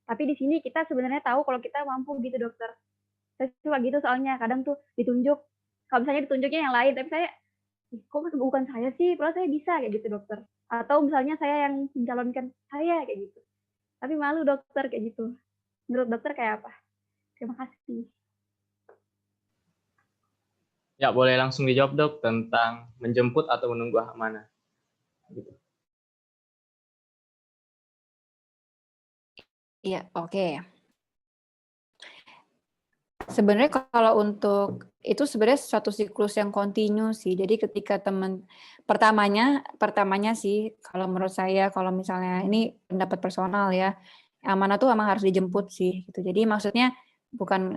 S10: Tapi di sini kita sebenarnya tahu kalau kita mampu gitu dokter. Saya suka gitu soalnya, kadang tuh ditunjuk, kalau misalnya ditunjuknya yang lain, tapi saya, kok bukan saya sih, padahal saya bisa kayak gitu dokter. Atau misalnya saya yang mencalonkan saya kayak gitu. Tapi malu dokter kayak gitu. Menurut dokter kayak apa? Terima kasih.
S5: Ya, boleh langsung dijawab dok tentang menjemput atau menunggu amanah. Gitu.
S6: Iya, oke. Sebenarnya kalau untuk itu sebenarnya suatu siklus yang kontinu sih. Jadi ketika pertamanya sih kalau menurut saya, kalau misalnya ini pendapat personal ya, amanah tuh emang harus dijemput sih gitu. Jadi maksudnya bukan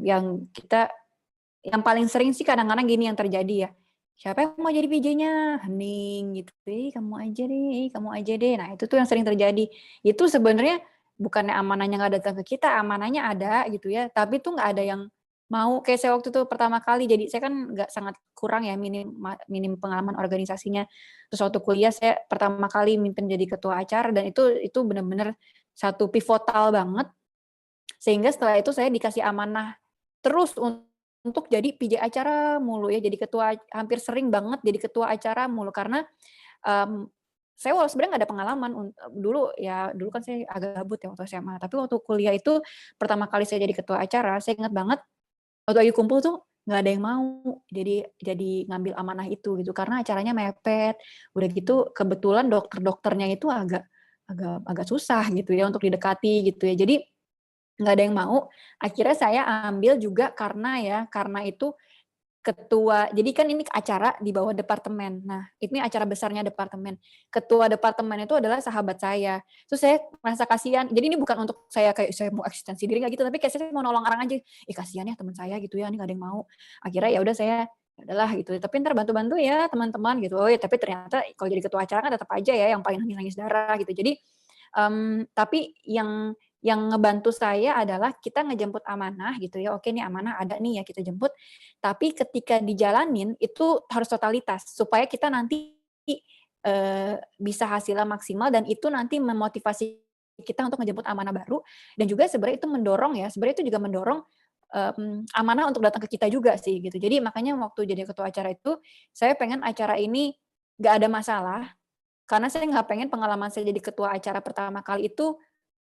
S6: yang paling sering sih kadang-kadang gini yang terjadi ya. Siapa yang mau jadi PJ-nya? Hening gitu. Kamu aja deh, kamu aja deh. Nah, itu tuh yang sering terjadi. Itu sebenarnya bukannya amanahnya nggak datang ke kita, amanahnya ada gitu ya. Tapi tuh nggak ada yang mau. Kayak saya waktu itu pertama kali, jadi saya kan nggak sangat kurang ya, minim pengalaman organisasinya. Terus waktu kuliah saya pertama kali mimpin jadi ketua acara, dan itu benar-benar satu pivotal banget. Sehingga setelah itu saya dikasih amanah terus untuk jadi PJ acara mulu ya, jadi ketua, hampir sering banget jadi ketua acara mulu karena saya sebenarnya nggak ada pengalaman dulu kan saya agak gabut ya waktu SMA, tapi waktu kuliah itu pertama kali saya jadi ketua acara, saya ingat banget waktu lagi kumpul tuh nggak ada yang mau jadi ngambil amanah itu gitu karena acaranya mepet, udah gitu kebetulan dokternya itu agak susah gitu ya untuk didekati gitu ya, jadi nggak ada yang mau. Akhirnya saya ambil juga karena itu ketua, jadi kan ini acara di bawah departemen. Nah, ini acara besarnya departemen. Ketua departemen itu adalah sahabat saya. Terus saya merasa kasihan. Jadi ini bukan untuk saya kayak saya mau eksistensi diri nggak gitu, tapi kayak saya mau nolong orang aja. Kasihan ya teman saya gitu ya, ini nggak ada yang mau. Akhirnya ya udah saya adalah gitu. Tapi ntar bantu-bantu ya teman-teman gitu. Oh ya, tapi ternyata kalau jadi ketua acara kan tetap aja ya yang paling nangis darah gitu. Jadi tapi yang ngebantu saya adalah kita ngejemput amanah gitu ya. Oke nih amanah ada nih ya kita jemput. Tapi ketika dijalanin itu harus totalitas supaya kita nanti bisa hasilnya maksimal dan itu nanti memotivasi kita untuk ngejemput amanah baru dan juga sebenarnya itu mendorong ya. Sebenarnya itu juga mendorong amanah untuk datang ke kita juga sih gitu. Jadi makanya waktu jadi ketua acara itu saya pengen acara ini nggak ada masalah karena saya nggak pengen pengalaman saya jadi ketua acara pertama kali itu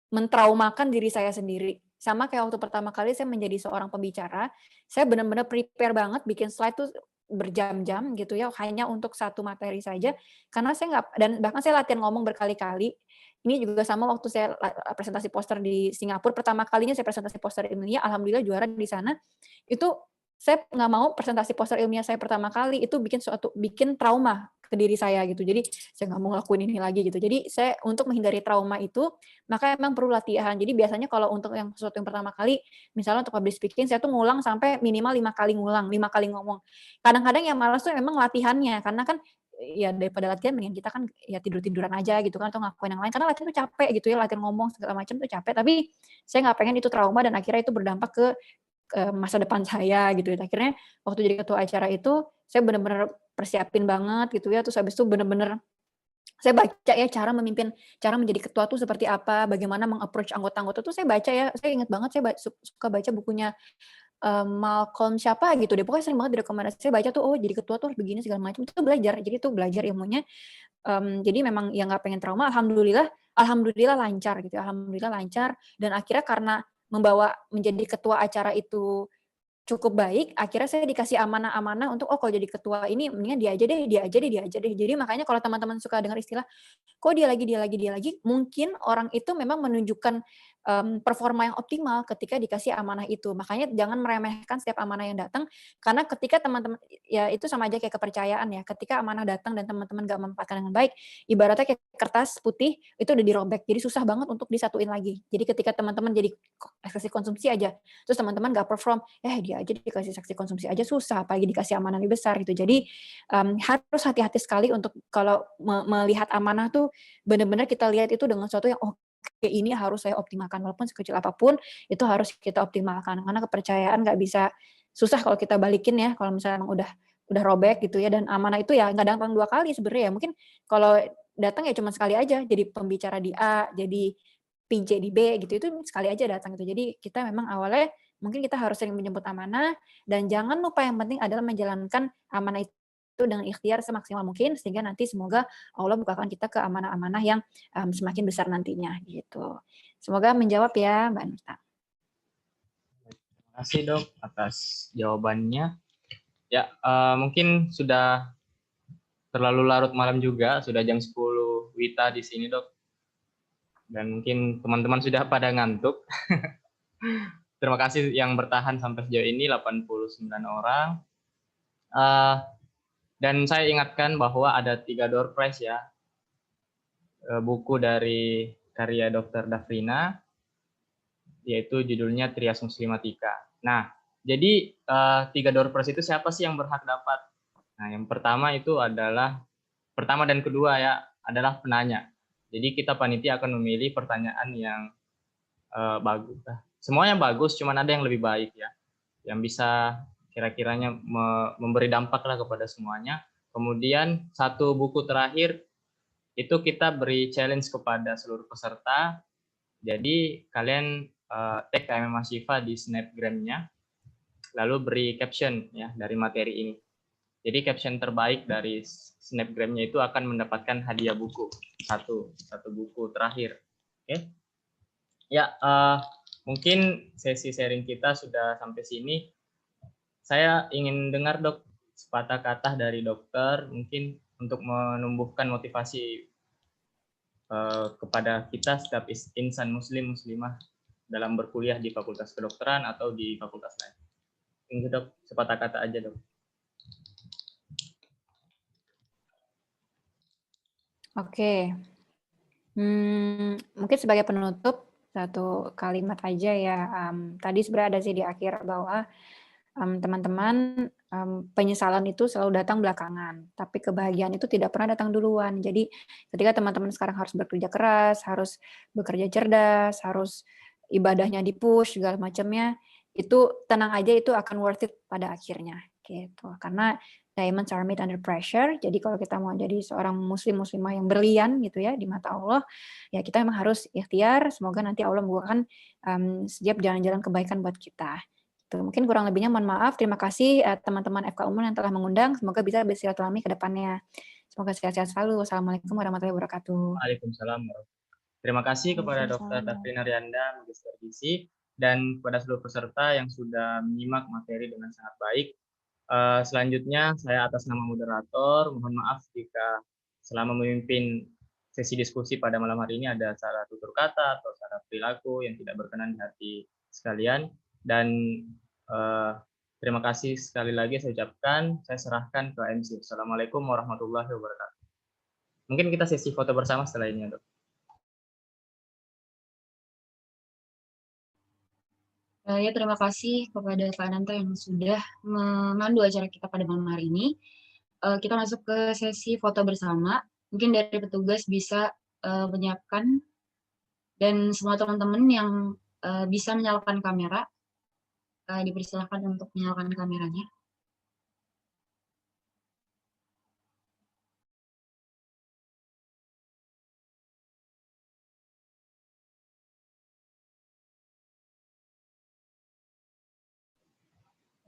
S6: mentraumakan diri saya sendiri. Sama kayak waktu pertama kali saya menjadi seorang pembicara, saya benar-benar prepare banget bikin slide tuh berjam-jam gitu ya, hanya untuk satu materi saja. Karena saya nggak, dan bahkan saya latihan ngomong berkali-kali. Ini juga sama waktu saya presentasi poster di Singapura, pertama kalinya saya presentasi poster ilmiah, alhamdulillah juara di sana. Itu saya nggak mau presentasi poster ilmiah saya pertama kali itu bikin trauma ke diri saya gitu. Jadi saya nggak mau ngelakuin ini lagi gitu. Jadi saya untuk menghindari trauma itu, maka emang perlu latihan. Jadi biasanya kalau untuk sesuatu yang pertama kali, misalnya untuk public speaking, saya tuh ngulang sampai minimal 5 kali ngulang, 5 kali ngomong. Kadang-kadang yang malas tuh emang latihannya, karena kan ya daripada latihan mending kita kan ya tidur-tiduran aja gitu kan, atau ngelakuin yang lain. Karena latihan tuh capek gitu ya, latihan ngomong segala macam tuh capek. Tapi saya nggak pengen itu trauma dan akhirnya itu berdampak ke masa depan saya gitu ya. Akhirnya waktu jadi ketua acara itu saya benar-benar persiapin banget gitu ya. Terus habis itu benar-benar saya baca ya cara menjadi ketua tuh seperti apa, bagaimana meng-approach anggota-anggota tuh saya baca ya. Saya ingat banget saya suka baca bukunya Malcolm siapa gitu deh. Pokoknya sering banget direkomendasi. Saya baca tuh oh jadi ketua tuh harus begini segala macam. Itu belajar. Jadi itu belajar ilmunya. Jadi memang ya nggak pengen trauma. Alhamdulillah lancar gitu. Alhamdulillah lancar. Dan akhirnya karena menjadi ketua acara itu cukup baik, akhirnya saya dikasih amanah-amanah untuk, kalau jadi ketua ini mendingan dia aja deh. Jadi makanya kalau teman-teman suka dengar istilah, kok dia lagi, mungkin orang itu memang menunjukkan performa yang optimal ketika dikasih amanah itu. Makanya jangan meremehkan setiap amanah yang datang, karena ketika teman-teman, ya itu sama aja kayak kepercayaan ya, ketika amanah datang dan teman-teman gak memanfaatkan dengan baik, ibaratnya kayak kertas putih, itu udah dirobek, jadi susah banget untuk disatuin lagi. Jadi ketika teman-teman jadi eksekusi konsumsi aja, terus teman-teman gak perform, dia aja dikasih saksi konsumsi aja susah, apalagi dikasih amanah lebih besar gitu. Jadi harus hati-hati sekali untuk kalau melihat amanah tuh benar-benar kita lihat itu dengan sesuatu yang oke, ini harus saya optimalkan walaupun sekecil apapun itu harus kita optimalkan karena kepercayaan nggak bisa, susah kalau kita balikin ya kalau misalnya emang udah robek gitu ya. Dan amanah itu ya nggak datang 2 kali sebenarnya ya, mungkin kalau datang ya cuma sekali aja jadi pembicara di A, jadi PJ di B gitu, itu sekali aja datang gitu. Jadi kita memang awalnya mungkin kita harus sering menjemput amanah dan jangan lupa yang penting adalah menjalankan amanah itu dengan ikhtiar semaksimal mungkin sehingga nanti semoga Allah bukakan kita ke amanah-amanah yang semakin besar nantinya gitu. Semoga menjawab ya Mbak Nurta.
S5: Terima kasih Dok atas jawabannya. Ya, mungkin sudah terlalu larut malam juga, sudah jam 10 WITA di sini Dok. Dan mungkin teman-teman sudah pada ngantuk. terima kasih yang bertahan sampai sejauh ini 89 orang. Dan saya ingatkan bahwa ada 3 door prize ya. Buku dari karya Dr. Dafrina, yaitu judulnya Trias Muslimatika. Nah, jadi 3 door prize itu siapa sih yang berhak dapat? Nah, yang pertama itu adalah, pertama dan kedua ya, adalah penanya. Jadi kita panitia akan memilih pertanyaan yang bagus. Semuanya bagus, cuman ada yang lebih baik ya, yang bisa kira-kiranya memberi dampak lah kepada semuanya. Kemudian 1 buku terakhir itu kita beri challenge kepada seluruh peserta. Jadi kalian tag KMM Ashifa di Snapgram-nya, lalu beri caption ya dari materi ini. Jadi caption terbaik dari Snapgram-nya itu akan mendapatkan hadiah buku, satu buku terakhir. Oke. Ya, mungkin sesi sharing kita sudah sampai sini. Saya ingin dengar Dok sepatah kata dari dokter, mungkin untuk menumbuhkan motivasi kepada kita setiap insan muslim muslimah dalam berkuliah di Fakultas Kedokteran atau di fakultas lain. Ini Dok, sepatah kata aja Dok.
S6: Oke. Mungkin sebagai penutup, 1 kalimat aja ya. Tadi sebenarnya ada sih di akhir bahwa teman-teman, penyesalan itu selalu datang belakangan, tapi kebahagiaan itu tidak pernah datang duluan. Jadi ketika teman-teman sekarang harus bekerja keras, harus bekerja cerdas, harus ibadahnya di-push, segala macamnya, itu tenang aja, itu akan worth it pada akhirnya, gitu. Karena diamonds are made under pressure, jadi kalau kita mau jadi seorang muslim-muslimah yang berlian gitu ya di mata Allah, ya kita memang harus ikhtiar, semoga nanti Allah membukakan setiap jalan-jalan kebaikan buat kita. Gitu. Mungkin kurang lebihnya mohon maaf, terima kasih teman-teman FK Unmul yang telah mengundang, semoga bisa bersilaturahmi ke depannya. Semoga sehat-sehat selalu. Wassalamualaikum warahmatullahi wabarakatuh.
S5: Waalaikumsalam. Terima kasih kepada Dr. Dafrina Rianda, Magister Gizi, dan kepada seluruh peserta yang sudah menyimak materi dengan sangat baik. Selanjutnya, saya atas nama moderator, mohon maaf jika selama memimpin sesi diskusi pada malam hari ini ada salah tutur kata atau salah perilaku yang tidak berkenan di hati sekalian. Dan terima kasih sekali lagi saya ucapkan, saya serahkan ke MC. Assalamualaikum warahmatullahi wabarakatuh. Mungkin kita sesi foto bersama setelah ini, Dok.
S1: Ya, terima kasih kepada Pak Ananto yang sudah memandu acara kita pada malam hari ini. Kita masuk ke sesi foto bersama. Mungkin dari petugas bisa menyiapkan, dan semua teman-teman yang bisa menyalakan kamera, dipersilahkan untuk menyalakan kameranya.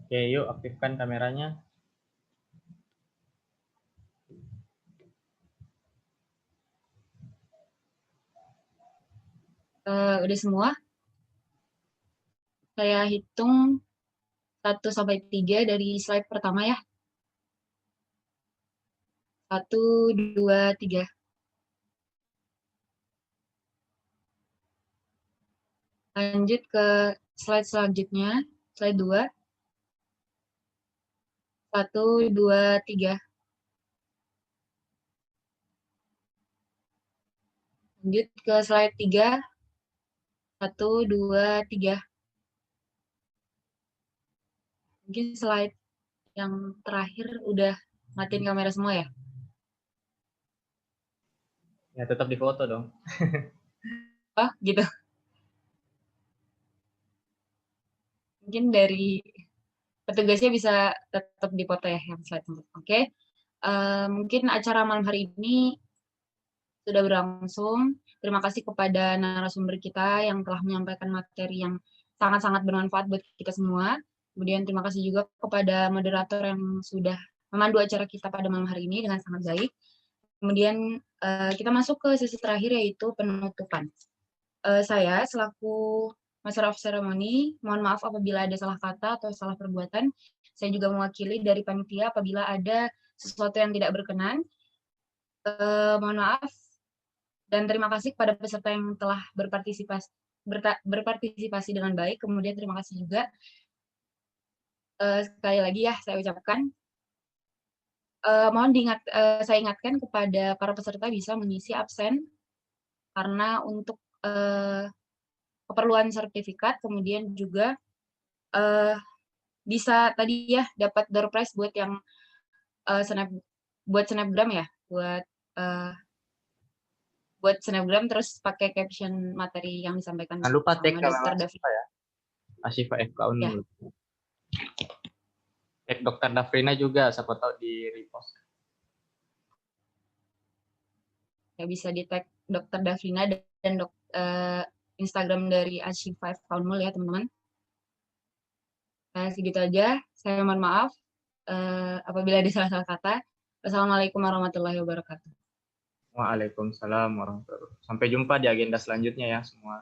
S5: Oke, yuk aktifkan kameranya.
S1: Udah semua? Saya hitung 1-3 dari slide pertama ya. 1, 2, 3. Lanjut ke slide selanjutnya, slide 2. 1, 2, 3. Lanjut ke slide 3. 1, 2, 3. Mungkin slide yang terakhir udah matiin kamera semua ya?
S5: Ya, tetap difoto dong.
S1: Oh, gitu. Mungkin dari petugasnya bisa tetap dipoto ya yang slide. Oke. Mungkin acara malam hari ini sudah berlangsung. Terima kasih kepada narasumber kita yang telah menyampaikan materi yang sangat-sangat bermanfaat buat kita semua. Kemudian terima kasih juga kepada moderator yang sudah memandu acara kita pada malam hari ini dengan sangat baik. Kemudian kita masuk ke sesi terakhir, yaitu penutupan. Saya selaku Master of Ceremony, mohon maaf apabila ada salah kata atau salah perbuatan. Saya juga mewakili dari panitia apabila ada sesuatu yang tidak berkenan. Mohon maaf, dan terima kasih kepada peserta yang telah berpartisipasi berpartisipasi dengan baik. Kemudian terima kasih juga sekali lagi ya saya ucapkan. Mohon saya ingatkan kepada para peserta bisa mengisi absen karena untuk keperluan sertifikat, kemudian juga bisa tadi ya dapat door prize buat yang snapgram ya, buat snapgram terus pakai caption materi yang disampaikan
S5: Jangan lupa tag
S1: sama Dr. David
S5: ya. Asyifa FK Unmul.
S1: Ya.
S5: Tag Dr. Dafrina juga, siapa tahu di repost.
S1: Ya, bisa di tag Dr. Dafrina dan Instagram dari Asyifa FK Unmul ya teman-teman. Nah, segitu aja. Saya mohon maaf apabila ada salah-salah kata. Wassalamualaikum warahmatullahi wabarakatuh.
S5: Waalaikumsalam warahmatullahi wabarakatuh. Sampai jumpa di agenda selanjutnya ya semua.